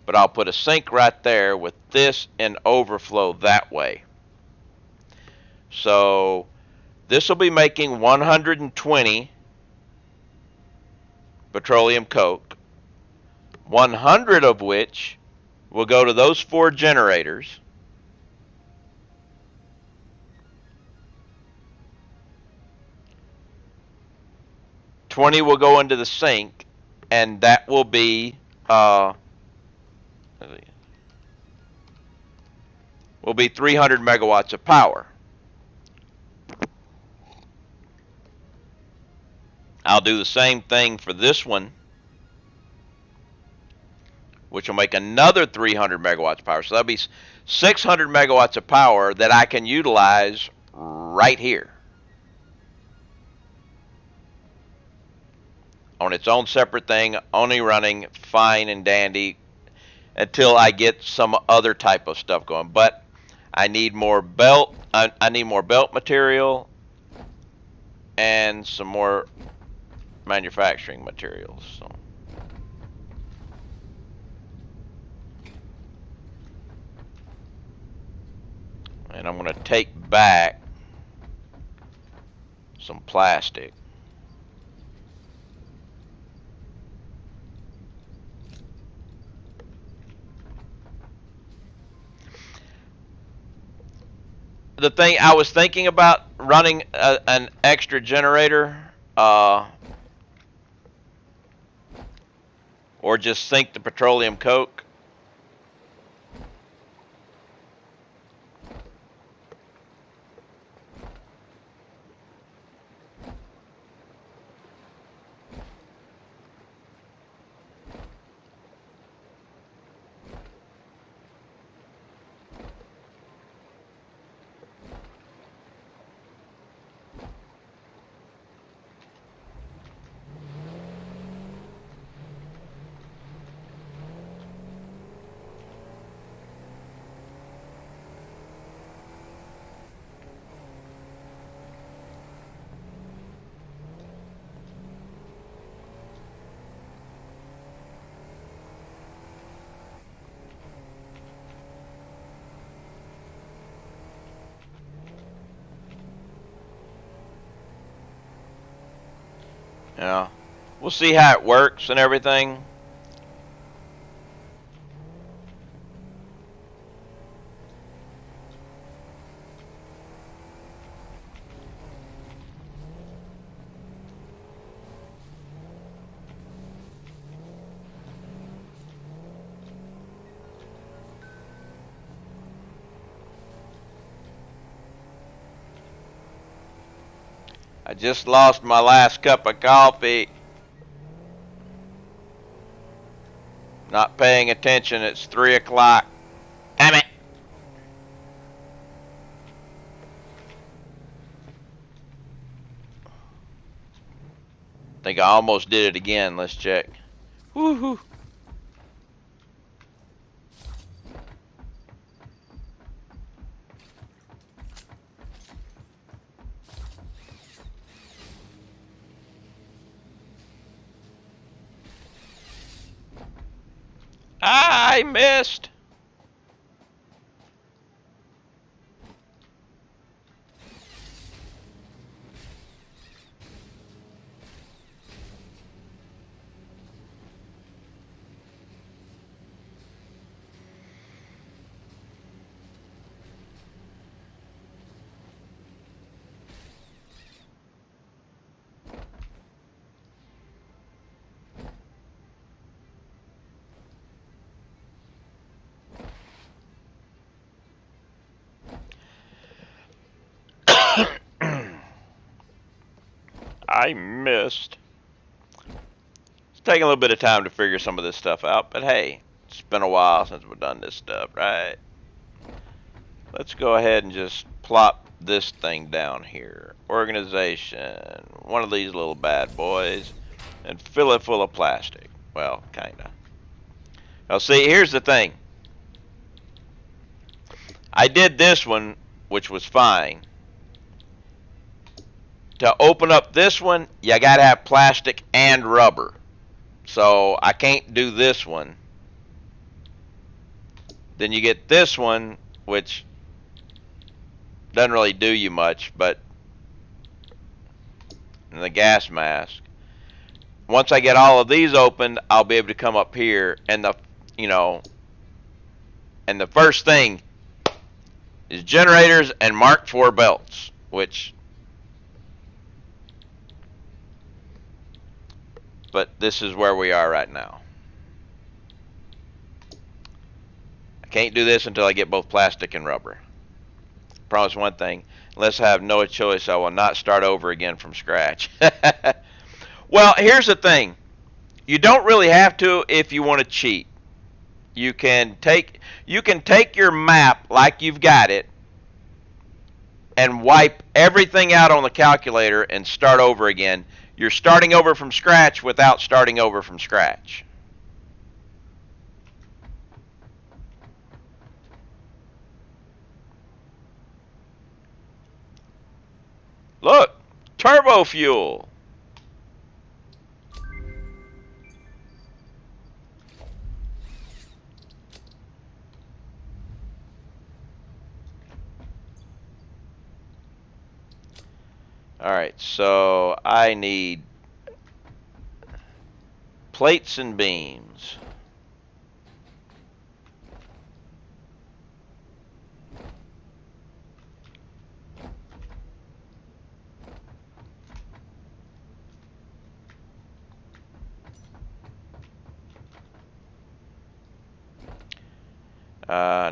But I'll put a sink right there with this and overflow that way. So this will be making 120 petroleum coke, 100 of which will go to those 4 generators. $20 will go into the sink, and that will be 300 megawatts of power. I'll do the same thing for this one, which will make another 300 megawatts of power. So that'll be 600 megawatts of power that I can utilize right here on its own separate thing, only running fine and dandy until I get some other type of stuff going. But I need more belt. I need more belt material and some more manufacturing materials. So. And I'm going to take back some plastic. The thing I was thinking about running an extra generator, or just sink the petroleum coke. Yeah, we'll see how it works and everything. I just lost my last cup of coffee. Not paying attention. It's 3 o'clock. Damn it. I think I almost did it again. Let's check. Woohoo. I missed. I missed. It's taking a little bit of time to figure some of this stuff out, but hey, it's been a while since we've done this stuff, right? Let's go ahead and just plop this thing down here. Organization, one of these little bad boys, and fill it full of plastic. Well, kinda. Now see, here's the thing. I did this one, which was fine. to open up this one, you got to have plastic and rubber. So I can't do this one. Then you get this one, which doesn't really do you much, but the gas mask. Once I get all of these opened, I'll be able to come up here, and the first thing is generators and Mark IV belts, but this is where we are right now. I can't do this until I get both plastic and rubber. Promise one thing, unless I have no choice, I will not start over again from scratch. Well, here's the thing. You don't really have to if you want to cheat. You can take your map like you've got it and wipe everything out on the calculator and start over again. You're starting over from scratch without starting over from scratch. Look, turbo fuel. Alright, so I need plates and beams.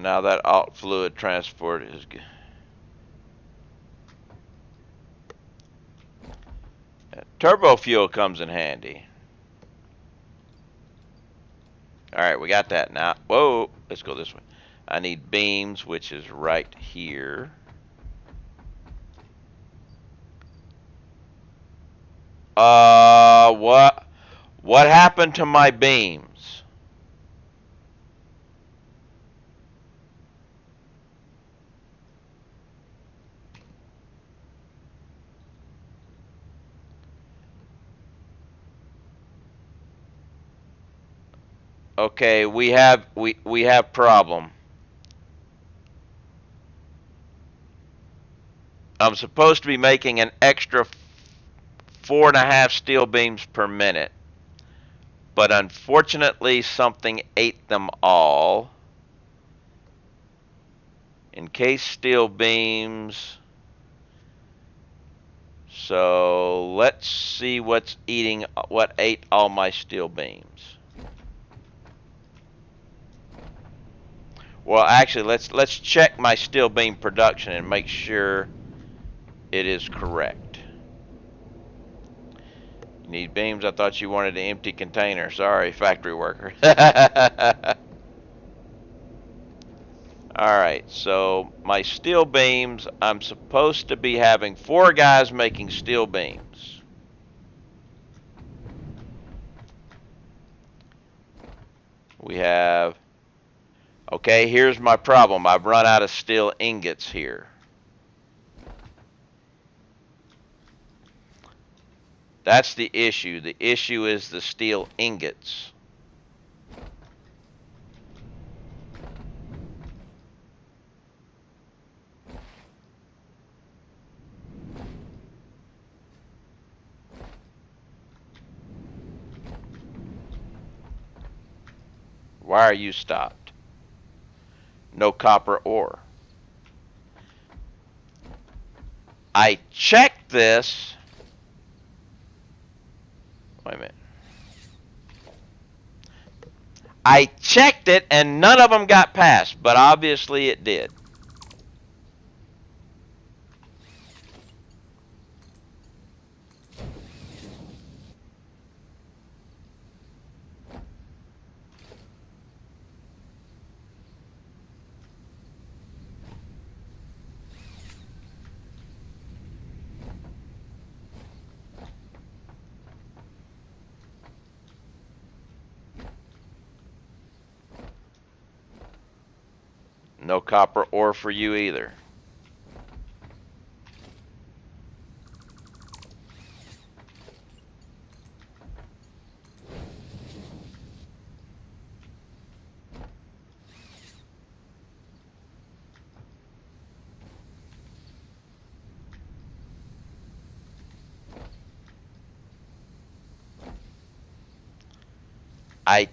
Now that alt fluid transport is good. Turbo fuel comes in handy. Alright, we got that now. Whoa, let's go this way. I need beams, which is right here. What happened to my beams? Okay, we have problem. I'm supposed to be making an extra 4.5 steel beams per minute, but unfortunately something ate them all. Encased steel beams. So let's see what ate all my steel beams. Well, actually, let's check my steel beam production and make sure it is correct. You need beams? I thought you wanted an empty container. Sorry, factory worker. Alright, so my steel beams, I'm supposed to be having 4 guys making steel beams. We have... Okay, here's my problem. I've run out of steel ingots here. That's the issue. The issue is the steel ingots. Why are you stopped? No copper ore. I checked this. Wait a minute. I checked it and none of them got passed, but obviously it did. No copper ore for you either. I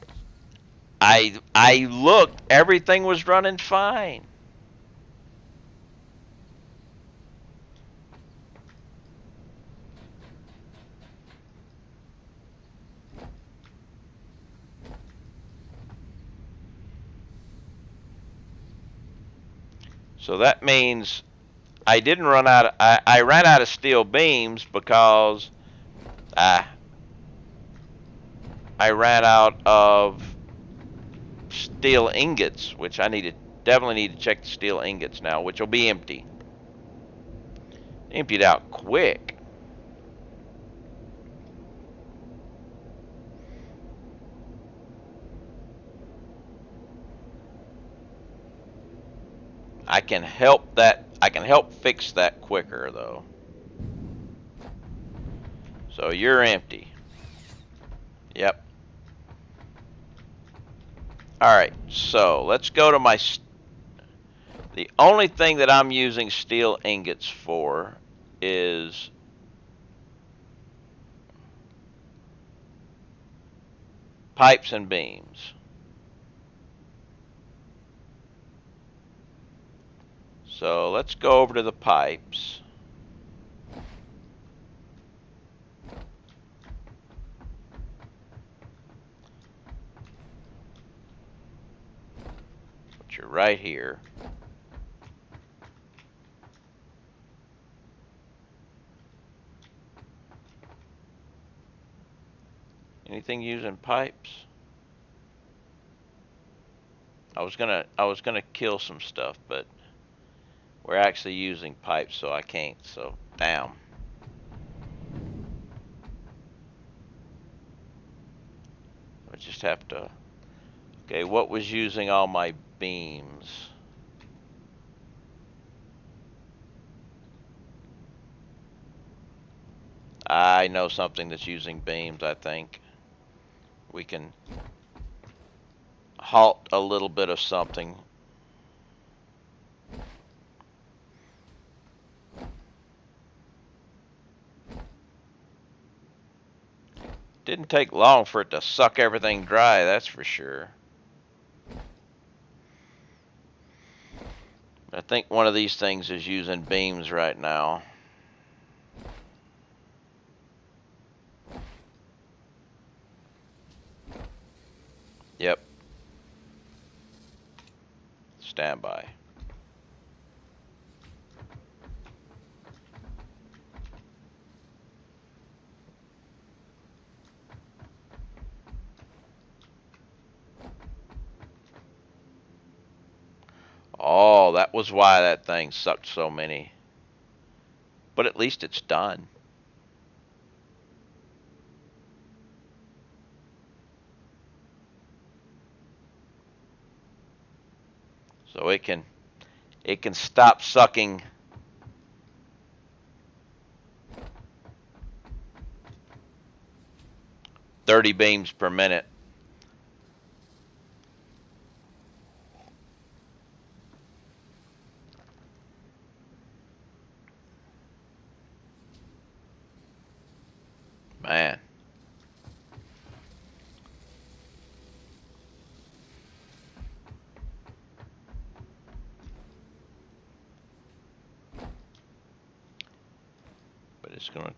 I looked, everything was running fine. So that means I didn't run out. I ran out of steel beams because I I ran out of steel ingots, which I definitely need to check the steel ingots now, which will be empty. Emptied out quick. I can help fix that quicker though. So you're empty. Yep. Alright, so let's go to my... The only thing that I'm using steel ingots for is... pipes and beams. So let's go over to the pipes. Put you right here. Anything using pipes? I was gonna kill some stuff, but we're actually using pipes, so I can't. So damn. I just have to. Okay, what was using all my beams? I know something that's using beams. I think we can halt a little bit of something. Didn't take long for it to suck everything dry, that's for sure. I think one of these things is using beams right now. Yep. Stand by. Oh, that was why that thing sucked so many. But at least it's done. So it can stop sucking. .30 beams per minute. Man. But it's gonna...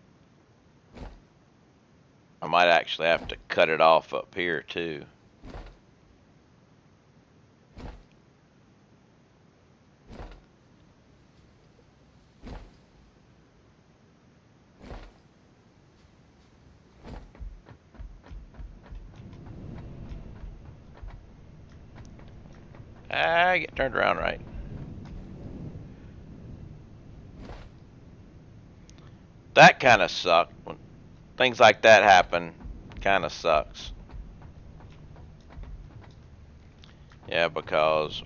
I might actually have to cut it off up here too. Get turned around right. That kind of sucked. When things like that happen, kind of sucks. Yeah, because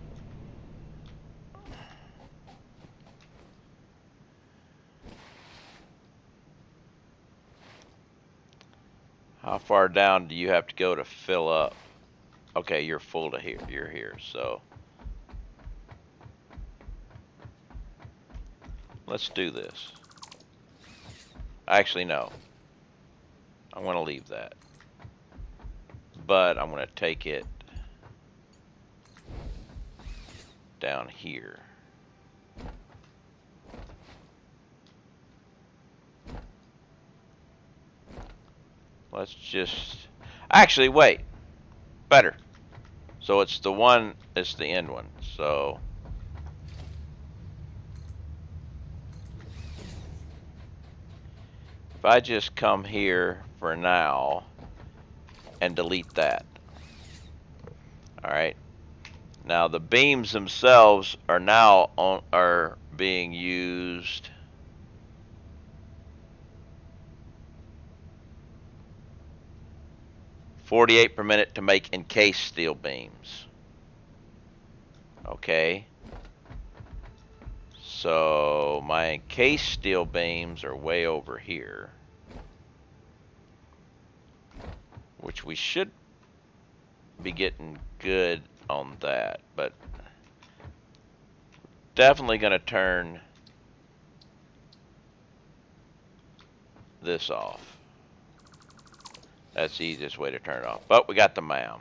how far down do you have to go to fill up? Okay, you're full to here. You're here, so let's do this. Actually, no. I want to leave that. but I'm going to take it down here. Let's just, actually, wait, better. So it's the one, it's the end one. So if I just come here for now and delete that. All right. Now the beams themselves are now are being used. $48 per minute to make encased steel beams. Okay. So my encased steel beams are way over here, which we should be getting good on that, but definitely going to turn this off. That's the easiest way to turn it off. But we got the MAM.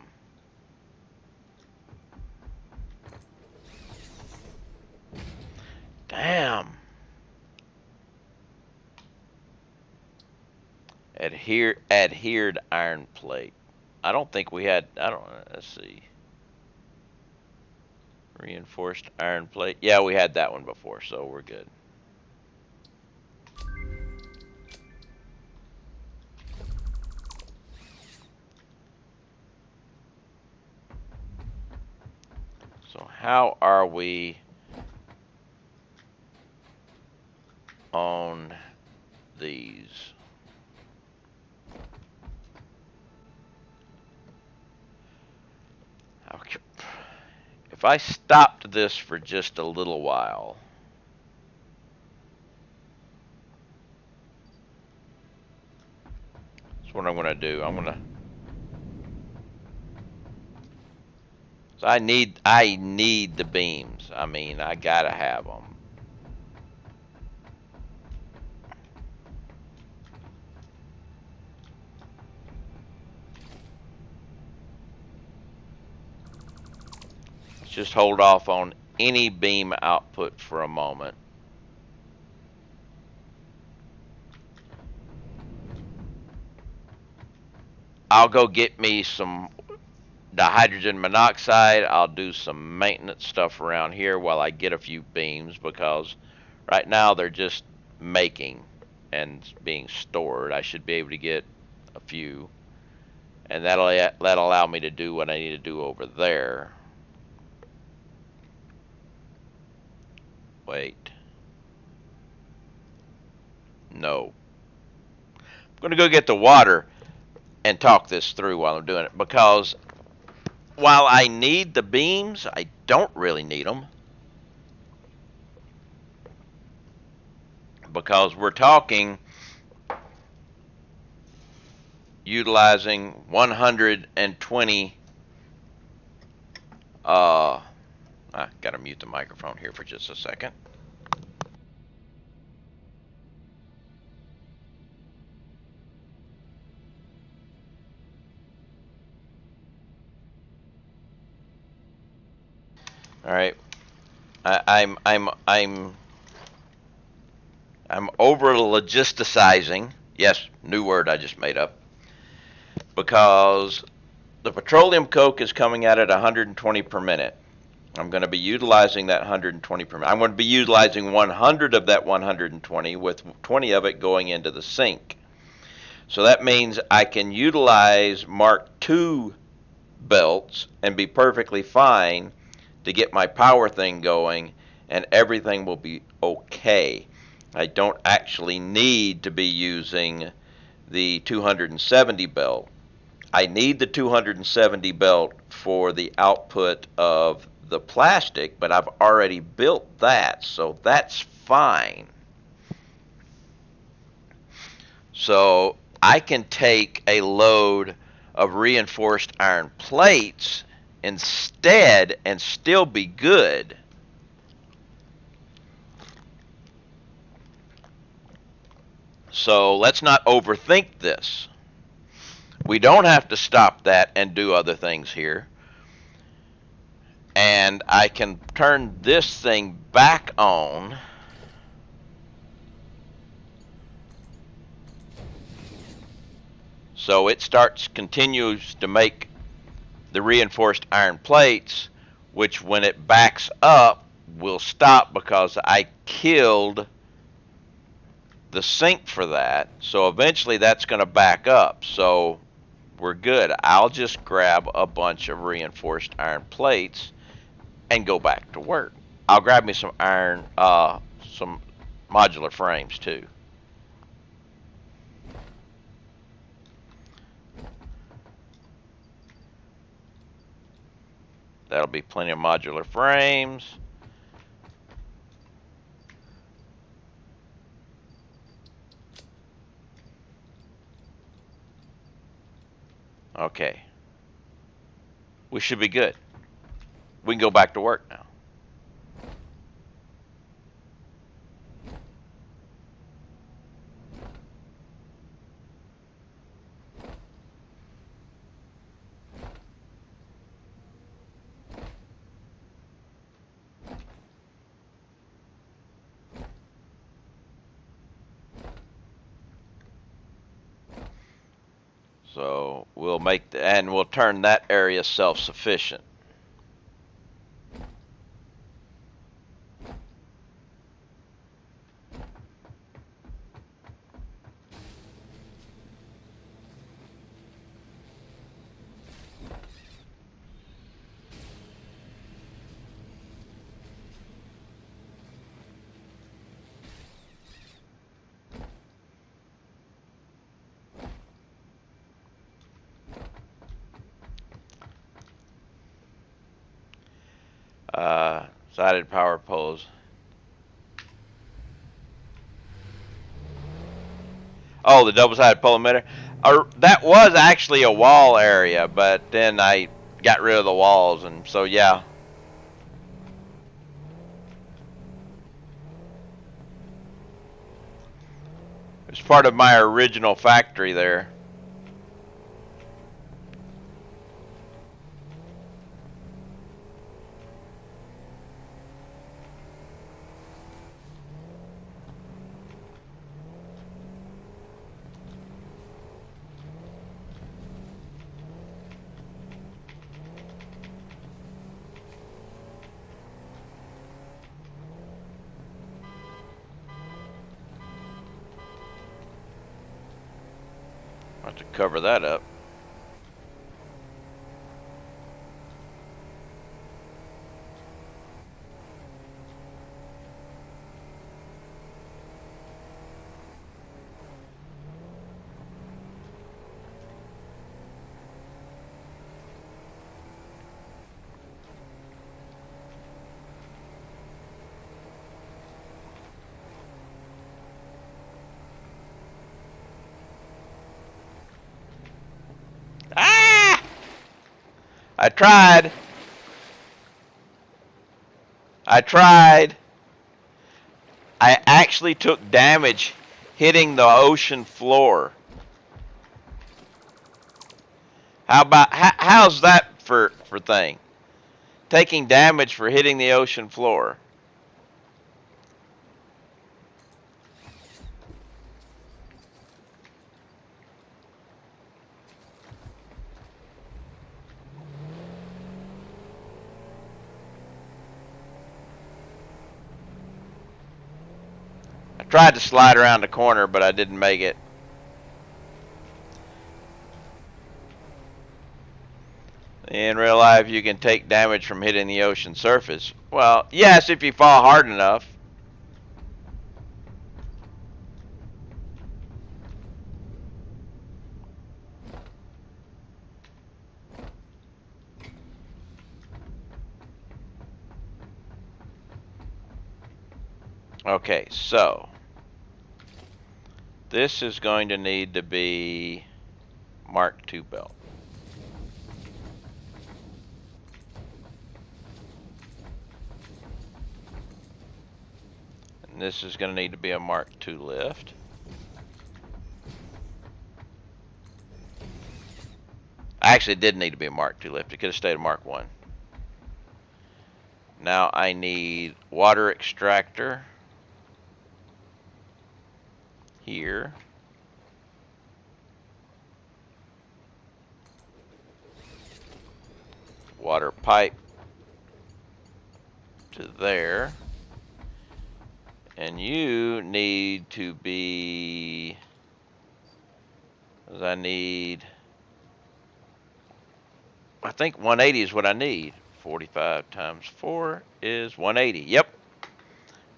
Damn. Adhered iron plate. I don't think we had, I don't know, let's see. Reinforced iron plate. Yeah, we had that one before, so we're good. So how are we on these? Okay. If I stopped this for just a little while, that's what I'm going to do. I'm going to, so I need the beams. I mean, I got to have them. Let's just hold off on any beam output for a moment. I'll go get me some dihydrogen monoxide. I'll do some maintenance stuff around here while I get a few beams, because right now they're just making and being stored. I should be able to get a few, and that'll allow me to do what I need to do over there. Wait. No. I'm going to go get the water and talk this through while I'm doing it, because while I need the beams, I don't really need them, because we're talking utilizing 120 I gotta mute the microphone here for just a second. All right, I'm over logisticizing. Yes, new word I just made up. Because the petroleum coke is coming out at 120 per minute. I'm going to be utilizing that 120 per minute. I'm going to be utilizing 100 of that 120, with 20 of it going into the sink. So that means I can utilize Mark II belts and be perfectly fine to get my power thing going, and everything will be okay. I don't actually need to be using the 270 belt. I need the 270 belt for the output of the plastic, but I've already built that, so that's fine. So I can take a load of reinforced iron plates instead and still be good. So let's not overthink this. We don't have to stop that and do other things here. And I can turn this thing back on. So it continues to make the reinforced iron plates, which when it backs up will stop because I killed the sink for that. So eventually that's going to back up. So we're good. I'll just grab a bunch of reinforced iron plates and go back to work. I'll grab me some some modular frames too. That'll be plenty of modular frames. Okay. We should be good. We can go back to work now. So we'll we'll turn that area self-sufficient. Sided power poles. Oh, the double-sided pole emitter. That was actually a wall area, but then I got rid of the walls, and so yeah. It's part of my original factory there. I'll have to cover that up. Ah! I tried. I actually took damage hitting the ocean floor. How's that for thing? Taking damage for hitting the ocean floor. I tried to slide around the corner, but I didn't make it. In real life, you can take damage from hitting the ocean surface. Well, yes, if you fall hard enough. Okay, so this is going to need to be Mark II belt. And this is going to need to be a Mark II lift. Actually, it did need to be a Mark 2 lift. It could have stayed a Mark 1. Now I need water extractor here. Water pipe to there. And you need to be, I think 180 is what I need. 45 times 4 is 180. Yep.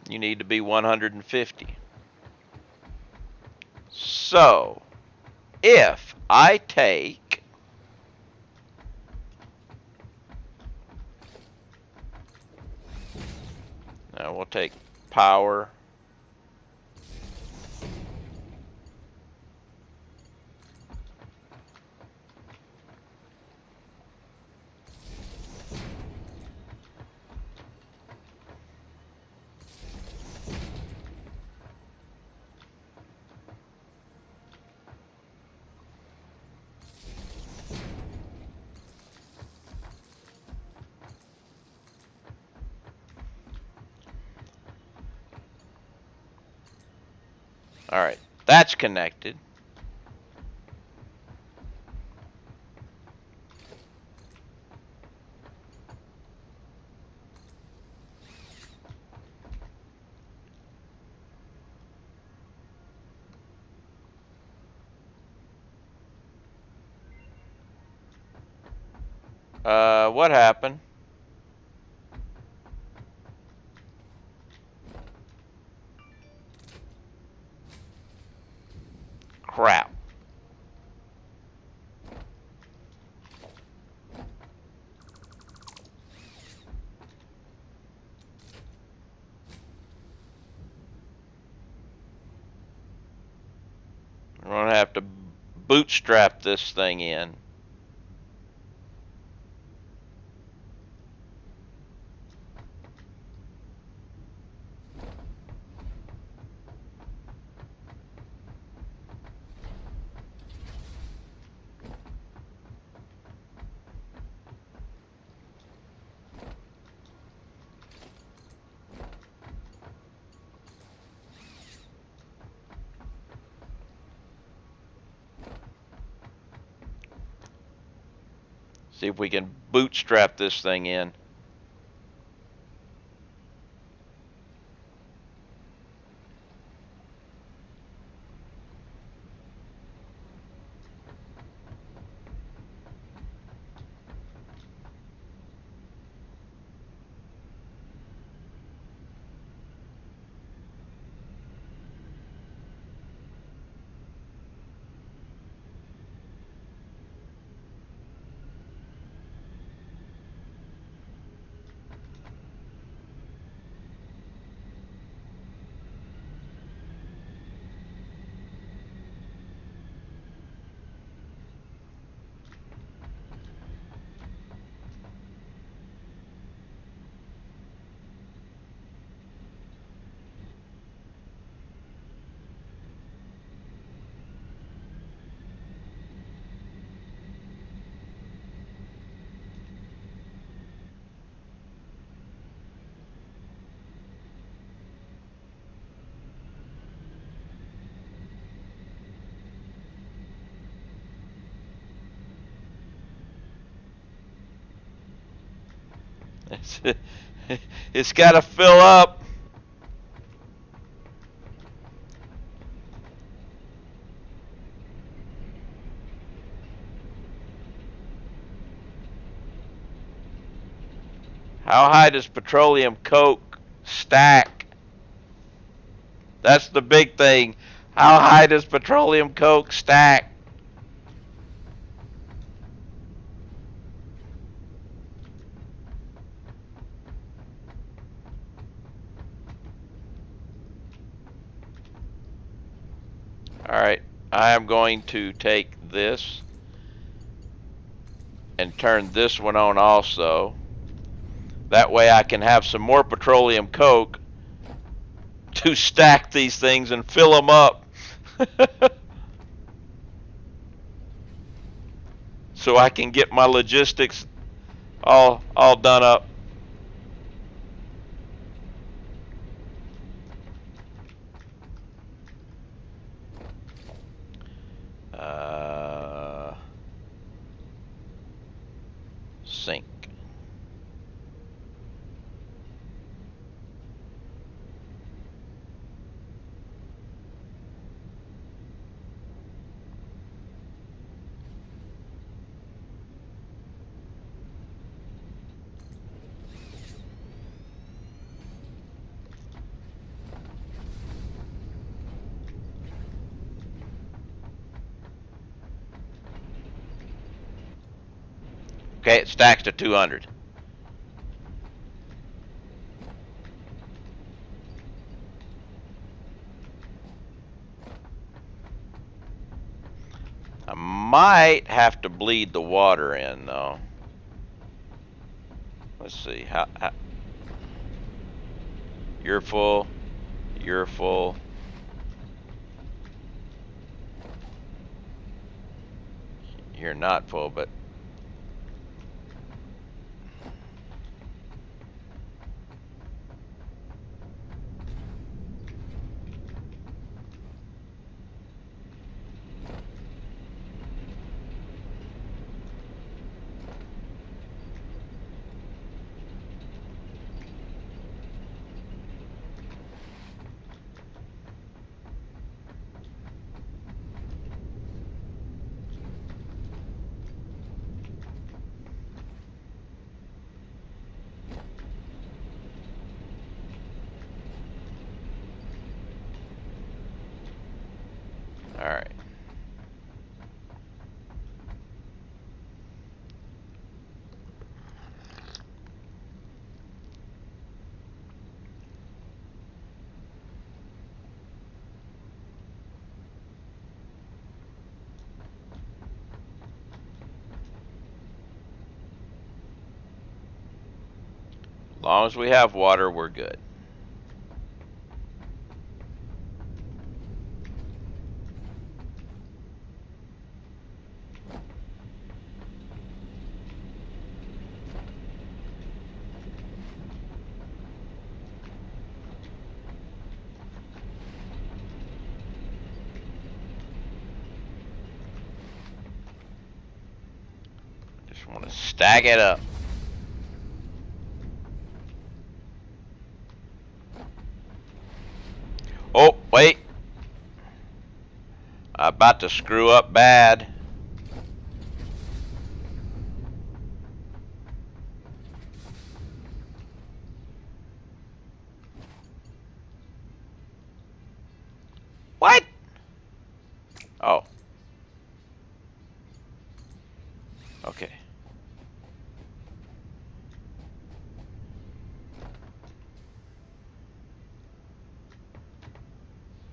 You need to be 150. So, if I take now we'll take power. All right, that's connected. What happened? Crap. I'm gonna have to bootstrap this thing in. See if we can bootstrap this thing in. It's got to fill up. How high does petroleum coke stack? That's the big thing. How high does petroleum coke stack? Alright, I am going to take this and turn this one on also. That way I can have some more petroleum coke to stack these things and fill them up. so I can get my logistics all done up. Sync. Okay, it stacks to 200. I might have to bleed the water in though. Let's see. How you're full. You're full. You're not full, but all right. As long as we have water, we're good. Just want to stack it up. Oh, wait. I'm about to screw up bad. What? Oh. Okay.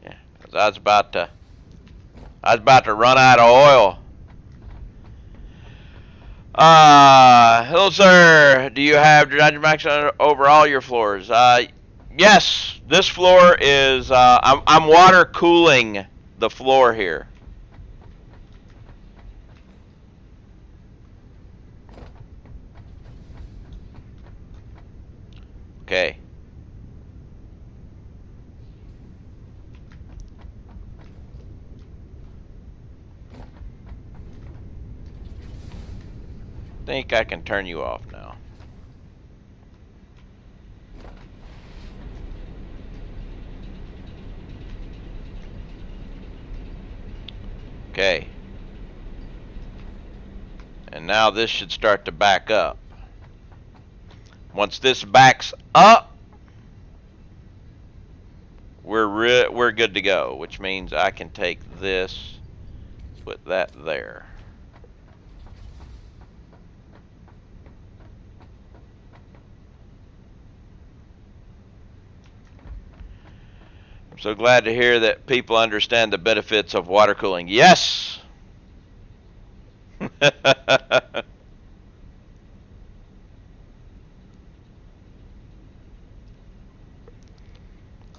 Yeah, 'cause I was about to run out of oil. Hello, sir. Do you have Dynamax over all your floors? Yes. This floor is. I'm water cooling the floor here. Okay. Think I can turn you off now. Okay. And now this should start to back up. Once this backs up, we're good to go, which means I can take this, put that there. I'm so glad to hear that people understand the benefits of water cooling. Yes.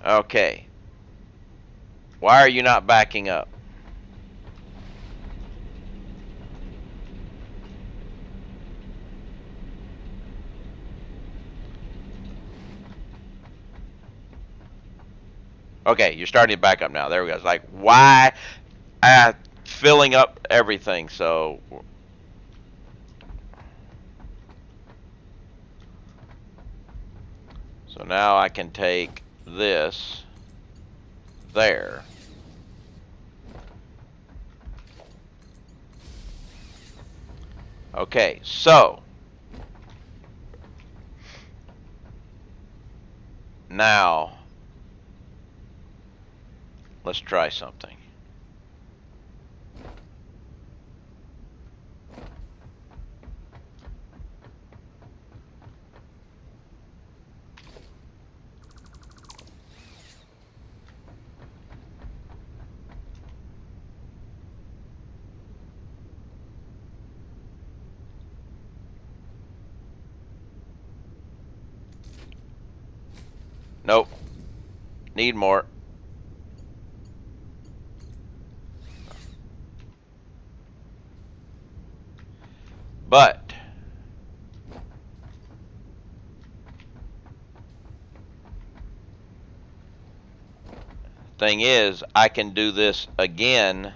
Okay. Why are you not backing up? Okay, you're starting to back up now. There we go. It's like, why? Filling up everything. So now I can take this there. Okay, so now let's try something. Nope. Need more. But thing is, I can do this again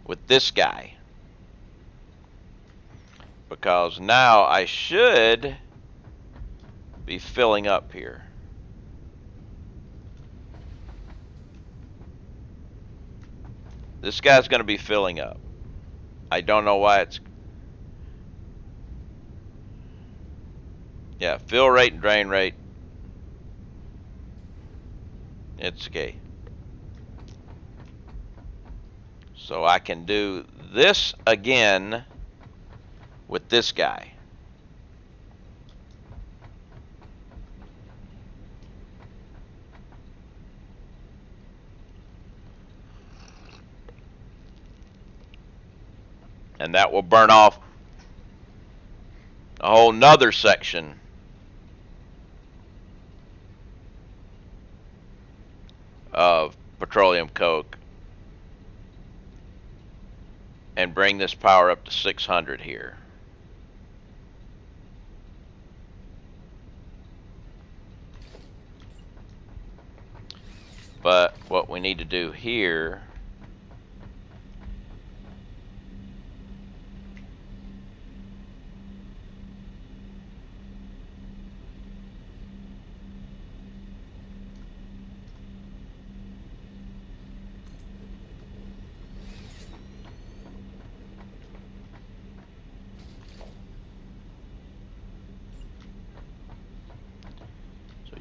with this guy. Because now I should be filling up here. This guy's going to be filling up. I don't know why it's... Yeah, fill rate and drain rate. It's okay. So I can do this again with this guy. And that will burn off a whole nother section of petroleum coke and bring this power up to 600 here. But what we need to do here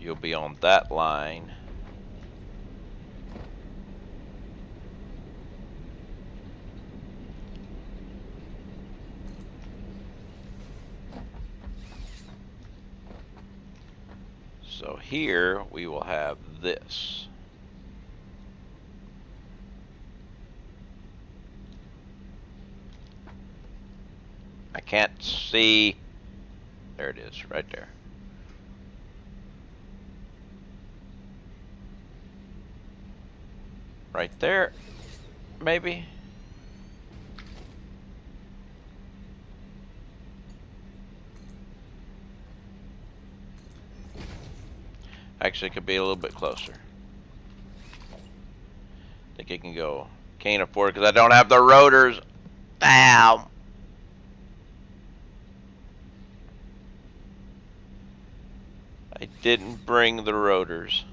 you'll be on that line. So here we will have this. I can't see. There it is, right there. Right there, maybe. Actually, it could be a little bit closer. I think it can go. Can't afford it because I don't have the rotors. Damn. I didn't bring the rotors.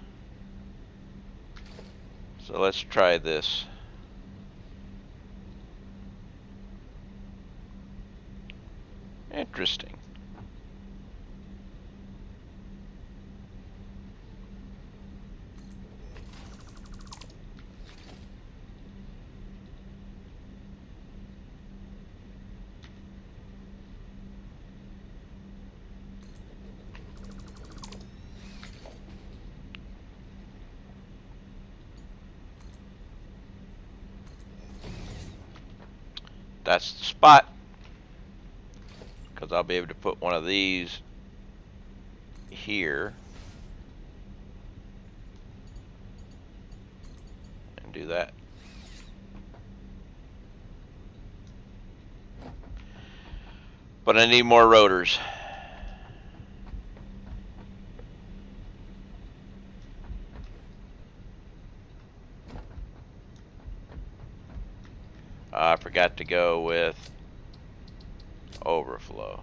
So let's try this. Interesting. That's the spot, because I'll be able to put one of these here and do that. But I need more rotors. I forgot to go with overflow.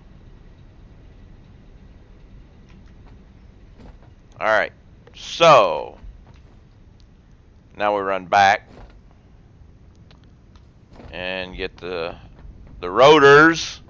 Alright, so now we run back and get the rotors.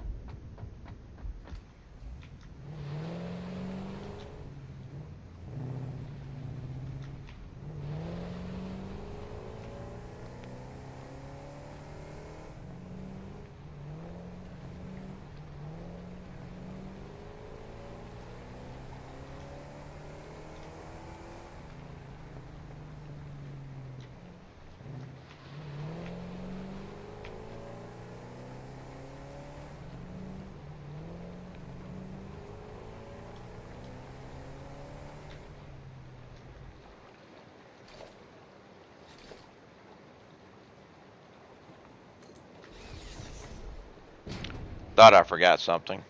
Thought I forgot something.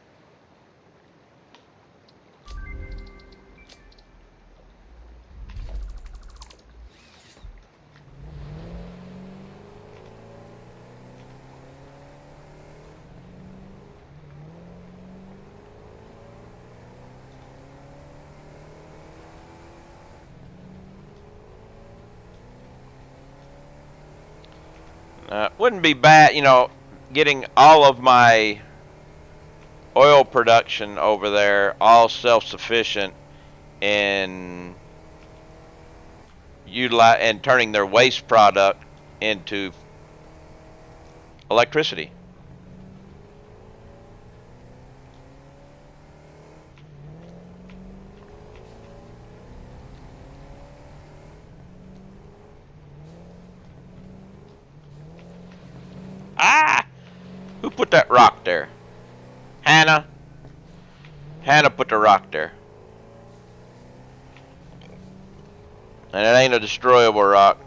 Wouldn't be bad, you know, getting all of my oil production over there all self-sufficient in utilize and turning their waste product into electricity. Ah! Who put that rock there? Hannah? Hannah put the rock there. And it ain't a destroyable rock.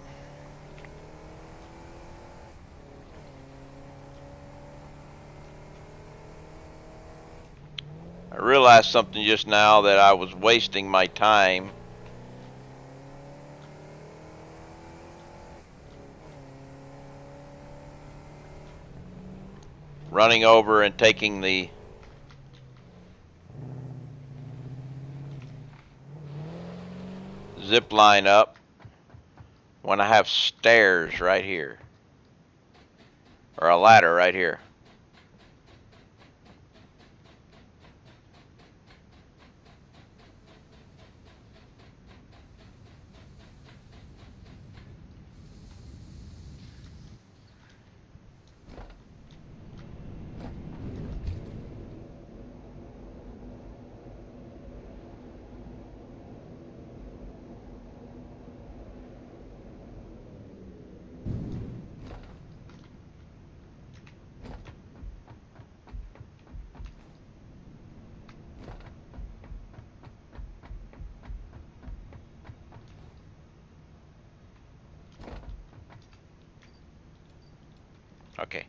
I realized something just now, that I was wasting my time running over and taking the zip line up when I have stairs right here, or a ladder right here. Okay.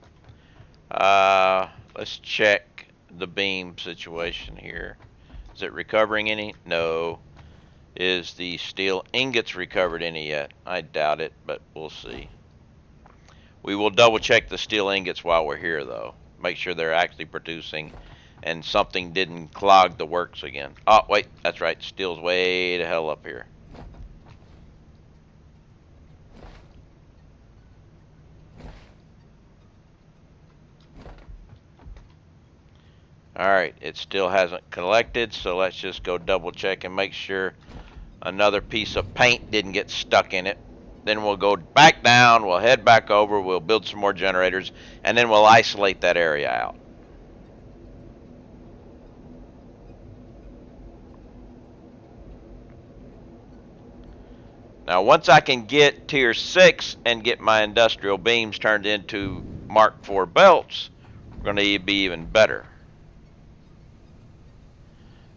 Let's check the beam situation here. Is it recovering any? No. Is the steel ingots recovered any yet? I doubt it, but we'll see. We will double check the steel ingots while we're here, though. Make sure they're actually producing and something didn't clog the works again. Oh, wait, that's right. Steel's way the hell up here. Alright, it still hasn't collected, so let's just go double check and make sure another piece of paint didn't get stuck in it. Then we'll go back down, we'll head back over, we'll build some more generators, and then we'll isolate that area out. Now, once I can get tier 6 and get my industrial beams turned into Mark IV belts, we're going to be even better.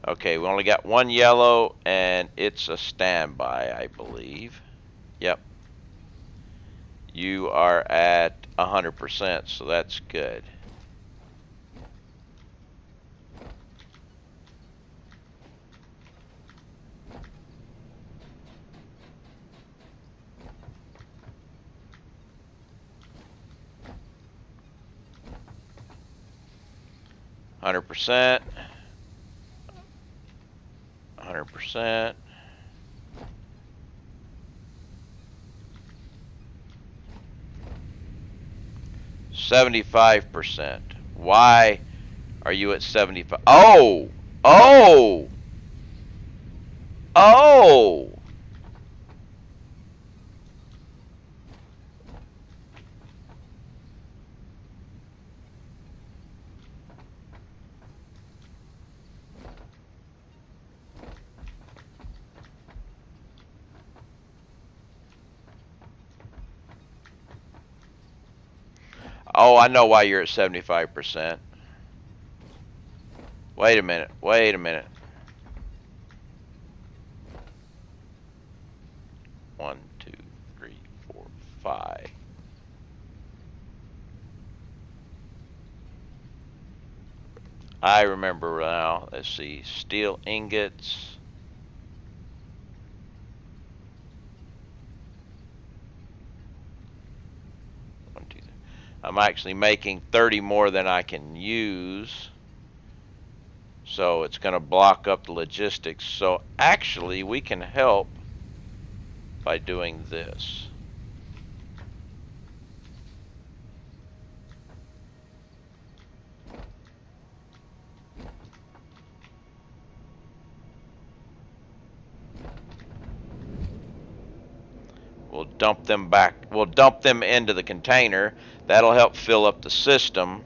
Okay, we only got one yellow, and it's a standby, I believe. Yep. You are at 100%, so that's good. 100%. 100%. $75%. Why are you at 75? Oh! Oh! Oh! Oh, I know why you're at 75%. Wait a minute. Wait a minute. 1, 2, 3, 4, 5. I remember now. Let's see. Steel ingots. I'm actually making 30 more than I can use. So it's going to block up the logistics. So actually we can help by doing this. We'll dump them back. We'll dump them into the container. That'll help fill up the system.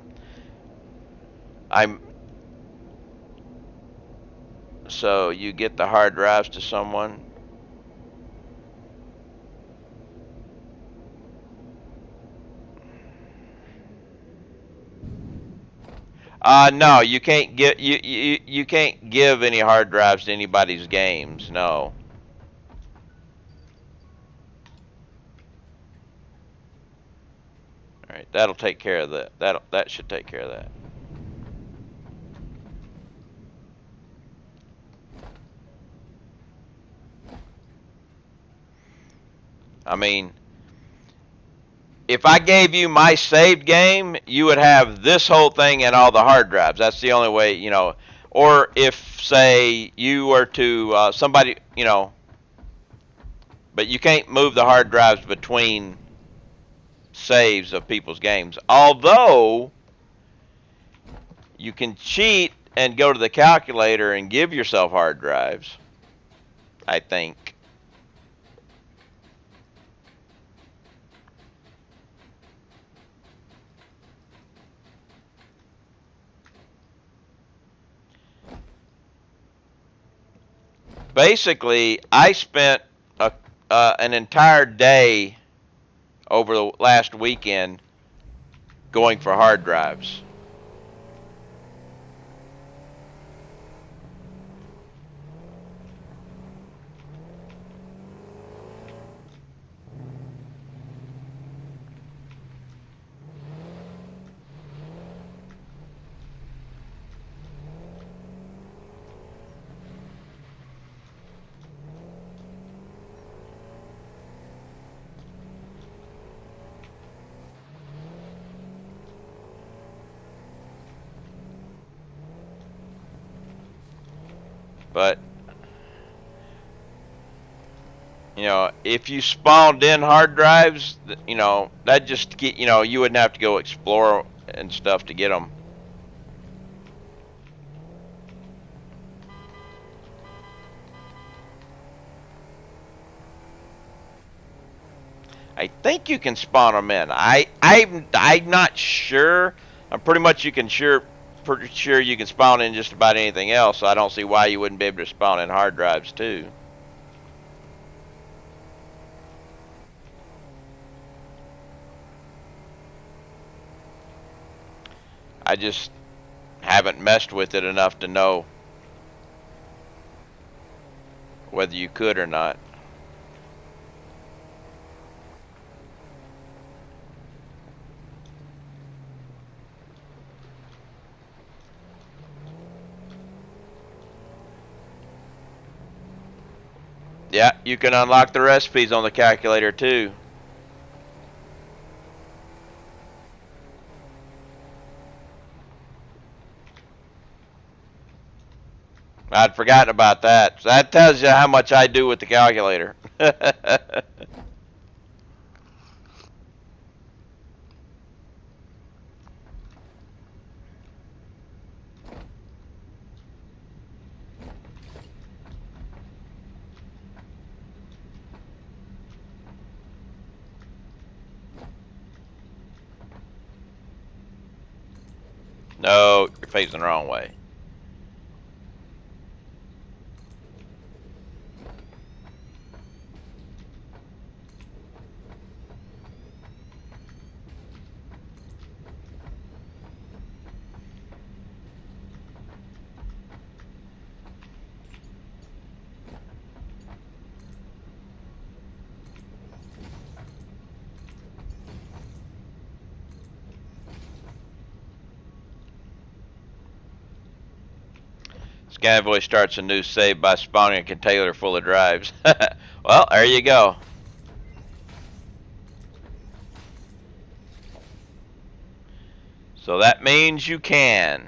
So you get the hard drives to someone. No, you can't get you can't give any hard drives to anybody's games. No. All right, that'll take care of that. That should take care of that. I mean, if I gave you my saved game, you would have this whole thing and all the hard drives. That's the only way, you know. Or if, say, you were to somebody, you know, but you can't move the hard drives between saves of people's games. Although you can cheat and go to the calculator and give yourself hard drives, I think. Basically, I spent an entire day over the last weekend going for hard drives. But, you know, if you spawned in hard drives, you know, that just get, you know, you wouldn't have to go explore and stuff to get them. I think you can spawn them in. I'm not sure. I'm pretty much pretty sure you can spawn in just about anything else. So I don't see why you wouldn't be able to spawn in hard drives too. I just haven't messed with it enough to know whether you could or not. Yeah, you can unlock the recipes on the calculator too. I'd forgotten about that. So that tells you how much I do with the calculator. No, you're facing the wrong way. Scanvoy starts a new save by spawning a container full of drives. Well, there you go. So that means you can.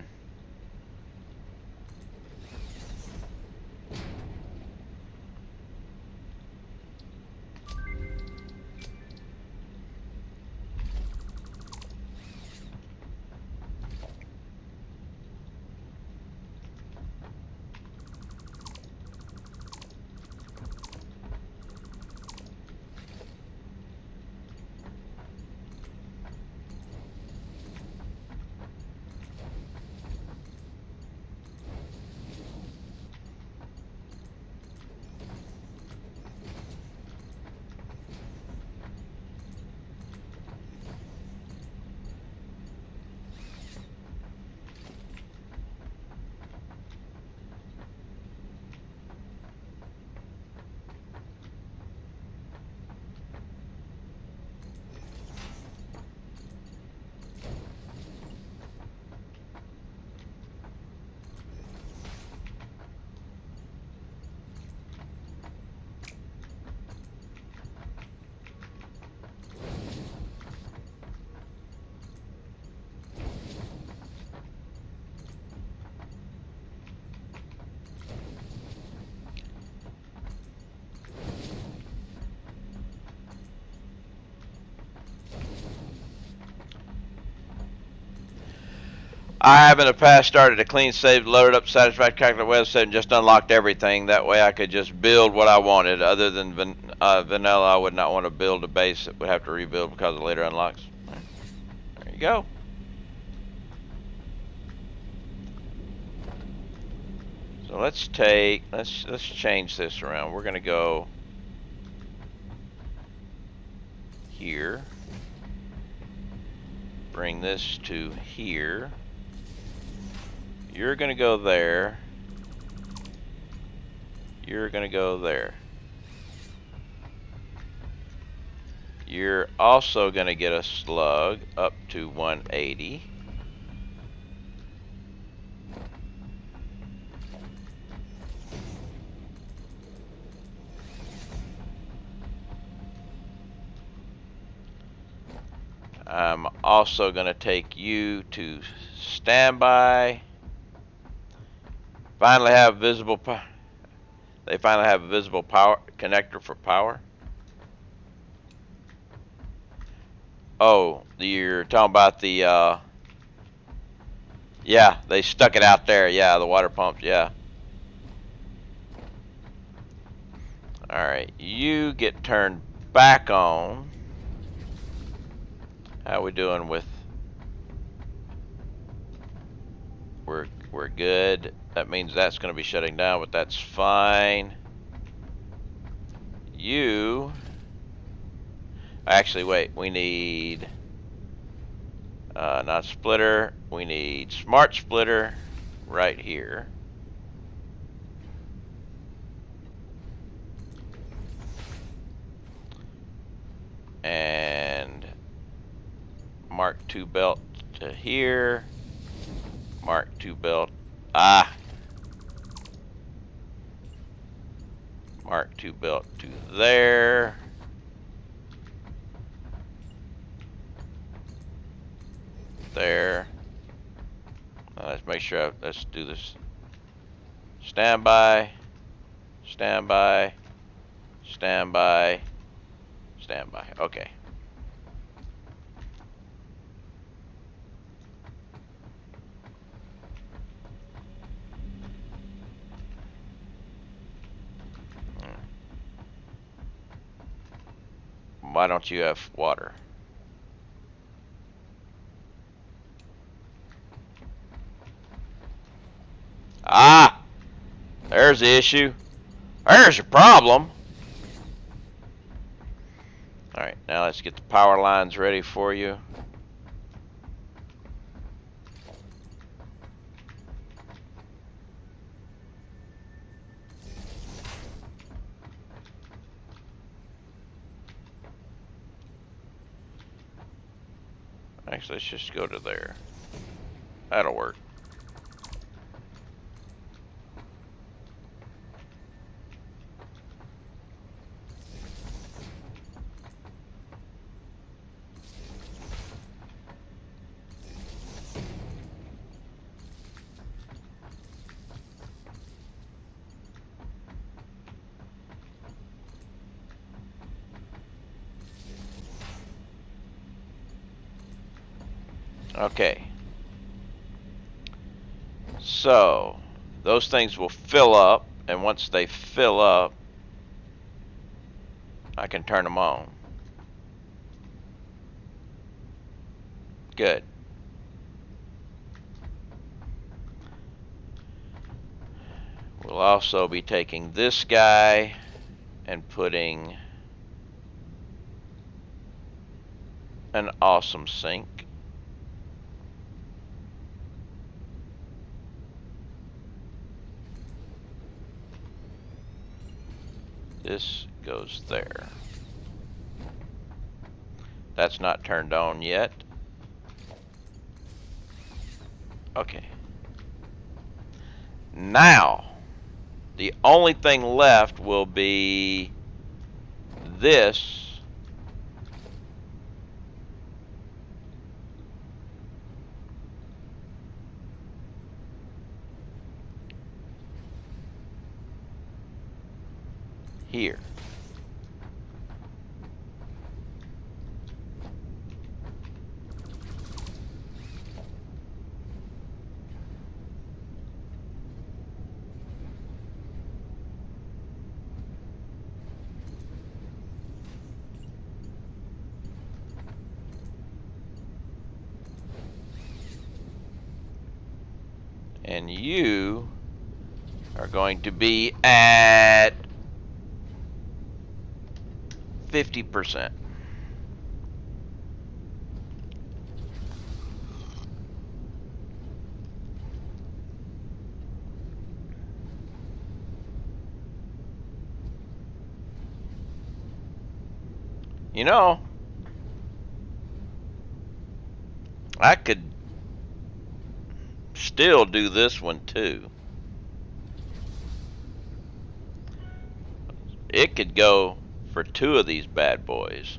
I have in the past started a clean save, loaded up Satisfactory Calculator website, and just unlocked everything. That way I could just build what I wanted. Other than vanilla, I would not want to build a base that would have to rebuild because of later unlocks. There you go. So let's change this around. We're gonna go here. Bring this to here. You're gonna go there. You're gonna go there. You're also gonna get a slug up to 180. I'm also gonna take you to standby. Finally have visible power. They finally have a visible power connector for power. Oh, you're talking about the yeah, they stuck it out there. Yeah, the water pumps. Yeah. Alright, you get turned back on. How we doing with... We're good. That means that's going to be shutting down, but that's fine. You... Actually, wait. We need... not splitter. We need smart splitter right here. And... Mark II belt to here. Mark II belt. Mark II belt to there. There. Let's make sure. Let's do this Stand by. Stand by. Stand by. Stand by. Okay. Why don't you have water? Ah! There's the issue. There's your problem. Alright, now let's get the power lines ready for you. Actually, let's just go to there. That'll work. Okay. So, those things will fill up, and once they fill up, I can turn them on. Good. We'll also be taking this guy and putting an awesome sink. This goes there. That's not turned on yet. Okay. Now, the only thing left will be this. Here. And you are going to be at 50%. You know, I could still do this one too. It could go for 2 of these bad boys.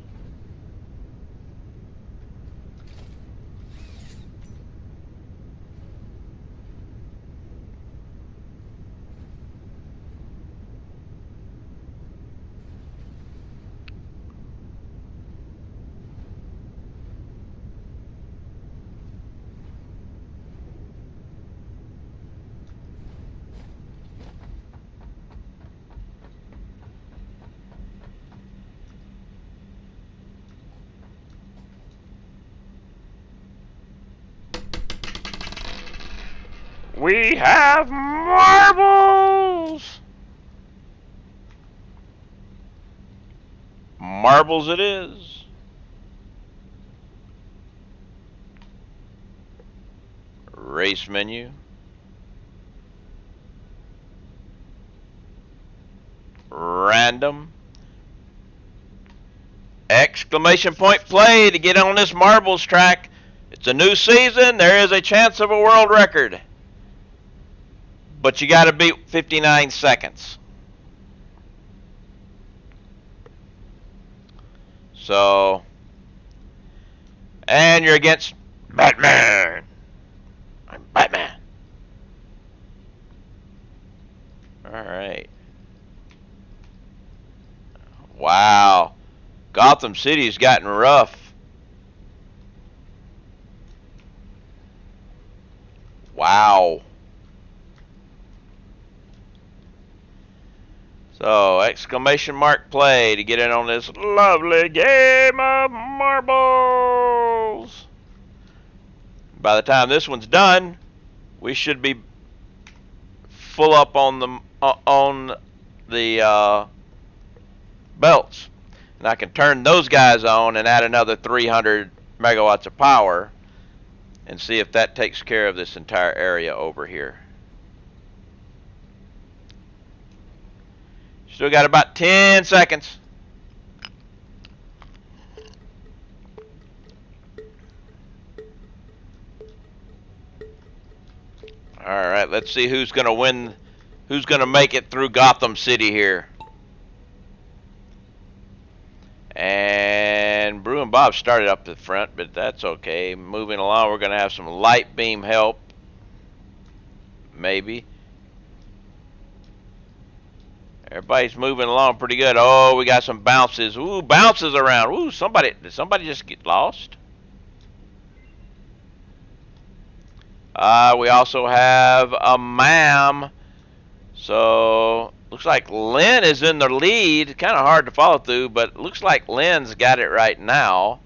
We have marbles! Marbles it is. Race menu. Random. Exclamation point play to get on this marbles track. It's a new season. There is a chance of a world record. But you got to beat 59 seconds. So, and you're against Batman. I'm Batman. Wow. Gotham City's gotten rough. Wow. So, exclamation mark play to get in on this lovely game of marbles. By the time this one's done, we should be full up on the belts. And I can turn those guys on and add another 300 megawatts of power and see if that takes care of this entire area over here. Still got about 10 seconds. Alright, let's see who's going to win, who's going to make it through Gotham City here. And Brew and Bob started up the front, but that's okay. Moving along, we're going to have some light beam help. Maybe. Everybody's moving along pretty good. Oh, we got some bounces. Ooh, bounces around. Ooh, did somebody just get lost? We also have a MAM. So, looks like Lynn is in the lead. Kind of hard to follow through, but looks like Lynn's got it right now.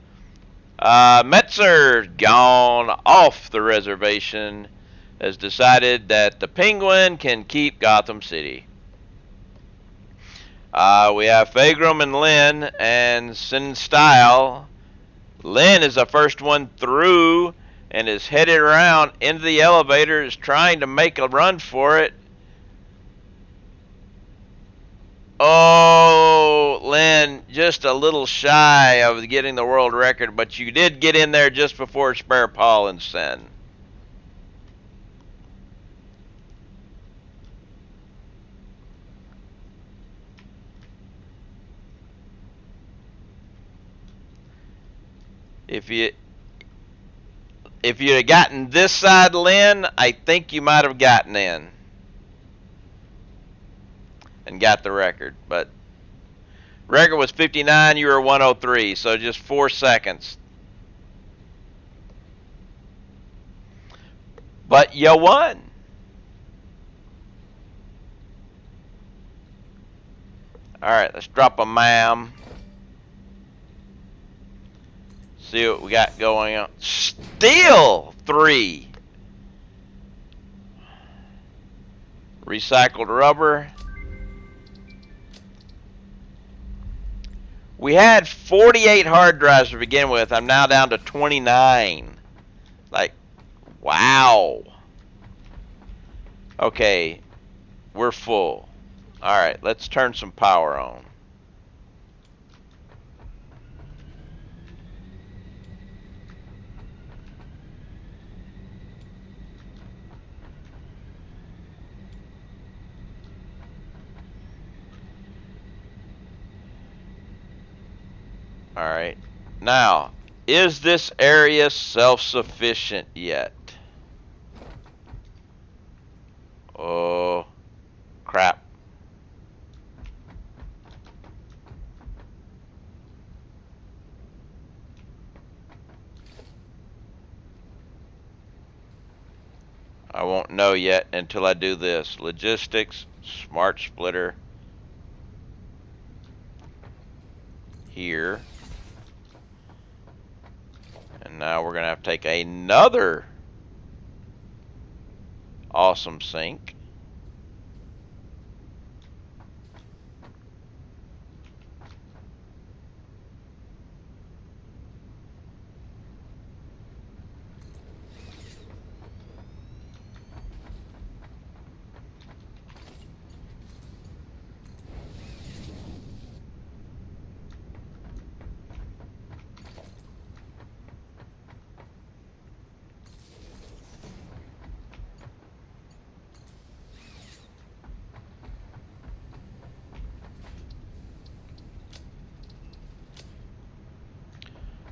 Metzer gone off the reservation. Has decided that the Penguin can keep Gotham City. We have Fagram and Lynn and Sin Style. Lynn is the first one through and is headed around into the elevator, is trying to make a run for it. Oh, Lynn, just a little shy of getting the world record, but you did get in there just before Spare Paul and Sen. If you'd have gotten this side, Lynn, I think you might have gotten in and got the record. But record was 59, you were 103, so just 4 seconds. But you won. Alright, let's drop a MAM. See what we got going on. Still 3. Recycled rubber. We had 48 hard drives to begin with. I'm now down to 29. Like, wow. Okay, we're full. Alright, let's turn some power on. Alright, now, is this area self-sufficient yet? Oh, crap. I won't know yet until I do this. Logistics, smart splitter. Here. And now we're going to have to take another awesome sink.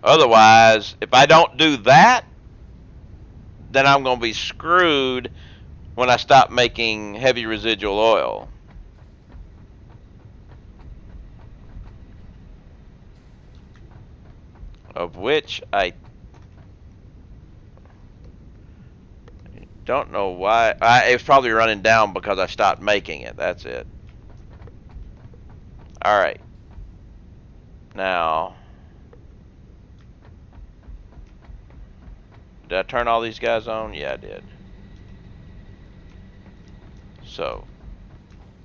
Otherwise, if I don't do that, then I'm going to be screwed when I stop making heavy residual oil. of which I don't know why. It's probably running down because I stopped making it. That's it. All right. Now, did I turn all these guys on? Yeah, I did. So,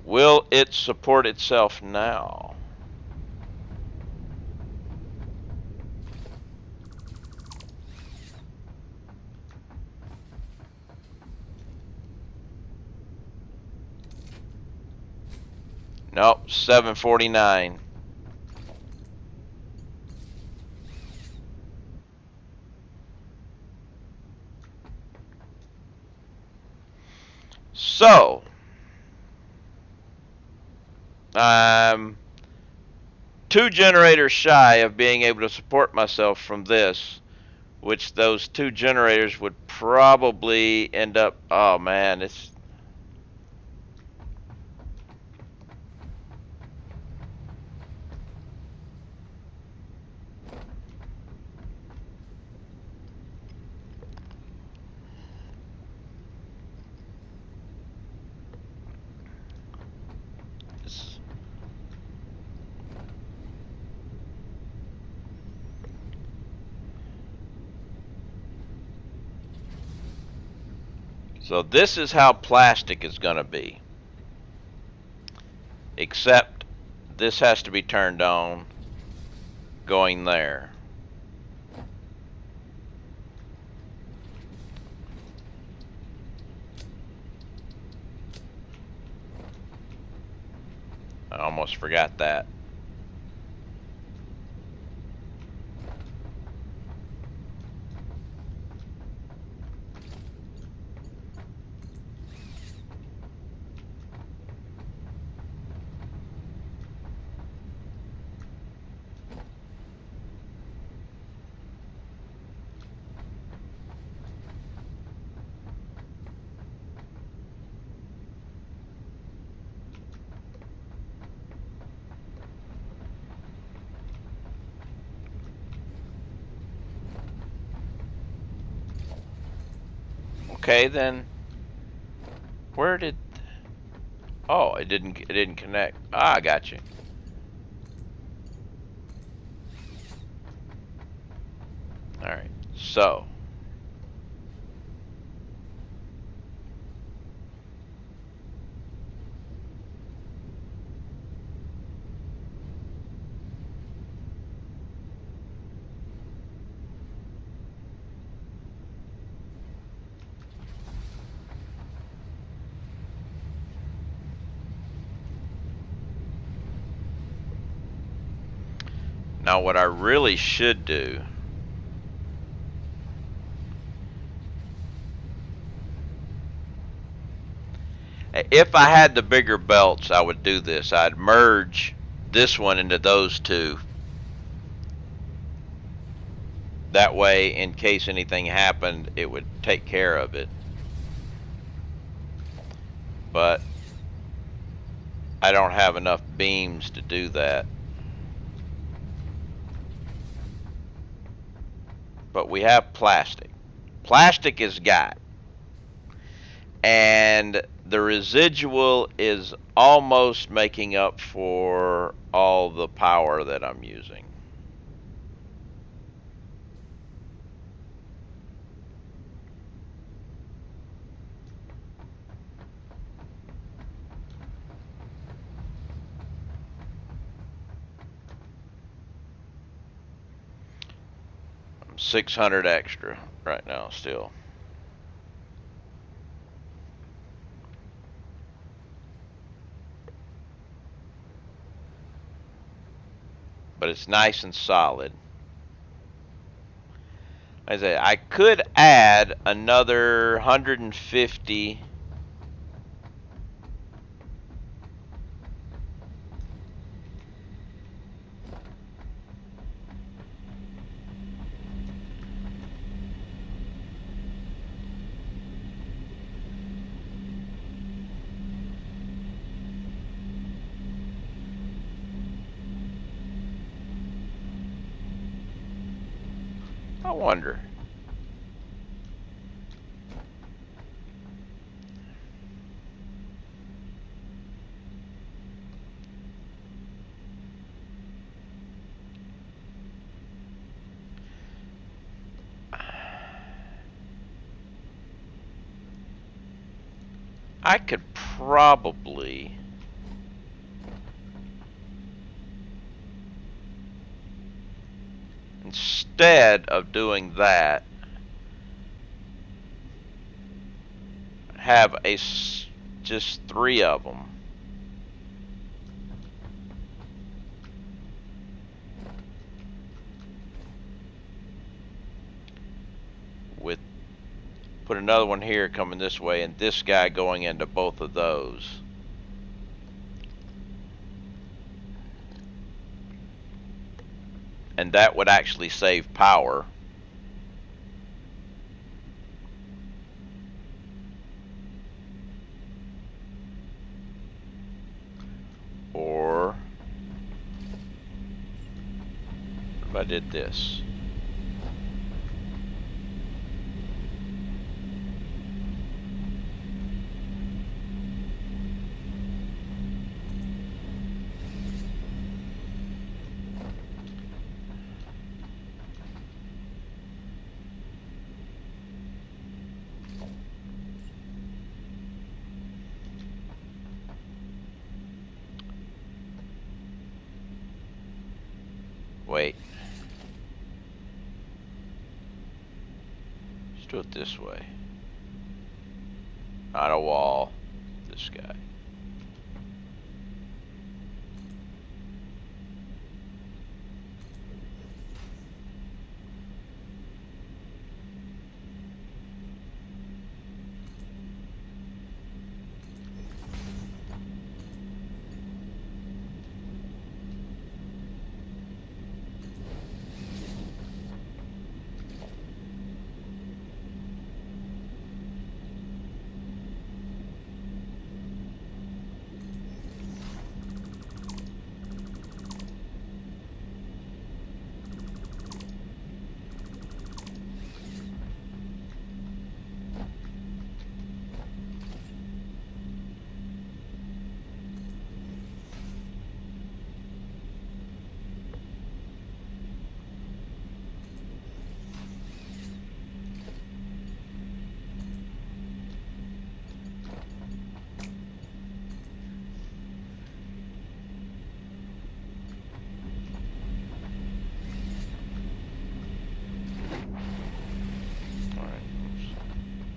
will it support itself now? Nope, 749. So, I'm 2 generators shy of being able to support myself from this, which those 2 generators would probably end up, oh man, it's so this is how plastic is going to be. Except this has to be turned on going there. I almost forgot that. Okay, then where did, oh, it didn't connect. Ah, I got you. All right. So, now what I really should do, if I had the bigger belts, I would do this. I'd merge this one into those 2. That way, in case anything happened, it would take care of it. But I don't have enough beams to do that. But we have plastic. Plastic is got. And the residual is almost making up for all the power that I'm using. I'm 600 extra right now still. But it's nice and solid. Like I say, I could add another 150. I wonder. I could probably instead of doing that have just 3 of them. With put another one here coming this way and this guy going into both of those. And that would actually save power. Or if I did this. Wait. Let's do it this way. Not a wall. This guy.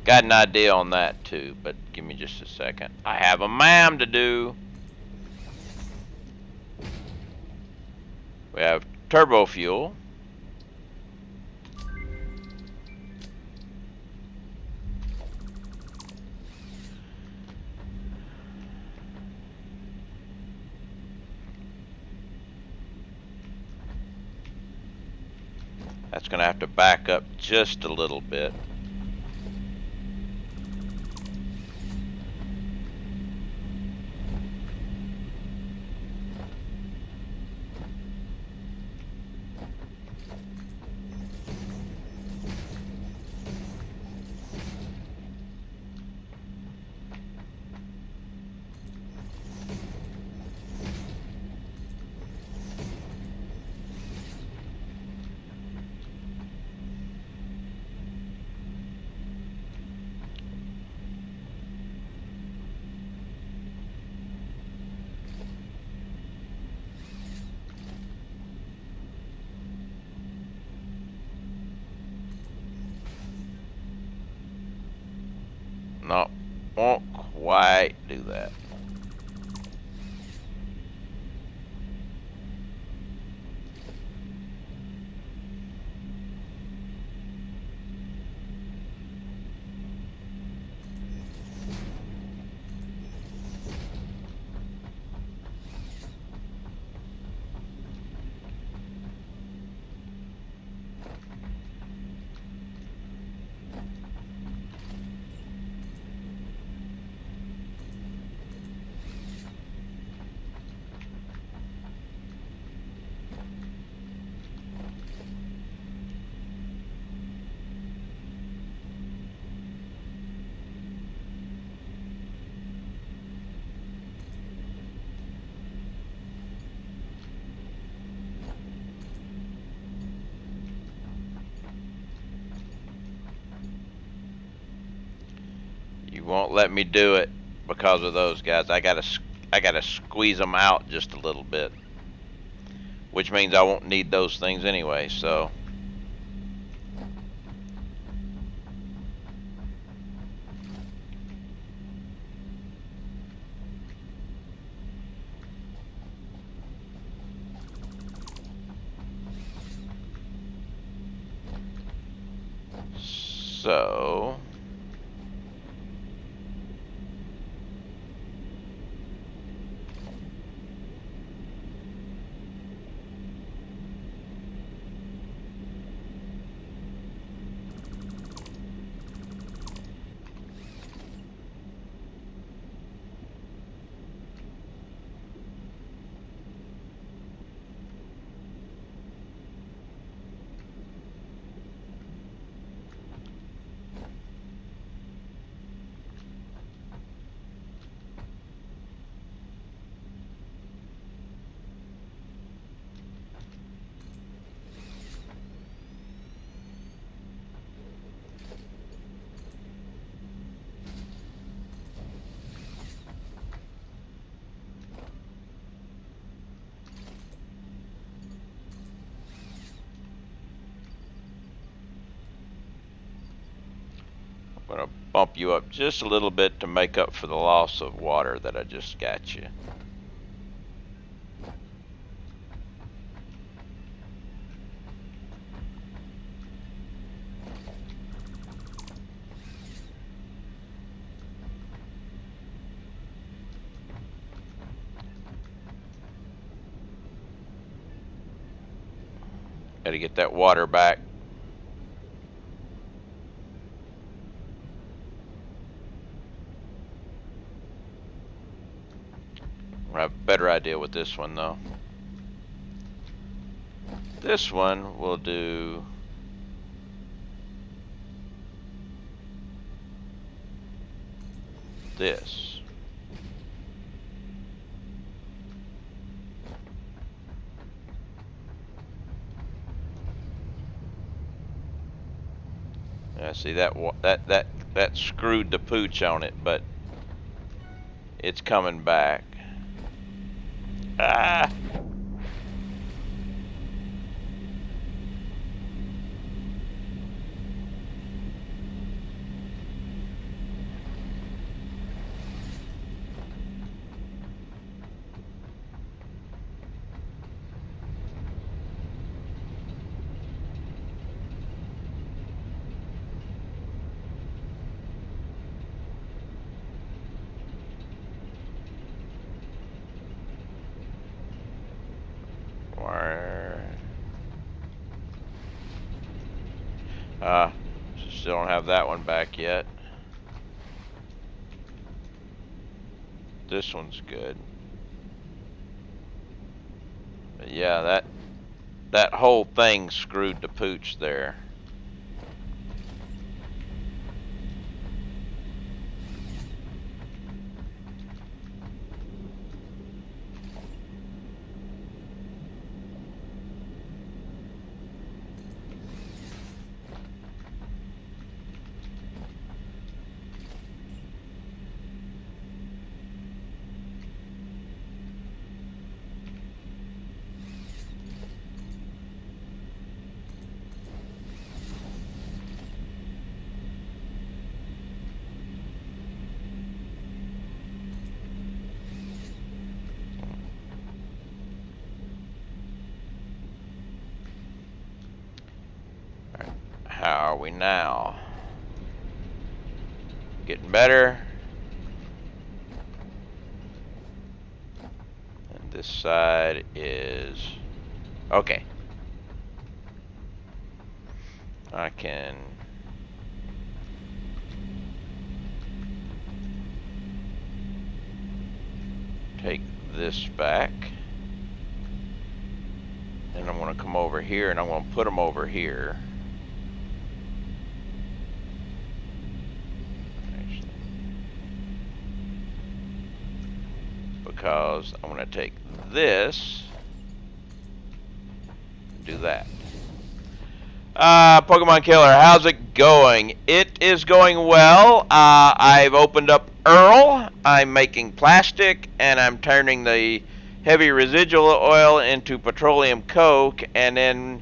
Got an idea on that too, but give me just a second. I have a MAM to do. We have turbo fuel. That's going to have to back up just a little bit. No, won't quite do that. won't let me do it because of those guys. I gotta squeeze them out just a little bit, which means I won't need those things anyway. So. So, I'm going to bump you up just a little bit to make up for the loss of water that I just got you. Got to get that water back. I have a better idea with this one though. This one will do this. Yeah, see that screwed the pooch on it, but it's coming back. Ah! Still don't have that one back yet. This one's good. But yeah, that whole thing screwed the pooch there. How are we now? Getting better. And this side is okay. I can take this back. And I'm going to come over here and I'm going to put them over here. Because I'm going to take this, do that. Pokemon Killer, how's it going? It is going well. I've opened up Earl. I'm making plastic, and I'm turning the heavy residual oil into petroleum coke, and then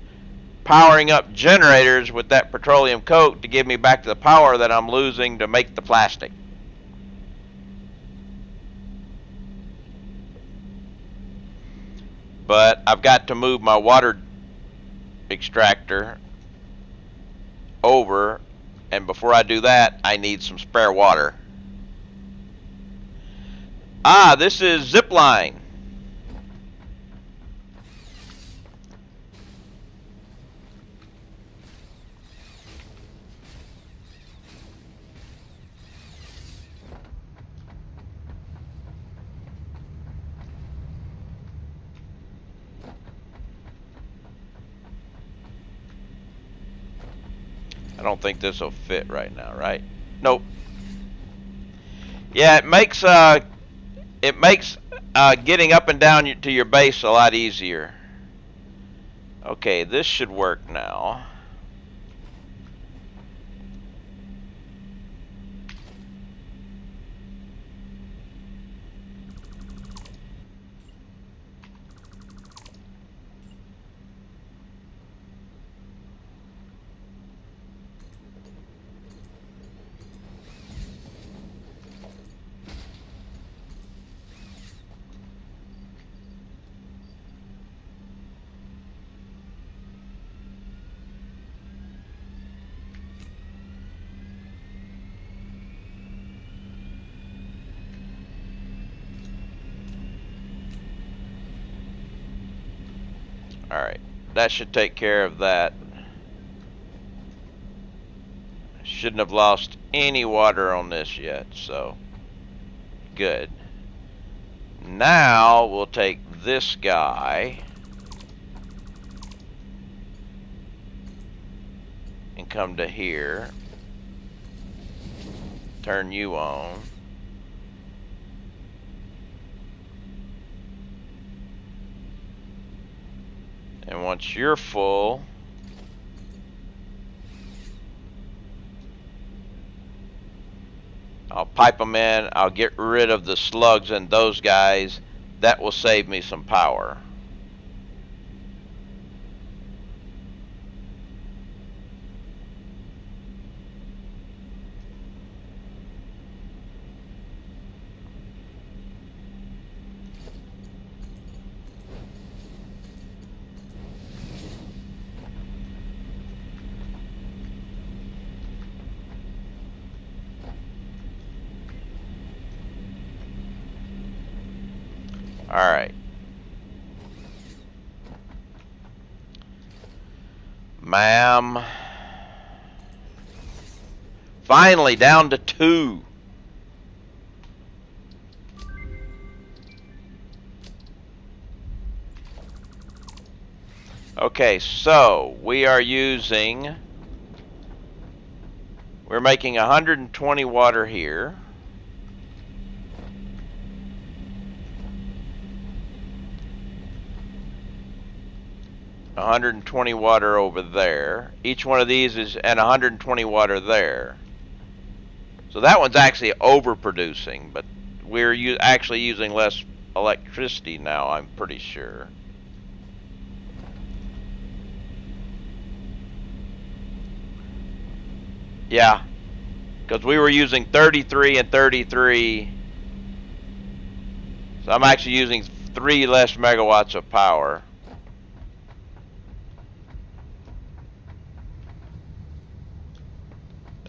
powering up generators with that petroleum coke to give me back the power that I'm losing to make the plastic. But I've got to move my water extractor over, and before I do that, I need some spare water. This is Zipline. I don't think this will fit right now, right? Nope. Yeah, it makes getting up and down to your base a lot easier. Okay, this should work now. Alright, that should take care of that. Shouldn't have lost any water on this yet, so good. Now we'll take this guy and come to here, turn you on. And once you're full, I'll pipe them in. I'll get rid of the slugs and those guys. That will save me some power. Alright. Ma'am. Finally, down to 2. Okay, so we are using... We're making 120 water here. $120 water over there. Each one of these is and 120 water there. So that one's actually overproducing, but we're actually using less electricity now, I'm pretty sure. Yeah, because we were using 33 and 33. So I'm actually using 3 less megawatts of power.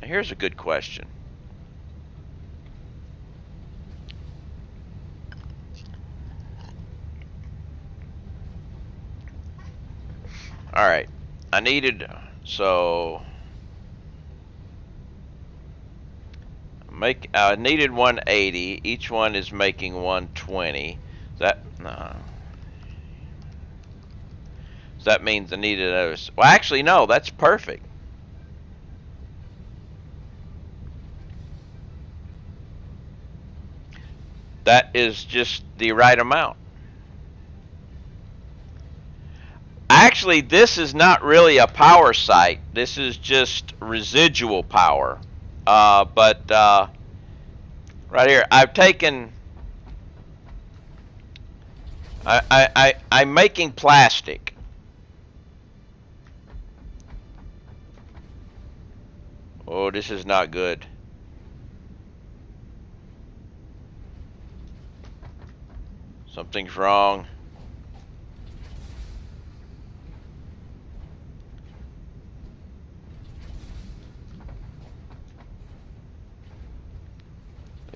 Here's a good question. All right, I needed I needed 180. Each one is making 120. So that means I needed those. Well, actually, no, that's perfect. That is just the right amount. Actually, this is not really a power site. This is just residual power. But right here, I've taken. I'm making plastic. Oh, this is not good. Something's wrong.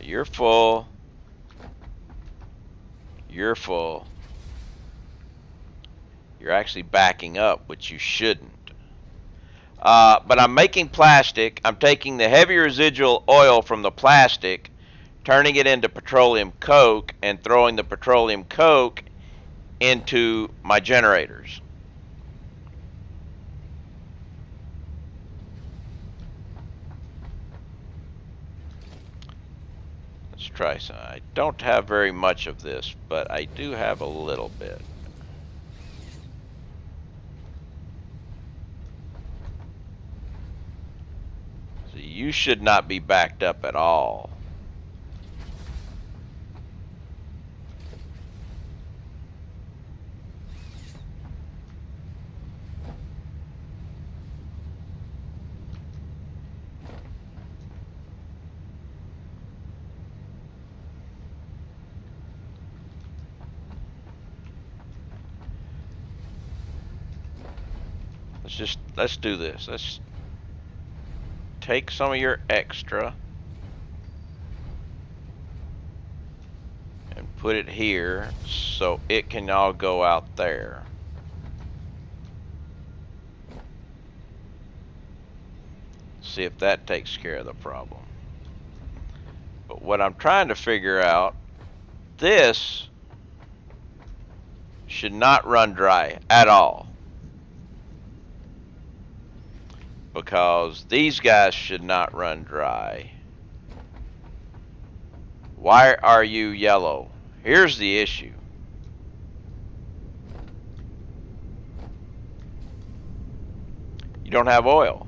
You're full. You're full. You're actually backing up, which you shouldn't. But I'm making plastic. I'm taking the heavy residual oil from the plastic, turning it into petroleum coke, and throwing the petroleum coke into my generators. Let's try some. I don't have very much of this, but I do have a little bit. So you should not be backed up at all. Let's do this. Let's take some of your extra and put it here so it can all go out there. See if that takes care of the problem. But what I'm trying to figure out, this should not run dry at all. Because these guys should not run dry. Why are you yellow? Here's the issue. You don't have oil.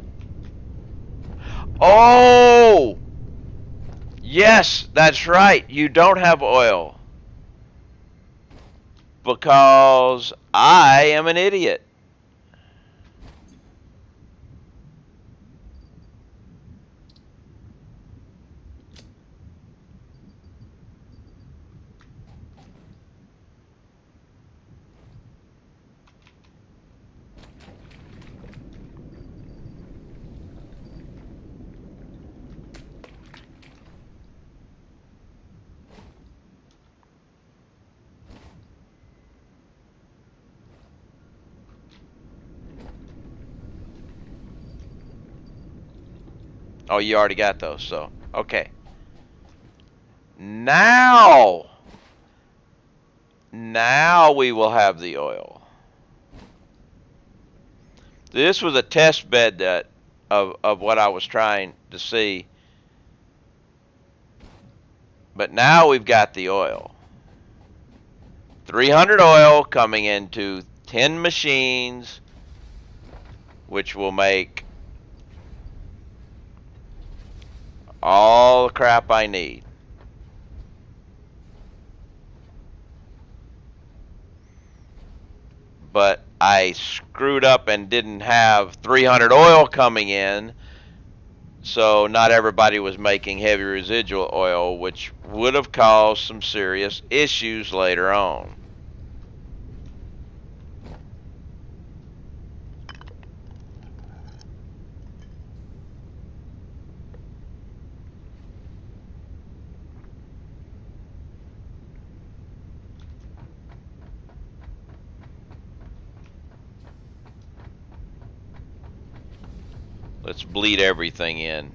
Oh! Yes, that's right. You don't have oil. Because I am an idiot. Oh, you already got those, so okay. Now we will have the oil. This was a test bed of what I was trying to see. But now we've got the oil. 300 oil coming into 10 machines, which will make all the crap I need. But I screwed up and didn't have 300 oil coming in, so not everybody was making heavy residual oil, which would have caused some serious issues later on. Let's bleed everything in.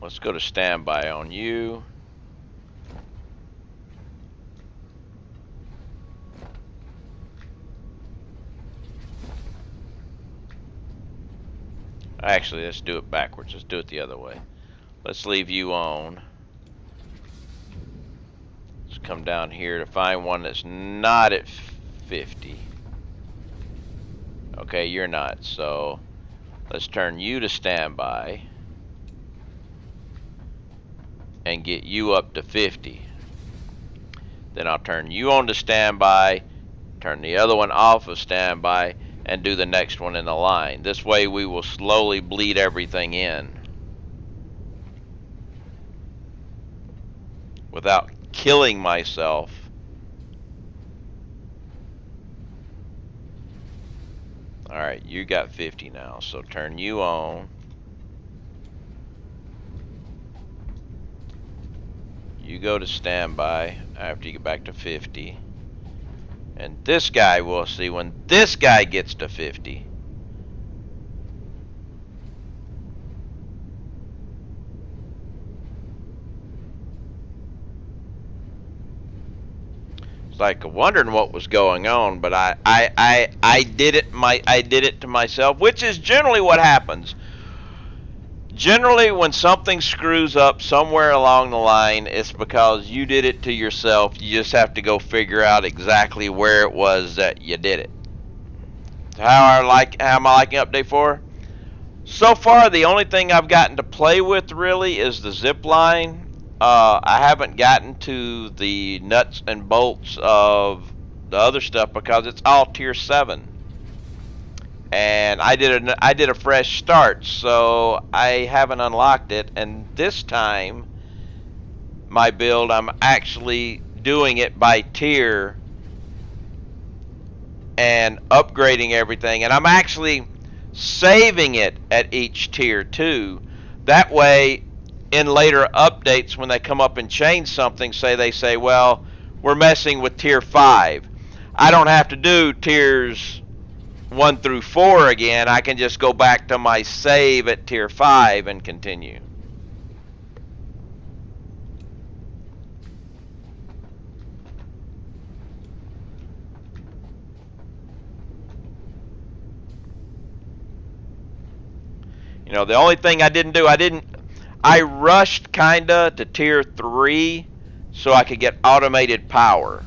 Let's go to standby on you. Actually, let's do it backwards. Let's do it the other way. Let's leave you on. Let's come down here to find one that's not at 50. Okay, you're not. So let's turn you to standby and get you up to 50. Then I'll turn you on to standby, turn the other one off of standby, and do the next one in the line. This way we will slowly bleed everything in without killing myself. Alright, you got 50 now, so turn you on. You go to standby after you get back to 50. And this guy, we'll see when this guy gets to 50. It's like wondering what was going on, but I did it to myself, which is generally what happens. Generally, when something screws up somewhere along the line, it's because you did it to yourself. You just have to go figure out exactly where it was that you did it. How am I liking Update 4? So far, the only thing I've gotten to play with really is the zip line. I haven't gotten to the nuts and bolts of the other stuff because it's all tier 7. And I did a fresh start, so I haven't unlocked it. And this time, my build, I'm actually doing it by tier and upgrading everything. And I'm actually saving it at each tier too. That way, in later updates, when they come up and change something, they say, well, we're messing with tier 5. I don't have to do tiers 1 through 4 again. I can just go back to my save at tier 5 and continue. You know, the only thing I didn't do, I rushed kinda to tier 3 so I could get automated power.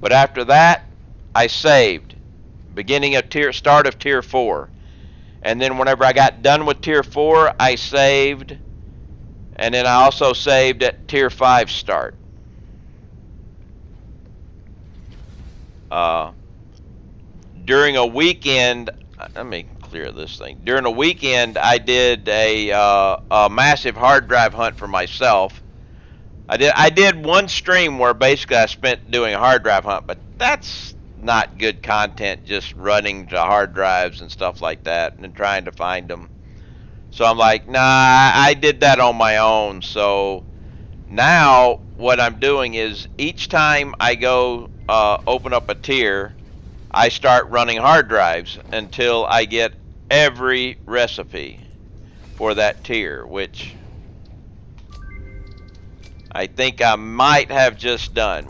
But after that, I saved. Start of tier 4. And then whenever I got done with tier 4, I saved. And then I also saved at tier 5 start. During a weekend, let me clear this thing. During a weekend, I did a massive hard drive hunt for myself. I did one stream where basically I spent doing a hard drive hunt, but that's not good content, just running to hard drives and stuff like that and trying to find them. So I'm like, nah, I did that on my own. So now what I'm doing is each time I go open up a tier, I start running hard drives until I get every recipe for that tier, which I think I might have just done.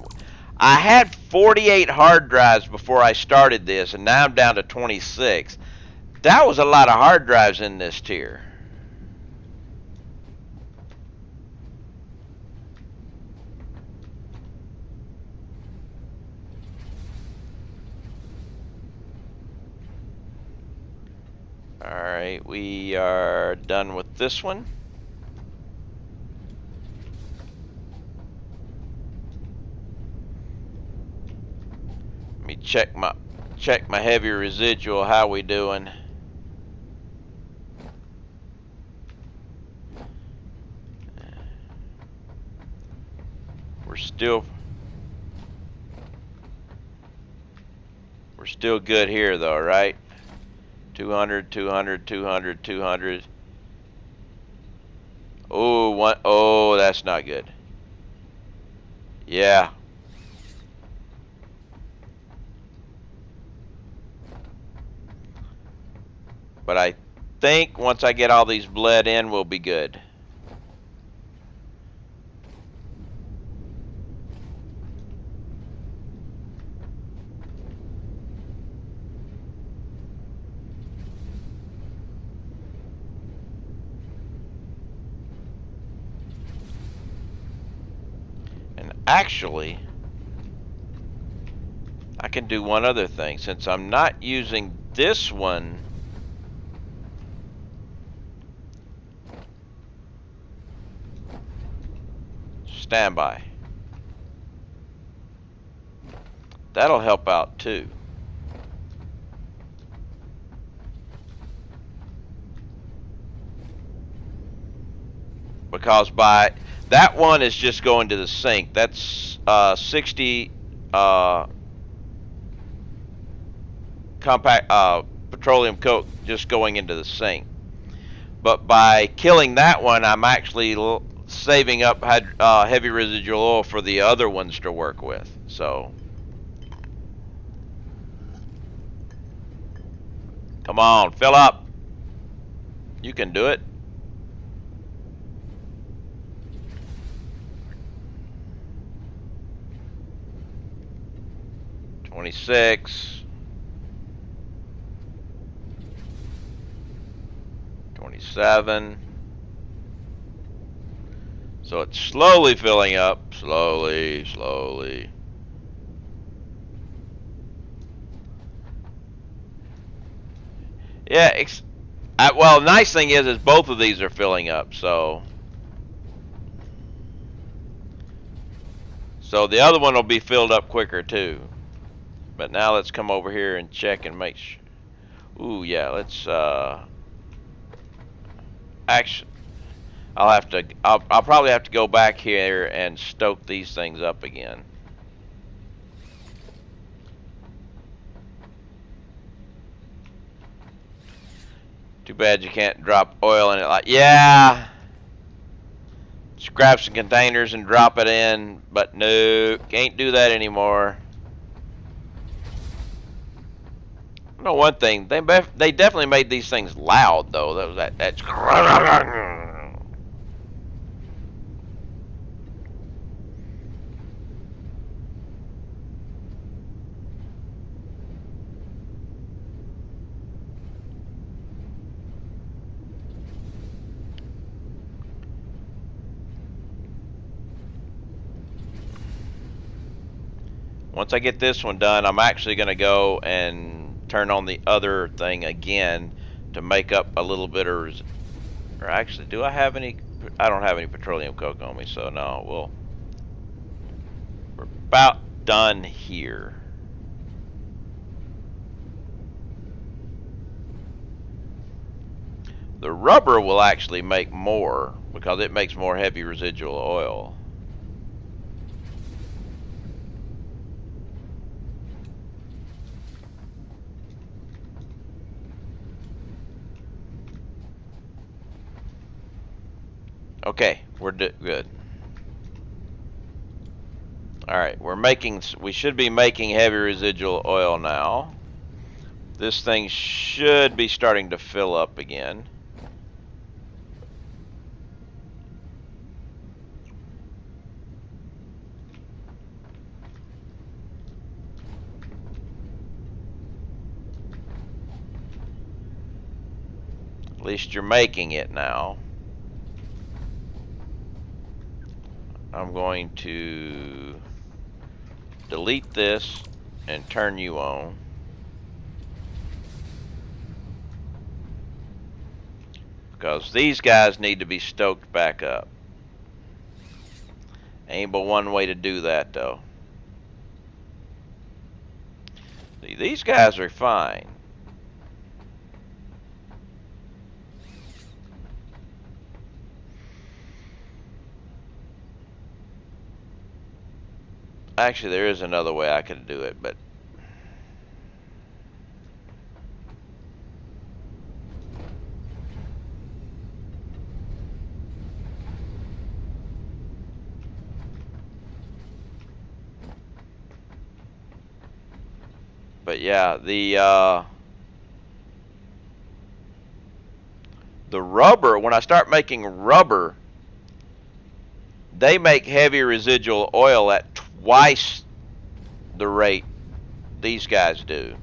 I had 48 hard drives before I started this, and now I'm down to 26. That was a lot of hard drives in this tier. Alright, we are done with this one. Let me check my heavy residual. How we doing? We're still good here though, right? 200, 200, 200, 200. Oh, that's not good. Yeah. But I think once I get all these bled in, we'll be good. actually, I can do one other thing. Since I'm not using this one, standby. That'll help out too. Because by that one is just going to the sink. That's 60 compact petroleum coke just going into the sink. But by killing that one, I'm actually saving up heavy residual oil for the other ones to work with. So, come on, fill up. You can do it. $26, $27. So it's slowly filling up, slowly, slowly. Yeah, well, the nice thing is both of these are filling up, so the other one will be filled up quicker too. But now let's come over here and check and make sure. Ooh, yeah, let's actually, I'll probably have to go back here and stoke these things up again. Too bad you can't drop oil in it. Like, yeah, just grab some containers and drop it in, but no, can't do that anymore. I know one thing, they definitely made these things loud though. That's once I get this one done, I'm actually going to go and turn on the other thing again to make up a little bit of, or actually, do I have any? I don't have any petroleum coke on me, so no, we're about done here. The rubber will actually make more because it makes more heavy residual oil. Okay, we're good. Alright, we should be making heavy residual oil now. This thing should be starting to fill up again. At least you're making it now. I'm going to delete this and turn you on. Because these guys need to be stoked back up. Ain't but one way to do that though. See, these guys are fine. Actually, there is another way I could do it, but yeah, the rubber, when I start making rubber, they make heavy residual oil at twice the rate these guys do.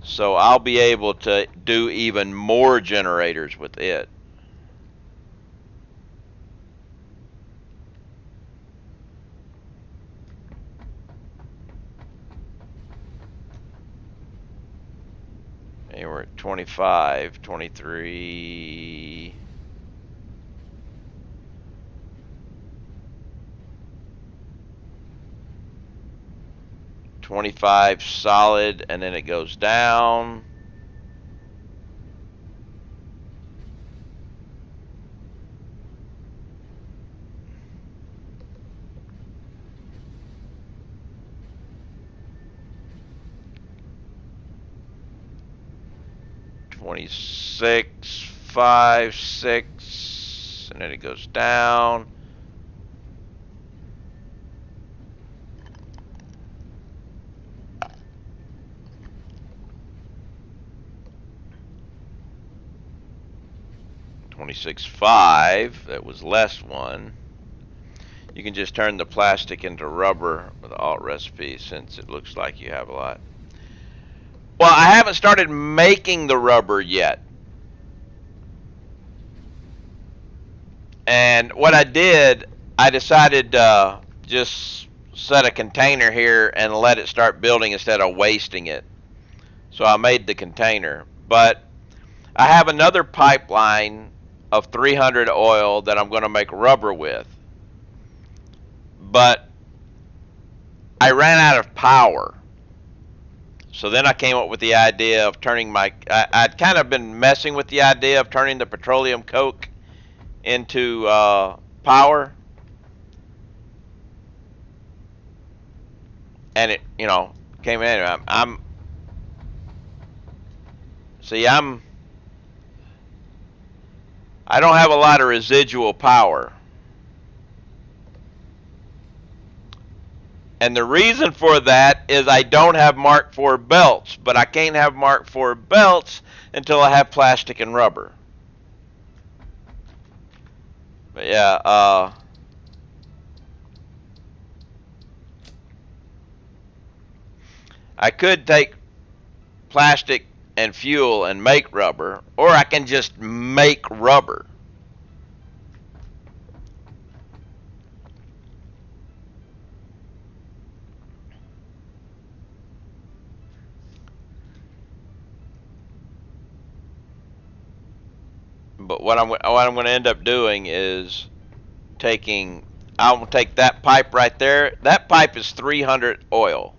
So I'll be able to do even more generators with it. Here we're at 25, 23. $25 solid, and then it goes down. $26, 5, 6, and then it goes down. $26.5, that was less one. You can just turn the plastic into rubber with the alt recipe since it looks like you have a lot. Well, I haven't started making the rubber yet. And what I did, I decided to just set a container here and let it start building instead of wasting it. So I made the container. But I have another pipeline of 300 oil that I'm going to make rubber with. But I ran out of power. So then I came up with the idea of turning I'd kind of been messing with the idea of turning the petroleum coke into power. And it, came in. I don't have a lot of residual power. And the reason for that is I don't have Mark IV belts, but I can't have Mark IV belts until I have plastic and rubber. But yeah, I could take plastic and fuel and make rubber, or I can just make rubber. But what I'm going to end up doing is I'll take that pipe right there. That pipe is 300 oil.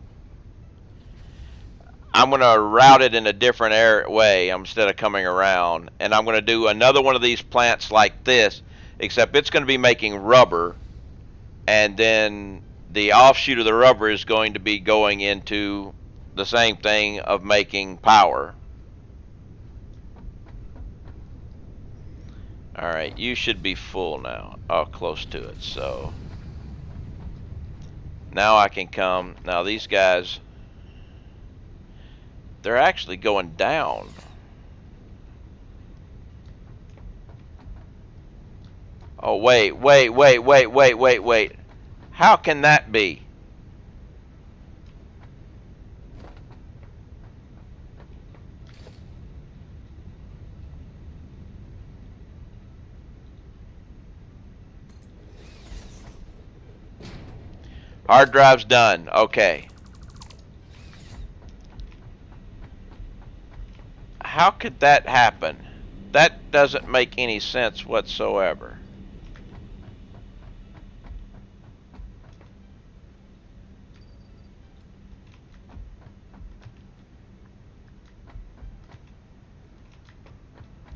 I'm going to route it in a different way instead of coming around. And I'm going to do another one of these plants like this, except it's going to be making rubber. And then the offshoot of the rubber is going to be going into the same thing of making power. Alright, you should be full now. Oh, close to it. So now I can come. Now these guys, they're actually going down. Oh, wait. How can that be? Hard drive's done. Okay. How could that happen? That doesn't make any sense whatsoever.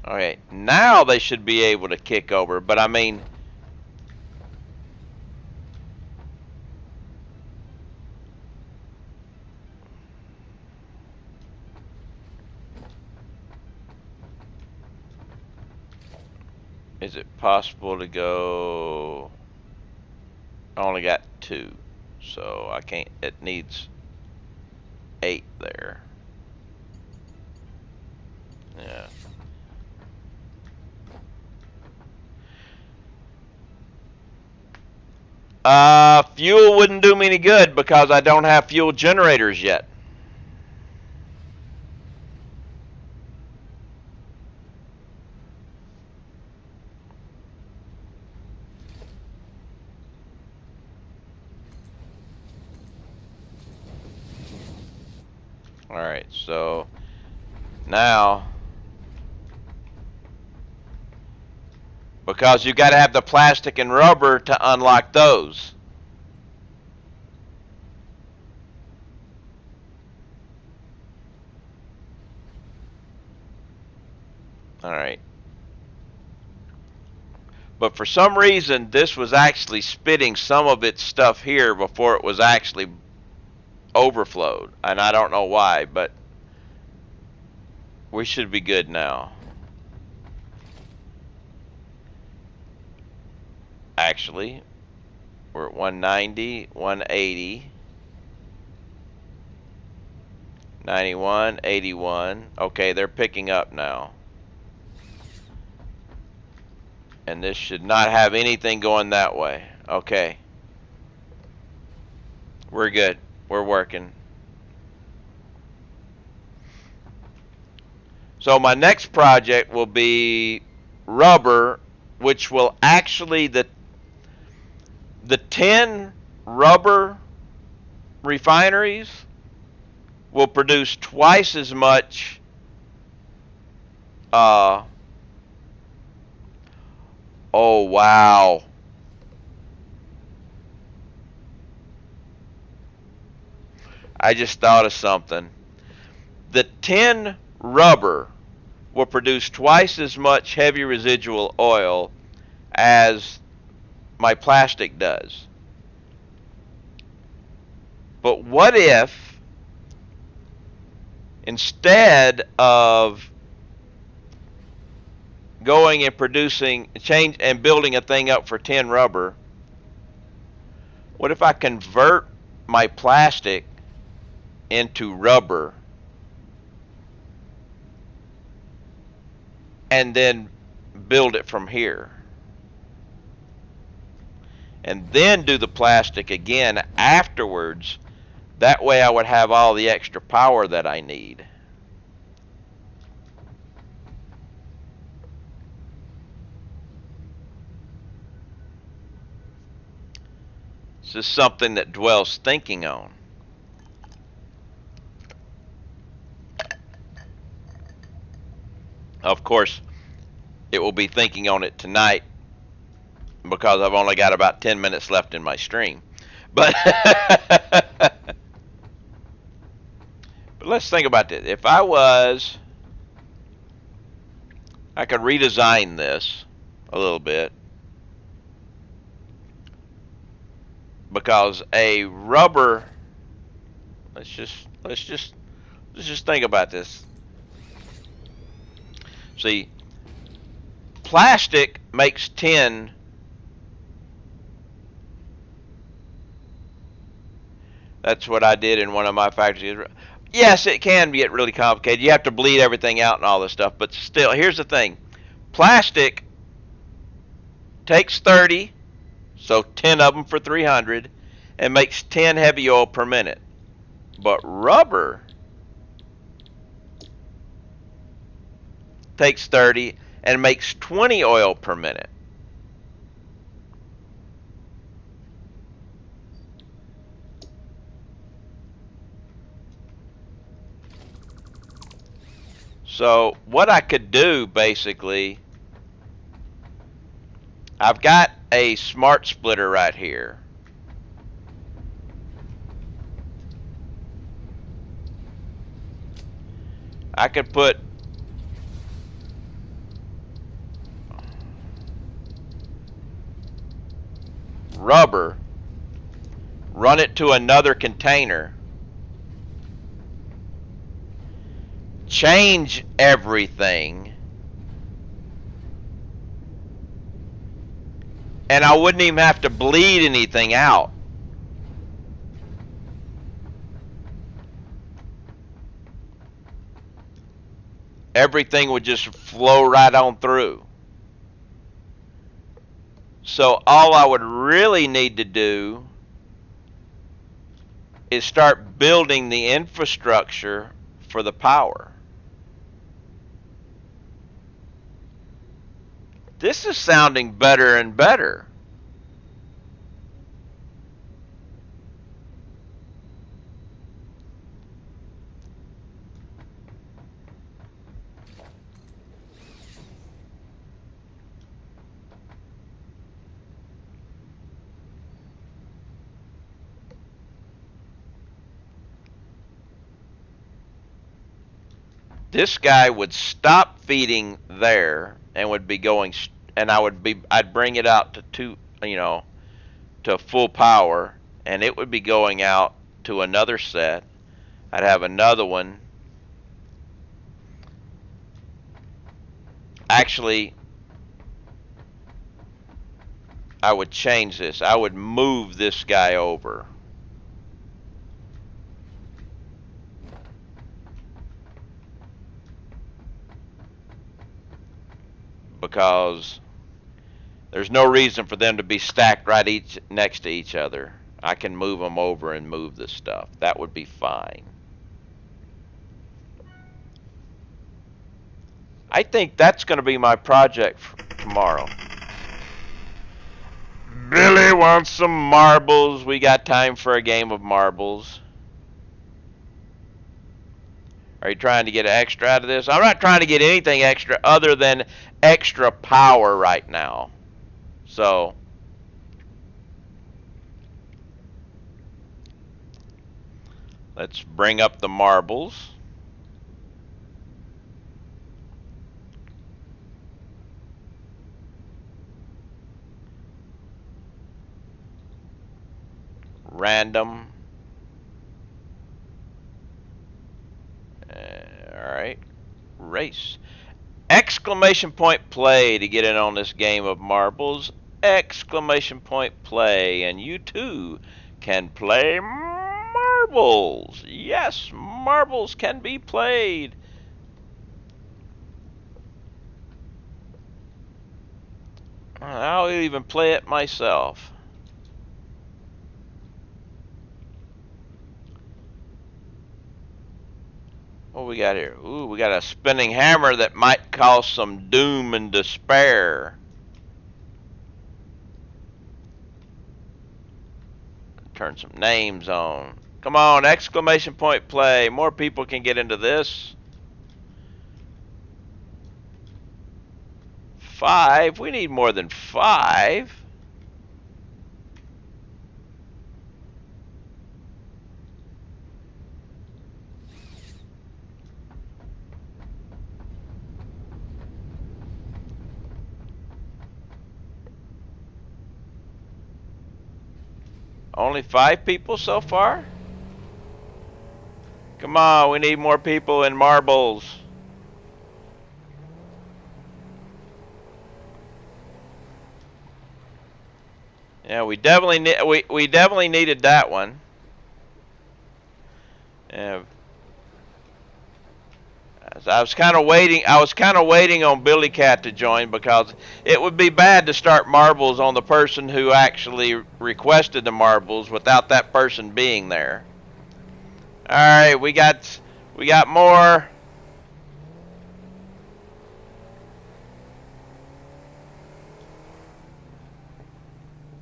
Okay, now they should be able to kick over, but I mean, is it possible to go? I only got 2, so I can't. It needs 8 there. Yeah. Fuel wouldn't do me any good because I don't have fuel generators yet. Alright, so Now, because you've got to have the plastic and rubber to unlock those. All right. But for some reason, this was actually spitting some of its stuff here before it was actually overflowed. And I don't know why, but we should be good now. Actually, we're at 190, 180, 91, 81. Okay, they're picking up now. And this should not have anything going that way. Okay. We're good. We're working. So my next project will be rubber, which will actually, the 10 rubber refineries will produce twice as much oh wow. I just thought of something. The 10 rubber will produce twice as much heavy residual oil as my plastic does. But what if, instead of going and producing change and building a thing up for 10 rubber, what if I convert my plastic into rubber and then build it from here, and then do the plastic again afterwards? That way I would have all the extra power that I need. This is something that Dwell's thinking on. Of course, it will be thinking on it tonight because I've only got about 10 minutes left in my stream. But but let's think about this. If I could redesign this a little bit, because a rubber, let's just think about this. See, plastic makes 10. That's what I did in one of my factories. Yes, it can get really complicated. You have to bleed everything out and all this stuff, but still, here's the thing. Plastic takes 30, so 10 of them for 300, and makes 10 heavy oil per minute. But rubber takes 30 and makes 20 oil per minute. So what I could do, basically, I've got a smart splitter right here. I could put rubber, run it to another container, change everything, and I wouldn't even have to bleed anything out. Everything would just flow right on through. So all I would really need to do is start building the infrastructure for the power. This is sounding better and better. this guy would stop feeding there and would be going, and I'd bring it out to to full power, and it would be going out to another set. I'd have another one. Actually, I would change this. I would move this guy over. Because there's no reason for them to be stacked right next to each other. I can move them over and move this stuff. That would be fine. I think that's going to be my project for tomorrow. Billy wants some marbles. We got time for a game of marbles. Are you trying to get extra out of this? I'm not trying to get anything extra other than extra power right now. So, let's bring up the marbles. Random. Alright. Race. Exclamation point play to get in on this game of marbles. Exclamation point play. And you too can play marbles. Yes, marbles can be played. I'll even play it myself. What we got here? Ooh, we got a spinning hammer that might cause some doom and despair. Turn some names on. Come on, exclamation point play. More people can get into this. 5. We need more than 5. Only 5 people so far? Come on, we need more people in marbles. Yeah, we definitely needed that one. Yeah. I was kind of waiting on Billy Cat to join, because it would be bad to start marbles on the person who actually requested the marbles without that person being there. All right, we got more.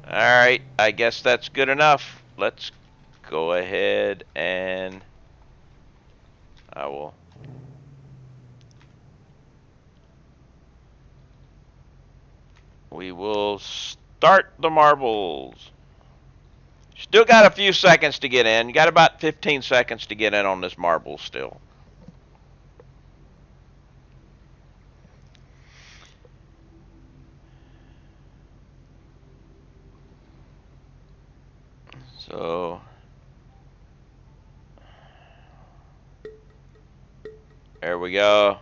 All right, I guess that's good enough. Let's go ahead and we will start the marbles. Still got a few seconds to get in. You got about 15 seconds to get in on this marble still. So there we go.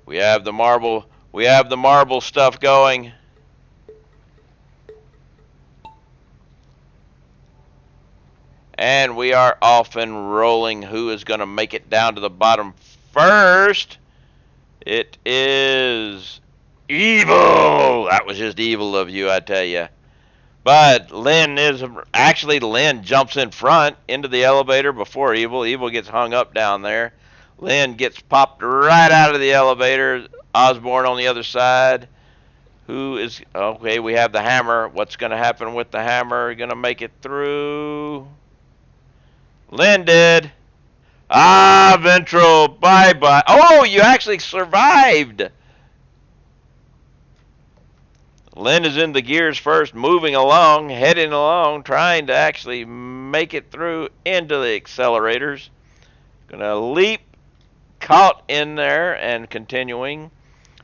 We have the marble stuff going. And we are off and rolling. Who is going to make it down to the bottom first? It is Evil. That was just evil of you, I tell you. But Lynn jumps in front into the elevator before Evil. Evil gets hung up down there. Lynn gets popped right out of the elevator. Osborne on the other side. Okay, we have the hammer. What's going to happen with the hammer? Going to make it through? Lynn did. Ventral, bye-bye. Oh, you actually survived. Lynn is in the gears first, moving along, heading along, trying to actually make it through into the accelerators. Gonna leap, caught in there, and continuing.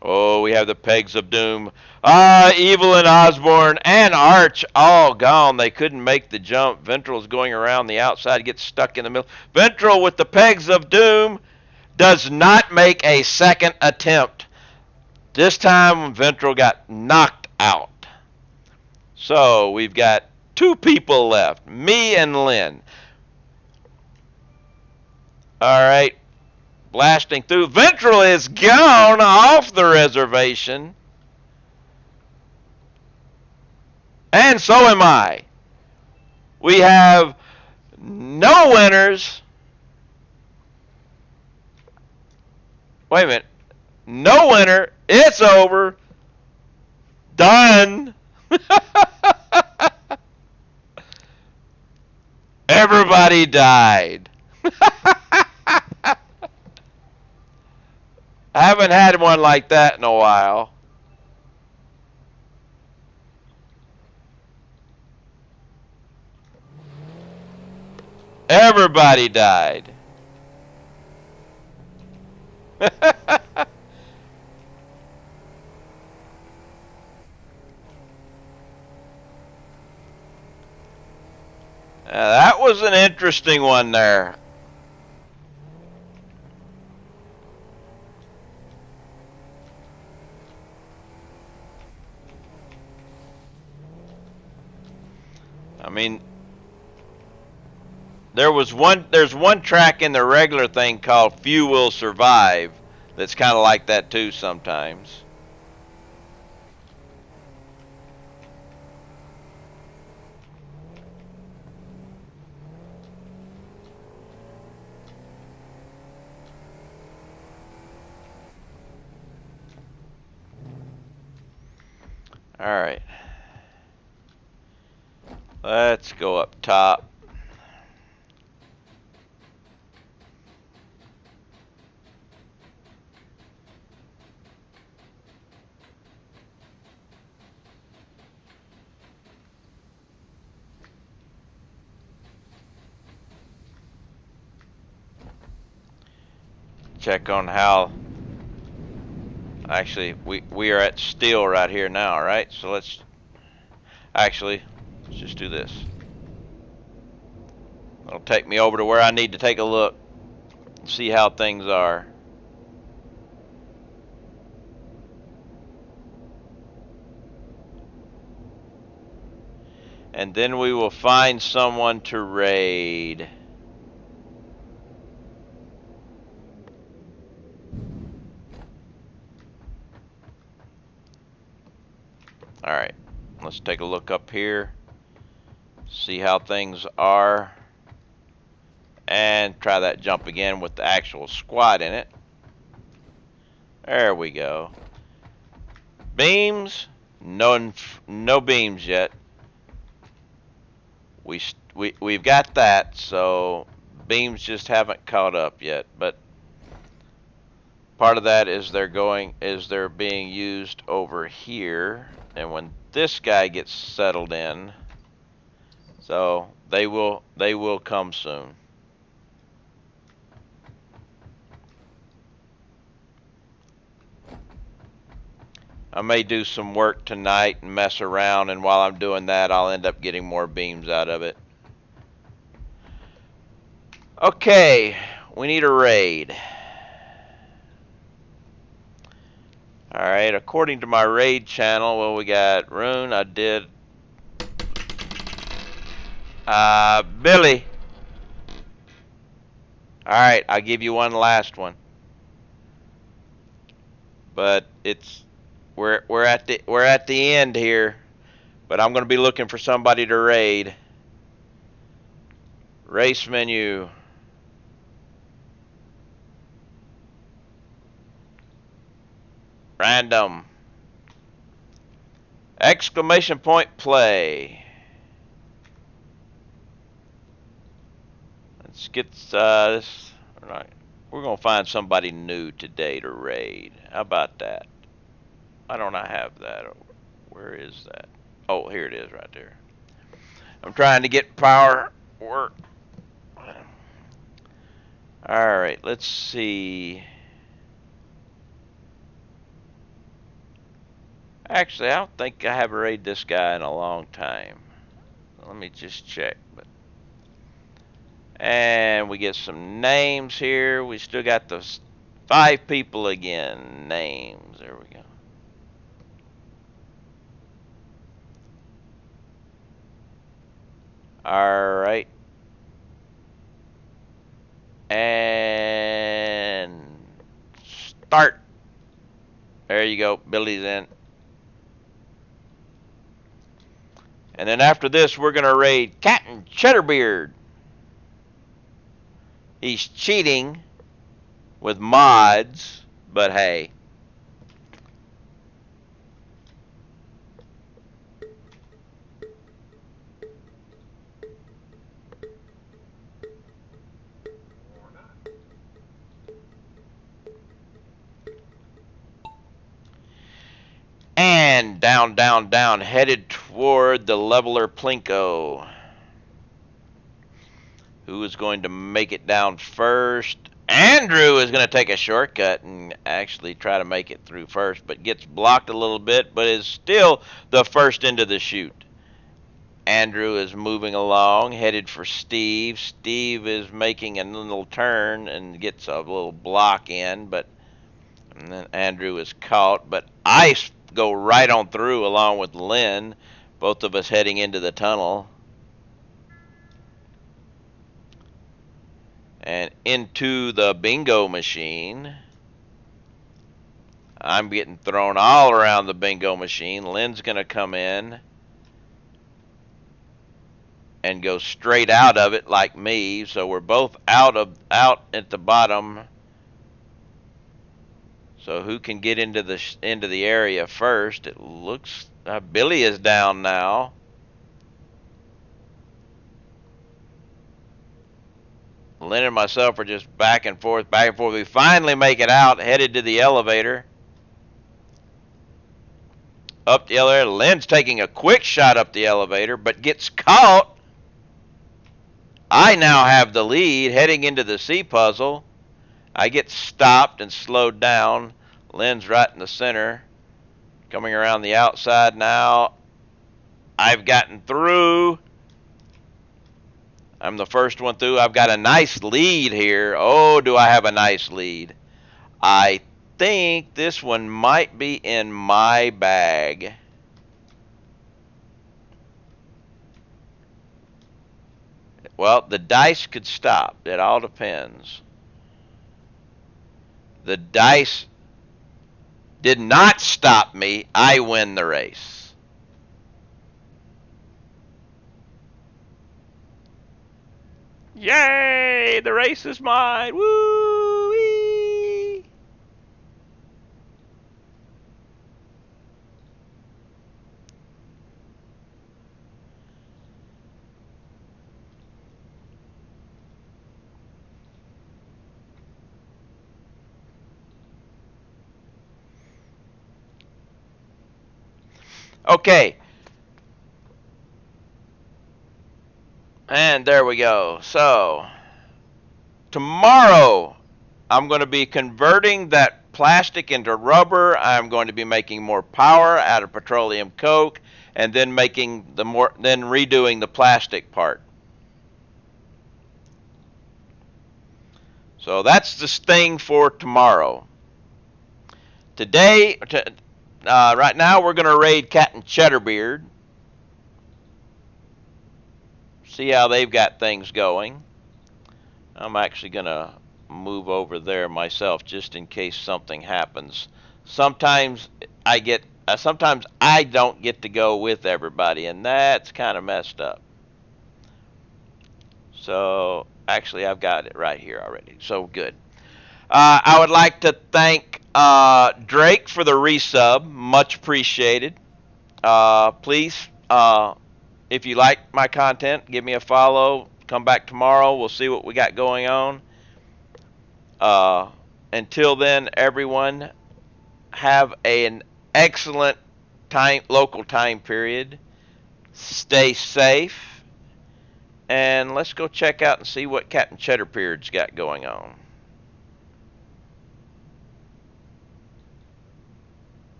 Oh, we have the Pegs of Doom. Evil and Osborne and Arch all gone. They couldn't make the jump. Ventral's going around the outside, gets stuck in the middle. Ventral with the Pegs of Doom does not make a second attempt. This time, Ventral got knocked out. So we've got two people left, me and Lynn. All right, blasting through. Ventral is gone off the reservation. And so am I. We have no winners. Wait a minute. No winner. It's over. Done. Everybody died. I haven't had one like that in a while. Everybody died. That was an interesting one there. I mean, there's one track in the regular thing called Few Will Survive that's kind of like that too sometimes. All right. Let's go up top. Check on how. Actually, we are at steel right here now, right? So let's just do this. It'll take me over to where I need to take a look, see how things are. And then we will find someone to raid. Alright, let's take a look up here, see how things are, and try that jump again with the actual squad in it. There we go. Beams, no beams yet. We've got that, so beams just haven't caught up yet, but part of that is they're being used over here, and when this guy gets settled in, so they will come soon. I may do some work tonight and mess around, and while I'm doing that, I'll end up getting more beams out of it. Okay, we need a raid. Alright, according to my raid channel, well, we got Rune, I did. Billy. Alright, I'll give you one last one. But we're at the end here. But I'm gonna be looking for somebody to raid. Race menu. Random. Exclamation point play. Let's get this. Right. We're gonna find somebody new today to raid. How about that? Why don't I have that? Where is that? Oh, here it is right there. I'm trying to get power work. Alright, let's see. Actually, I don't think I have raided this guy in a long time. Let me just check. And we get some names here. We still got those 5 people again. Names. There we go. Alright. And start. There you go. Billy's in. And then after this, we're going to raid Captain Cheddarbeard. He's cheating with mods, but hey. And down, down, down, headed toward the leveler Plinko. Who is going to make it down first? Andrew is going to take a shortcut and actually try to make it through first, but gets blocked a little bit, but is still the first into the chute. Andrew is moving along, headed for Steve. Steve is making a little turn and gets a little block in, but and then Andrew is caught. But I go right on through along with Lynn, both of us heading into the tunnel. And into the bingo machine. I'm getting thrown all around the bingo machine. Lynn's going to come in and go straight out of it like me. So we're both out at the bottom. So who can get into the area first? It looks Billy is down now. Lynn and myself are just back and forth, back and forth. We finally make it out, headed to the elevator. Up the elevator. Lynn's taking a quick shot up the elevator, but gets caught. I now have the lead, heading into the C puzzle. I get stopped and slowed down. Lynn's right in the center. Coming around the outside now. I've gotten through. I'm the first one through. I've got a nice lead here. Oh, do I have a nice lead. I think this one might be in my bag. Well, the dice could stop. It all depends. The dice did not stop me. I win the race. Yay! The race is mine. Woo-wee! Okay. And there we go. So, tomorrow, I'm going to be converting that plastic into rubber. I'm going to be making more power out of petroleum coke, and then redoing the plastic part. So that's the thing for tomorrow. Today, right now, we're going to raid Captain Cheddarbeard. See how they've got things going. I'm actually going to move over there myself just in case something happens. Sometimes I don't get to go with everybody, and that's kind of messed up. So actually I've got it right here already. So good. I would like to thank Drake for the resub. Much appreciated. Please, if you like my content, give me a follow. Come back tomorrow. We'll see what we got going on. Until then, everyone, have an excellent local time period. Stay safe. and let's go check out and see what Captain Cheddarbeard's got going on.